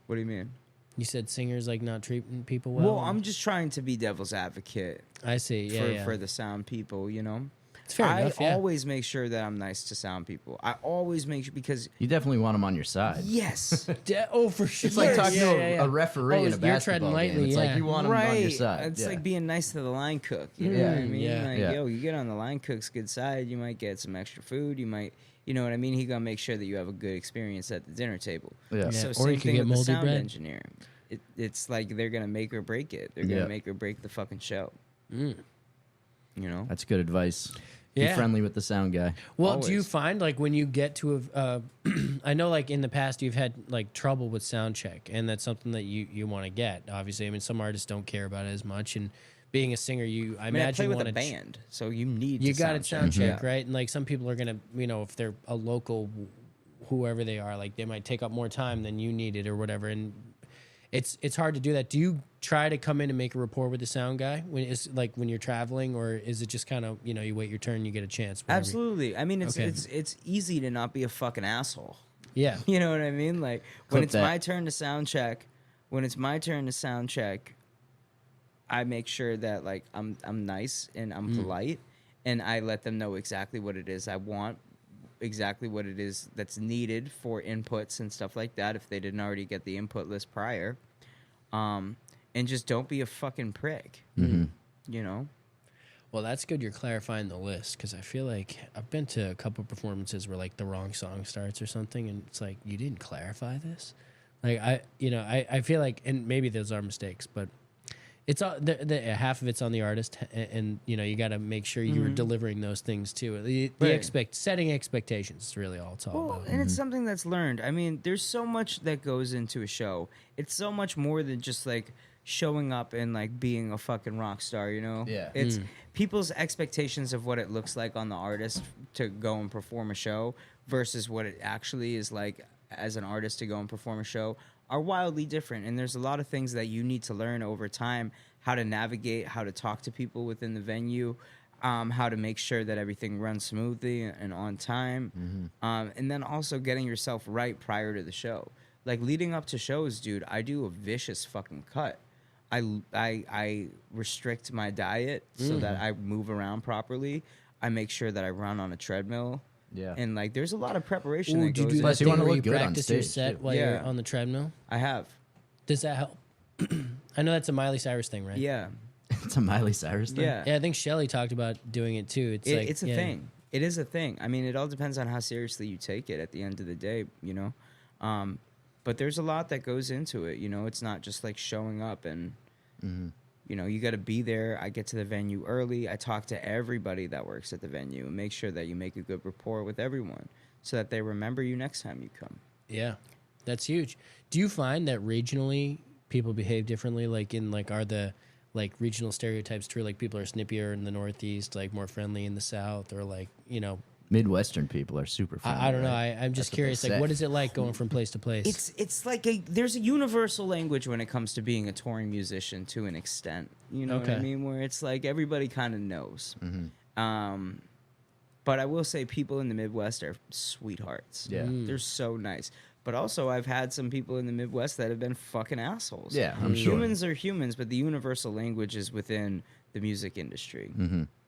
What do you mean? You said singers like not treating people well. Well, I'm just trying to be devil's advocate I see. Yeah, for the sound people. You know. it's fair I enough. Yeah. always make sure that I'm nice to sound people. I always make sure because You definitely want them on your side. yes, Oh, for sure. It's like talking Yeah, to yeah, yeah. a referee Oh, in a you're treading basketball lightly, game. It's yeah. like you want them on your right. side. It's Yeah. like being nice to the line cook. You know what I mean? yeah. Like, Yeah. yo, you get on the line cook's good side, you might get some extra food. You might, you know what I mean? He gonna make sure that you have a good experience at the dinner table. Yeah. Yeah. So Or same you could thing get with the moldy sound bread. engineer. It's like they're gonna make or break it. They're gonna Yeah. make or break the fucking show. Mm. You know? That's good advice. Yeah. Be friendly with the sound guy. Well, do you Always. find like when you get to a, I know like in the past you've had like trouble with sound check, and that's something that you want to get. Obviously, I mean some artists don't care about it as much, and being a singer, I I mean, I imagine play with wanna a band, so you need you to got to sound check, Yeah. right? And like some people are gonna, you know, if they're a local, whoever they are, like they might take up more time than you needed or whatever, and it's hard to do that. Do you try to come in and make a rapport with the sound guy when it's like when you're traveling, or is it just kind of, you know, you wait your turn, you get a chance? whenever you- Absolutely. I mean, Okay. it's easy to not be a fucking asshole. Yeah. You know what I mean? Like when Clip it's that. my turn to sound check, I make sure that like I'm nice and I'm polite, and I let them know exactly what it is I want, exactly what it is that's needed for inputs and stuff like that if they didn't already get the input list prior. And just don't be a fucking prick. You know? Well, that's good you're clarifying the list, because I feel like I've been to a couple performances where like the wrong song starts or something, and it's like, you didn't clarify this? Like I feel like, and maybe those are mistakes, but it's all half of it's on the artist, and you know, you got to make sure you're delivering those things too. The Right. setting expectations is really all it's all Well, about. and it's something that's learned. I mean, there's so much that goes into a show. It's so much more than just like showing up and like being a fucking rock star, you know? Yeah. It's people's expectations of what it looks like on the artist to go and perform a show versus what it actually is like as an artist to go and perform a show are wildly different, and there's a lot of things that you need to learn over time, how to navigate, how to talk to people within the venue, how to make sure that everything runs smoothly and on time, and then also getting yourself right prior to the show. Like leading up to shows, dude, I do a vicious fucking cut. I restrict my diet so that I move around properly. I make sure that I run on a treadmill. Yeah. And like, there's a lot of preparation Ooh, that do you goes do into that Plus, you thing wanna where look you good on practice your stage, set too. while you're Yeah. on the treadmill? I have. Does that help? I know that's a Miley Cyrus thing, right? Yeah. It's a Miley Cyrus thing. Yeah. Yeah, I think Shelly talked about doing it too. It's a thing. It is a thing. I mean, it all depends on how seriously you take it at the end of the day, you know? But there's a lot that goes into it, you know? It's not just like showing up and, you know, you got to be there. I get to the venue early. I talk to everybody that works at the venue and make sure that you make a good rapport with everyone so that they remember you next time you come. Yeah, that's huge. Do you find that regionally people behave differently? Like are the like regional stereotypes true? Like people are snippier in the Northeast, like more friendly in the South, or like, you know, Midwestern people are super friendly. I don't know. right? I'm just That's what they curious. Like, say. what is it like going from place to place? It's like there's a universal language when it comes to being a touring musician to an extent. You know what I Okay. mean? Where it's like everybody kind of knows. But I will say people in the Midwest are sweethearts. Yeah. They're so nice. But also I've had some people in the Midwest that have been fucking assholes. Yeah, I'm sure. Humans are humans, but the universal language is within the music industry.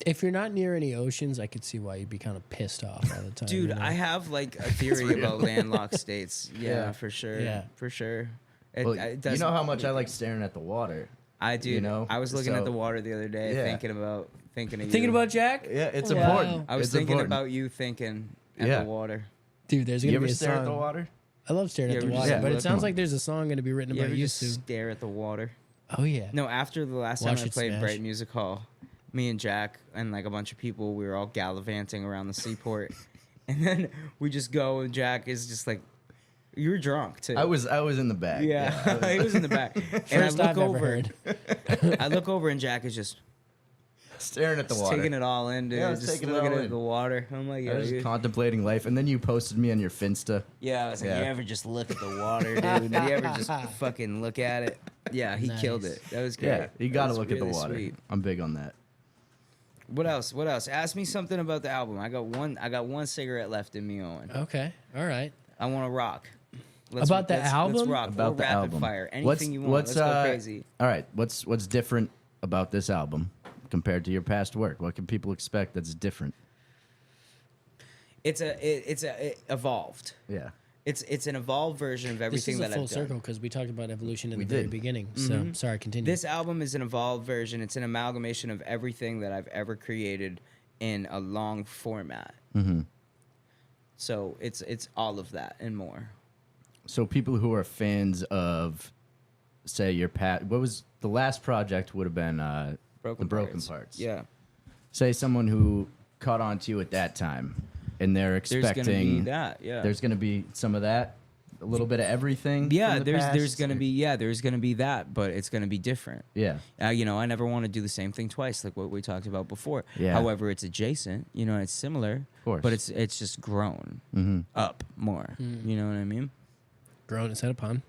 If you're not near any oceans, I could see why you'd be kind of pissed off all the time. Dude, you know? I have like a theory about landlocked states. Yeah, Yeah. for sure. Yeah. For sure. It Well, you doesn't- know how much I like staring at the water. I do. you know, I was looking at so- the water the other day, Yeah. thinking of you. Thinking about Jack? Yeah, it's Wow. important. I was It's thinking important. about you thinking at Yeah. the water. Dude, there's You gonna ever be a stare song. at the water? I love staring You at the ever just water, but it look? sounds like there's a song going to be written You about ever you just soon. stare at the water? Oh yeah. No, after the last Watch time I it played smash. Bright Music Hall, me and Jack and like a bunch of people, we were all gallivanting around the seaport, and then we just go and Jack is just like, "You're drunk too." I was in the back. Yeah, he was in the back, and First I I've look ever over. heard. I look over and Jack is just staring at the water. taking it all in, dude. Yeah, I was just taking it looking all at in. the water. I'm like, I yeah, was dude. contemplating life, and then you posted me on your Finsta. Yeah, I was like, Yeah. you ever just look at the water, dude? You ever just fucking look at it? Yeah, he killed Nice. it. That was great. Yeah, you got to That was look at the really water. sweet. I'm big on that. What else? What else? Ask me something about the album. I got one cigarette left in me, Owen. Okay. All right. I want to rock. About the Let's album? rock. About We'll the rapid album. fire. Anything you want. Let's go crazy. All right, what's different about this album compared to your past work? What can people expect that's different? It evolved. Yeah. It's an evolved version of This everything is a that full I've done. circle because we talked about evolution in We the very did. beginning. So sorry, continue. This album is an evolved version. It's an amalgamation of everything that I've ever created in a long format. So it's all of that and more. So people who are fans of, say, your what was the last project would have been the Broken Parts. Yeah. Say someone who caught on to you at that time, and they're There's expecting gonna be that. Yeah. there's going to be some of that, a little bit of everything. Yeah, from the there's past. gonna be that, but it's gonna be different. Yeah. You know, I never want to do the same thing twice, like what we talked about before. Yeah. However, it's adjacent. You know, it's similar. Of course. But it's just grown up more. You know what I mean? Grown is that a pun?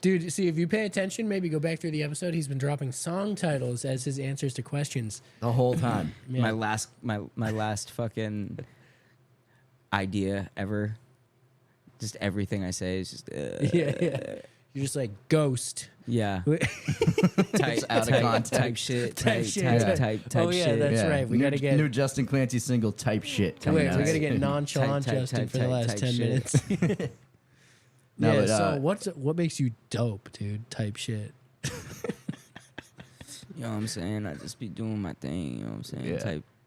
Dude, see, if you pay attention, maybe go back through the episode. He's been dropping song titles as his answers to questions. The whole time. Yeah. My last fucking idea ever. Just everything I say is just Yeah. You're just like ghost. yeah. type, out of context. type shit. Type Type shit. type Oh, yeah, shit. that's right. We new, gotta get- new Justin Clancy single type shit coming Wait, out. we gotta get nonchalant Type, Justin type, for the type, last type 10 shit. minutes. No, yeah, but, so what makes you dope, dude? Type shit. You know what I'm saying? I just be doing my thing. You know what I'm saying? Yeah.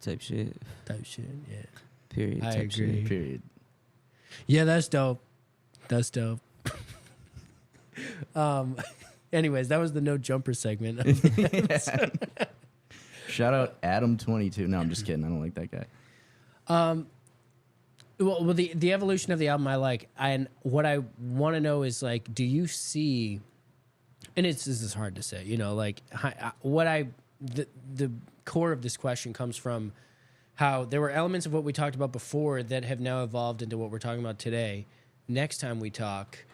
Type shit. Type shit, yeah. Period. I type agree. Shit. Period. Yeah, that's dope. That's dope. Anyways, that was the no jumper segment. Shout out Adam22. No, I'm just kidding. I don't like that guy. Well, the evolution of the album I like, and what I want to know is like, do you see? And this is hard to say, you know, like the core of this question comes from how there were elements of what we talked about before that have now evolved into what we're talking about today. Next time we talk,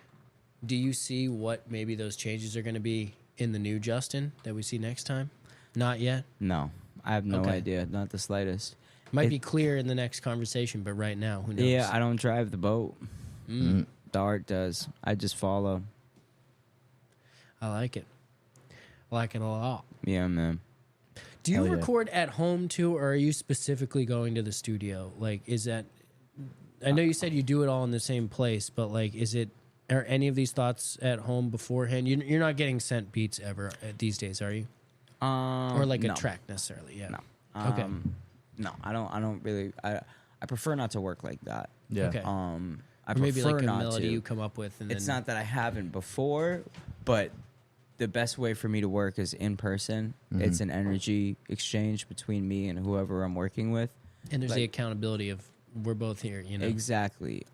Do you see what maybe those changes are going to be in the new Justin that we see next time? Not yet. No, I have no Okay. idea, not the slightest. Might be clear in the next conversation, but right now, who knows? Yeah, I don't drive the boat. Mm. The art does. I just follow. I like it. I like it a lot. Yeah, man. Do you Hell yeah. record at home too, or are you specifically going to the studio? Like, is that? I know you said you do it all in the same place, but like, is it? Are any of these thoughts at home beforehand? You're not getting sent beats ever these days, are you? Or like no. a track necessarily? Yeah. No. Okay. No, I don't really. I prefer not to work like that. Yeah. Okay. I Or maybe prefer like a not melody to. you come up with, and It's then not that I haven't before, but the best way for me to work is in person. It's an energy exchange between me and whoever I'm working with. and there's the like- accountability of we're both here. You know. Exactly.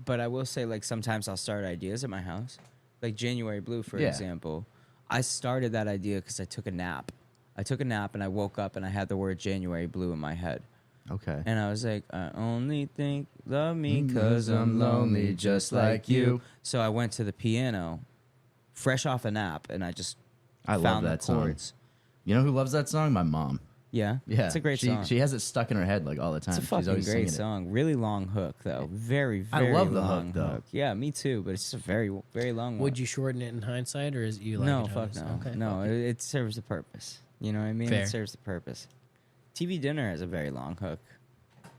But I will say, like, sometimes I'll start ideas at my house. Like January Blue, for Yeah. example. I started that idea because I took a nap. I took a nap and I woke up and I had the word January Blue in my head. Okay. And I was like, I only think love me because I'm lonely just like you. So I went to the piano, fresh off a nap, and I just I love found that the song. chords. You know who loves that song? My mom. Yeah, Yeah. it's a great she, song. She has it stuck in her head like all the time. It's a She's fucking always great singing song. Really long hook though. Very, I very love the long hook, though. Yeah, me too. But it's just a very, very long one. Would you shorten it in hindsight, or is it you like No, it how fuck it is? no. Okay. No, it serves the purpose. You know what I mean? Fair. It serves the purpose. TV Dinner has a very long hook.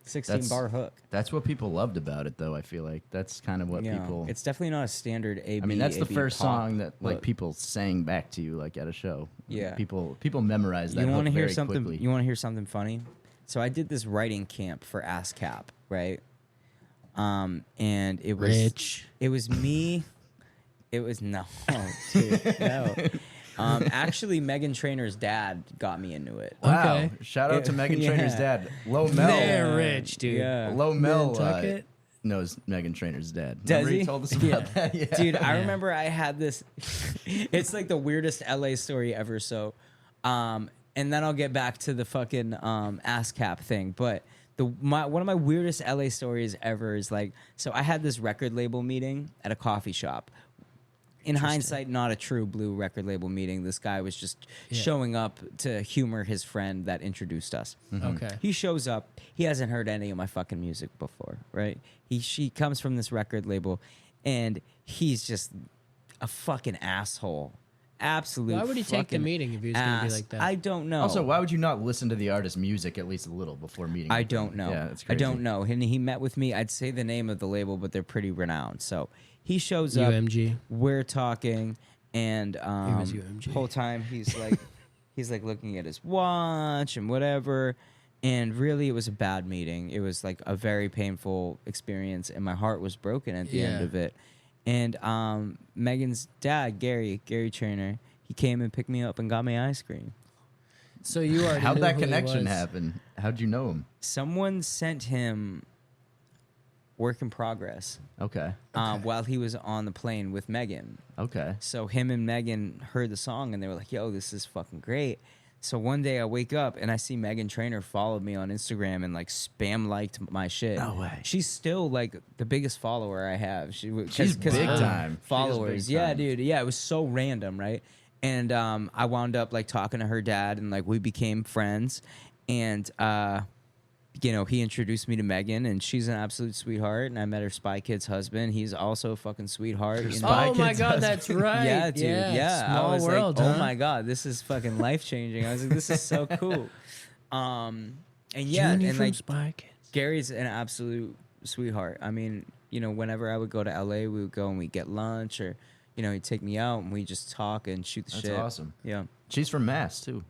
16 That's- bar hook. That's what people loved about it, though. I feel like that's kind of what Yeah. people. It's definitely not a standard A. I mean, that's the AB first pop song that like hook. people sang back to you like at a show. Yeah. People memorize that. You want to hear something? Quickly. You want to hear something funny? So I did this writing camp for ASCAP, right? And it was Rich. It was me. It was no, dude, no. Actually, Megan Trainor's dad got me into it. Wow! Okay. Shout out to Megan Yeah. Trainor's dad, Low Mel. They're rich, dude. Yeah. Low Mel Nantucket? knows Megan Trainor's dad. Does Remember he? he told us about that? Yeah. Dude, I Yeah. remember I had this. It's like the weirdest LA story ever. So, and then I'll get back to the fucking ASCAP thing. But one of my weirdest LA stories ever is like, so I had this record label meeting at a coffee shop. In hindsight, not a true blue record label meeting. This guy was just showing up to humor his friend that introduced us. Okay. He shows up. He hasn't heard any of my fucking music before, right? She comes from this record label, and he's just a fucking asshole. Absolute. Why would he take the fucking meeting if he was going to be ass. like that? I don't know. Also, why would you not listen to the artist's music at least a little before meeting? I with them? don't know. Yeah, it's I crazy. don't know. And he met with me. I'd say the name of the label, but they're pretty renowned. So he shows up. UMG. We're talking, and was UMG. whole time he's like, he's like looking at his watch and whatever. And really, it was a bad meeting. It was like a very painful experience, and my heart was broken at the end Yeah. of it. And Megan's dad, Gary Trainer, he came and picked me up and got me ice cream. So you already How'd knew that who he connection was. happen? How'd you know him? Someone sent him work in progress Okay. while he was on the plane with Megan. Okay. So him and Megan heard the song and they were like, yo, this is fucking great. So one day I wake up and I see Megan Trainor followed me on Instagram and like spam liked my shit. No way. She's still like the biggest follower I have. She's big of her time. She is followers. big Yeah, time. dude. Yeah, it was so random, right? And I wound up like talking to her dad and like we became friends. And you know, he introduced me to Megan, and she's an absolute sweetheart. And I met her Spy Kid's husband. He's also a fucking sweetheart. You know? Spy Oh my Kid's God, husband. that's right. Yeah, dude. Yeah. Small I was world. like, huh? oh my God, this is fucking life changing. I was like, this is so cool. And yeah, Junior and from like Spy Kids. Gary's an absolute sweetheart. I mean, you know, whenever I would go to LA, we would go and we'd get lunch, or you know, he'd take me out and we just talk and shoot the That's shit. awesome. Yeah, She's from Mass too.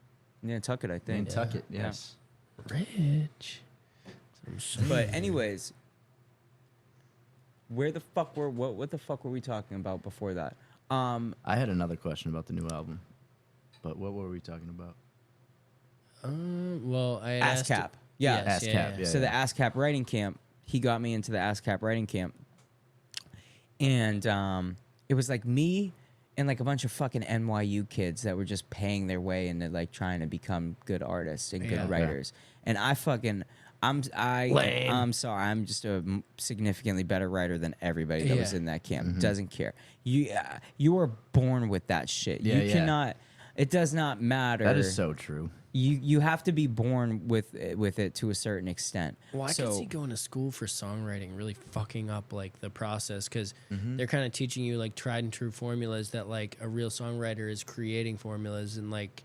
Nantucket, I think. Nantucket. Yes. Rich. But anyways, where the fuck were what the fuck were we talking about before that? I had another question about the new album, but what were we talking about? Well, I asked. ASCAP. Yeah. Yes, ASCAP, yeah. So the ASCAP writing camp, he got me into the ASCAP writing camp. And it was like me and like a bunch of fucking NYU kids that were just paying their way into like trying to become good artists and good Yeah. writers. And Lame. I'm sorry. I'm just a significantly better writer than everybody that was Yeah. in that camp. Doesn't care. You are born with that shit. Yeah, You cannot. It does not matter. That is so true. You have to be born with it to a certain extent. Well, I so, can see going to school for songwriting really fucking up like the process because they're kind of teaching you like tried and true formulas that like a real songwriter is creating formulas and like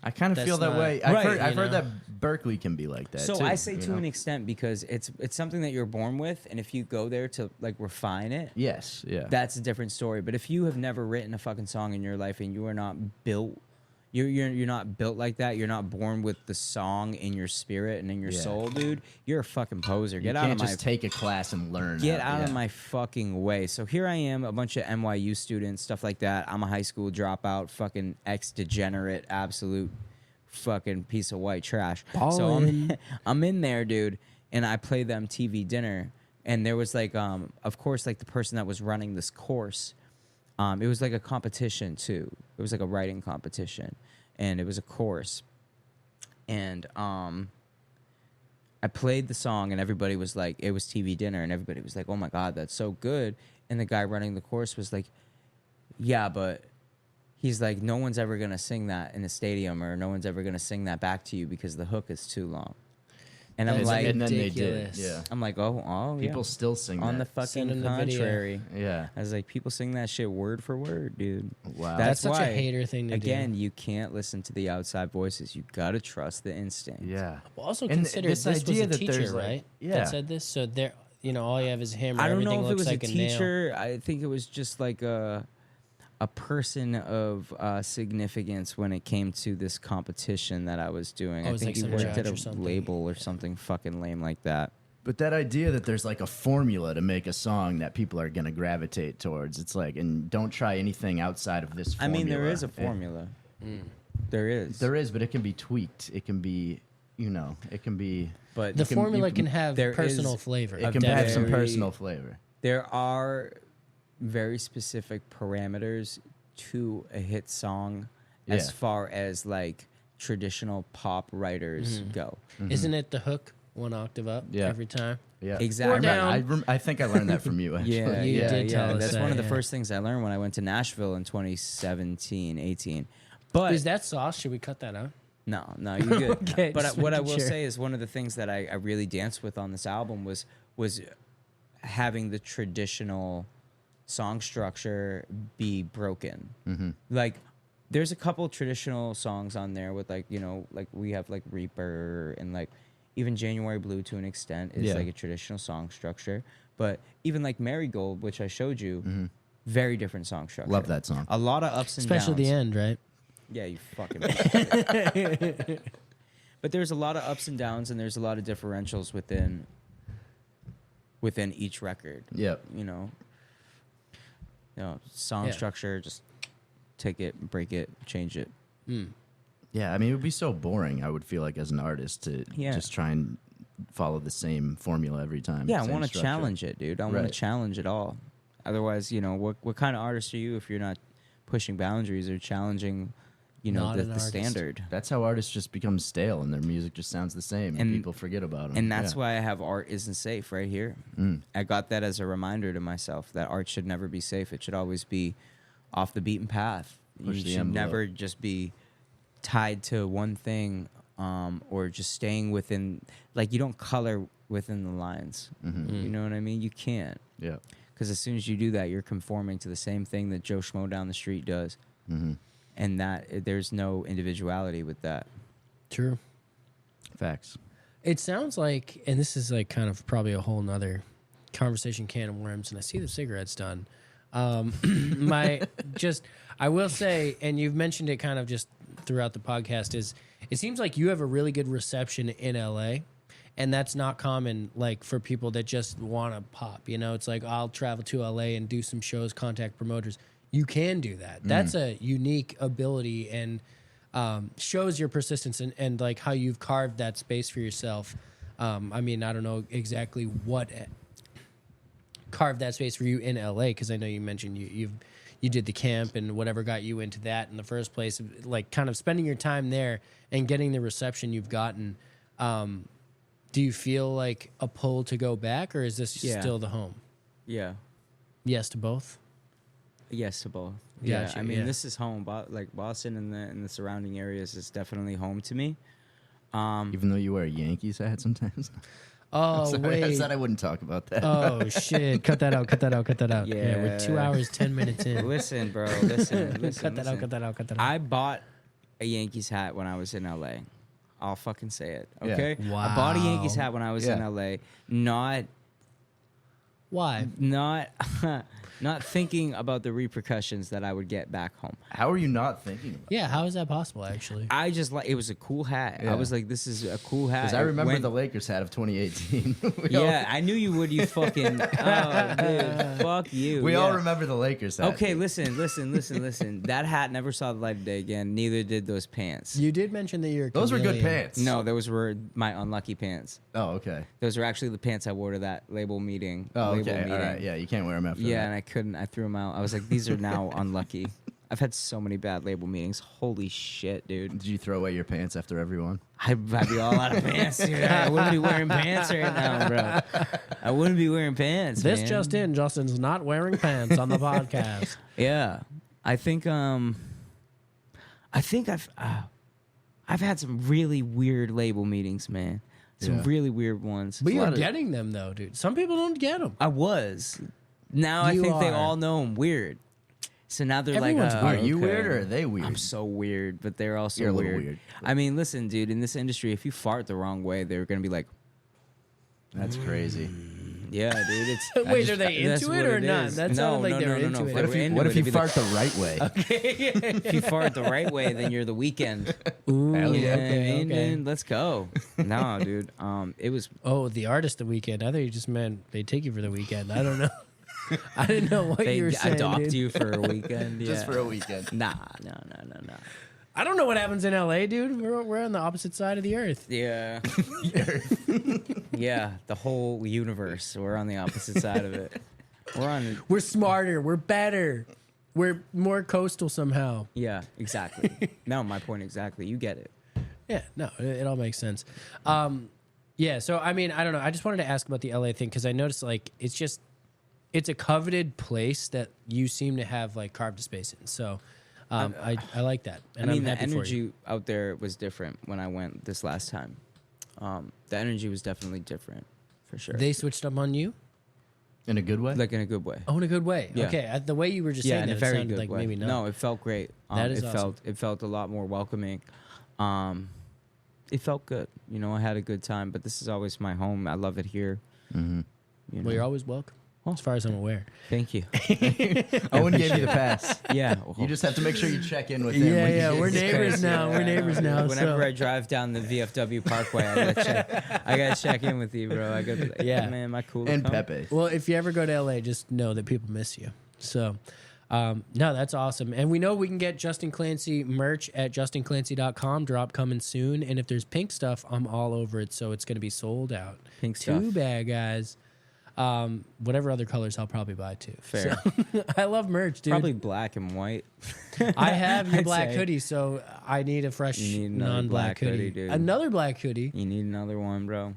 I kind of That's feel that not- way. Right, I've heard know? that Berkeley can be like that. So too, I say you to know? an extent because it's something that you're born with, and if you go there to like refine it, Yes, yeah. that's a different story. But if you have never written a fucking song in your life and you are not built, you're not built like that. You're not born with the song in your spirit and in your Yeah. soul, dude. You're a fucking poser. you Get out can't of my just take a class and learn. get how- out of yeah. my fucking way. So here I am, a bunch of NYU students, stuff like that. I'm a high school dropout, fucking ex-degenerate, absolute fucking piece of white trash. So I'm in there, dude, and I play them TV dinner. And there was like, of course, like the person that was running this course, it was like a competition too. It was like a writing competition, and it was a course. And I played the song, and everybody was like, it was TV dinner, and everybody was like, oh my God, that's so good. And the guy running the course was like, yeah, but he's like, no one's ever going to sing that in a stadium, or no one's ever going to sing that back to you because the hook is too long. And I'm That's like, and then they ridiculous. did. Yeah. I'm like, oh, People yeah. still sing On the that. Send fucking him the video. contrary. Yeah. I was like, people sing that shit word for word, dude. Wow. That's such a why, hater thing to do. Again, you can't listen to the outside voices. You gotta trust the instinct. Yeah. Well, also And consider this this was idea a that teacher, there's, like- right? yeah. That said this. So there, you know, all you have is a hammer. I don't Everything know if it looks was like a nail. teacher. I think it was just like a person of significance when it came to this competition that I was doing. Oh, I it's think like he some worked at judge a or something. label or something fucking lame like that. But that idea that there's like a formula to make a song that people are going to gravitate towards, it's like, and don't try anything outside of this I formula. mean, there is a It- formula. There is. There is, but it can be tweaked. It can be, it can be, But The can- formula you- can have there personal is- flavor. it can have some very- personal flavor. there are very specific parameters to a hit song as Yeah. far as like traditional pop writers go. Isn't it the hook 1 octave up Yeah. every time? Yeah, Exactly. I think I learned that from you. Actually. Yeah, You yeah, did yeah. tell us That's that, one of the yeah. first things I learned when I went to Nashville in 2017, 18. But Is that sauce? Should we cut that out? no, you're good. Okay, But just what I making will sure. say is one of the things that I really danced with on this album was having the traditional song structure be broken. Like, there's a couple traditional songs on there with like, like we have like Reaper and like even January Blue to an extent is Yeah. like a traditional song structure. But even like Marigold, which I showed you, very different song structure. Love that song. A lot of ups and Especially the downs. end, right? Yeah, you fucking. But there's a lot of ups and downs, and there's a lot of differentials within each record. Yep. Song Yeah. structure, just take it, break it, change it. Yeah, I mean, it would be so boring. I would feel like as an artist to Yeah. just try and follow the same formula every time. Yeah, I same want to structure. challenge it, dude. I want to Right. challenge it all. Otherwise, what kind of artist are you if you're not pushing boundaries or challenging, Not the an artist. standard? That's how artists just become stale and their music just sounds the same, and And- people forget about them. And that's why I have art isn't safe right here. I got that as a reminder to myself that art should never be safe. It should always be off the beaten path. Push You the should envelope. never just be tied to one thing, or just staying within. Like, you don't color within the lines. You know what I mean? You can't, Yeah. because as soon as you do that, you're conforming to the same thing that Joe Schmo down the street does, and that there's no individuality with that. True. Facts. It sounds like, and this is like kind of probably a whole nother conversation can of worms, and I see the cigarette's done. I will say, and you've mentioned it kind of just throughout the podcast, is it seems like you have a really good reception in LA, and that's not common, like for people that just want to pop. It's like, I'll travel to LA and do some shows, contact promoters. You can do that. That's a unique ability, and shows your persistence and like how you've carved that space for yourself. I mean, I don't know exactly what carved that space for you in LA, because I know you mentioned you did the camp and whatever got you into that in the first place, like kind of spending your time there and getting the reception you've gotten. Do you feel like a pull to go back, or is this Yeah. still the home? Yeah. Yes to both. Yes to both. Gotcha, Yeah, I mean, yeah. this is home. Like Boston and the surrounding areas is definitely home to me. Even though you wear a Yankees hat sometimes. Oh Sorry, I wait. said I wouldn't talk about that. Oh shit! Cut that out! Cut that out! Cut that out! Yeah, we're 2 Yeah. hours 10 minutes in. Listen, bro. Listen. Cut that out! Cut that out! Cut that out! I bought a Yankees hat when I was in LA. I'll fucking say it. Yeah. Okay. I bought a Yankees Wow. hat when I was in Yeah. LA. Not Why? not thinking about the repercussions that I would get back home. How are you not thinking about Yeah, how is that possible? Actually, I just like it was a cool hat. Yeah. I was like, this is a cool hat. Because I remember When- the Lakers hat of 2018. Yeah, I knew you would. You fucking. Oh, dude, fuck you. We yeah. all remember the Lakers hat. Okay, listen. That hat never saw the light of day again. Neither did those pants. you did mention that you're. A Those were good chameleon. pants. No, those were my unlucky pants. Oh, okay. Those were actually the pants I wore to that label meeting. Oh, label okay. meeting. All right. Yeah, you can't wear them after Yeah, that. and I couldn't. I threw them out. I was like, these are now unlucky. I've had so many bad label meetings. Holy shit, dude. Did you throw away your pants after everyone? I'd be all out of pants, dude. I wouldn't be wearing pants right now, bro. I wouldn't be wearing pants. This man. just in: Justin's not wearing pants on the podcast. Yeah, I think I've had some really weird label meetings, man. Some Yeah. really weird ones. But A you're lot of- getting them though, dude. Some people don't get them. I was. Now I You think they are. all know I'm weird. So now they're Everyone's like, weird. Are you okay. weird or are they weird? I'm so weird, but they're also You're a little weird. weird. I mean, listen, dude. In this industry, if you fart the wrong way, they're gonna be like, That's crazy. "Yeah, dude, it's." Wait, are they that's into it what or it not? is. That No, sounded like no, they were no, no, into no. it. If What if they were you, into what it, if you they'd be like, fart the right way? If you fart the right way, then you're the weekend. Ooh, Hell Yeah, yeah. okay, okay. dude, let's go. No, dude. It was Oh, the artist the weekend. I thought you just meant they take you for the weekend. I don't know. I didn't know what they you were saying. adopt dude. you for a weekend. Just yeah. for a weekend. Nah, no. I don't know what happens in LA, dude. We're on the opposite side of the earth. Yeah. Yeah, the whole universe. We're on the opposite side of it. We're on. We're smarter. We're better. We're more coastal somehow. Yeah, exactly. No, my point exactly. You get it. Yeah, no, it all makes sense. Yeah, so I mean, I don't know. I just wanted to ask about the LA thing because I noticed like it's a coveted place that you seem to have like carved a space in. So I like that. And I mean, I'm the happy for you. energy out there was different when I went this last time. The energy was definitely different, for sure. They switched up on you? In a good way? Like in a good way. Oh, in a good way. Yeah. Okay, the way you were just Yeah, saying in that, a it very sounded good like way. maybe not. No, it felt great. That is awesome. It felt a lot more welcoming. It felt good. You know, I had a good time. But this is always my home. I love it here. Mm-hmm. You know? Well, you're always welcome, as far as I'm aware. Thank you. Owen gave you the pass. Yeah. You just have to make sure you check in with him. Yeah, when you yeah, get we're his neighbors space. now. We're neighbors now. Whenever so. I drive down the VFW Parkway, I gotta check in with you, bro. I gotta be like, Yeah. man, am I cool? to And come? Pepe. Well, if you ever go to LA, just know that people miss you. So, no, that's awesome. And we know we can get Justin Clancy merch at justinclancy.com. Drop coming soon. And if there's pink stuff, I'm all over it. So it's going to be sold out. Pink Too stuff. bad, guys. Whatever other colors, I'll probably buy too. Fair. So, I love merch, dude. Probably black and white. I have your I'd black say. hoodie, so I need a fresh You need another non-black black hoodie. hoodie, dude. Another black hoodie. You need another one, bro.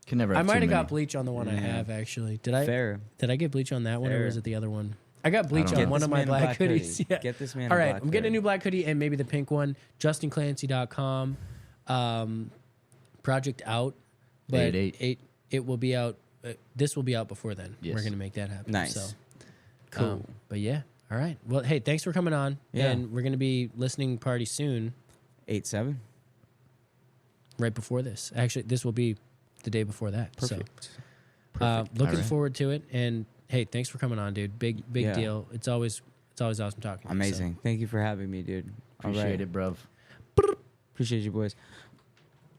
Can never I have might too have got many. bleach on the one I Yeah. have actually. Did I? Fair. Did I get bleach on that one, or Fair. was it the other one? I got bleach don't on know. one Get of this my man a black black hoodies. hoodie. Yeah. Get this man All a right, black I'm getting a hoodie. new black hoodie and maybe the pink one. JustinClancy.com. Project out, but 8/8. it will be out. This will be out before then. Yes. We're gonna make that happen. Nice. So, Cool. but yeah, all right. Well, hey, thanks for coming on. Yeah. And we're gonna be listening party soon, 8-7. right before this. Actually, this will be the day before that. Perfect. So, looking right. forward to it. And hey, thanks for coming on, dude. Big Yeah. deal. It's always awesome talking. to you, so. Amazing. Thank you for having me, dude. All Appreciate right. it, bruv. Appreciate you, boys.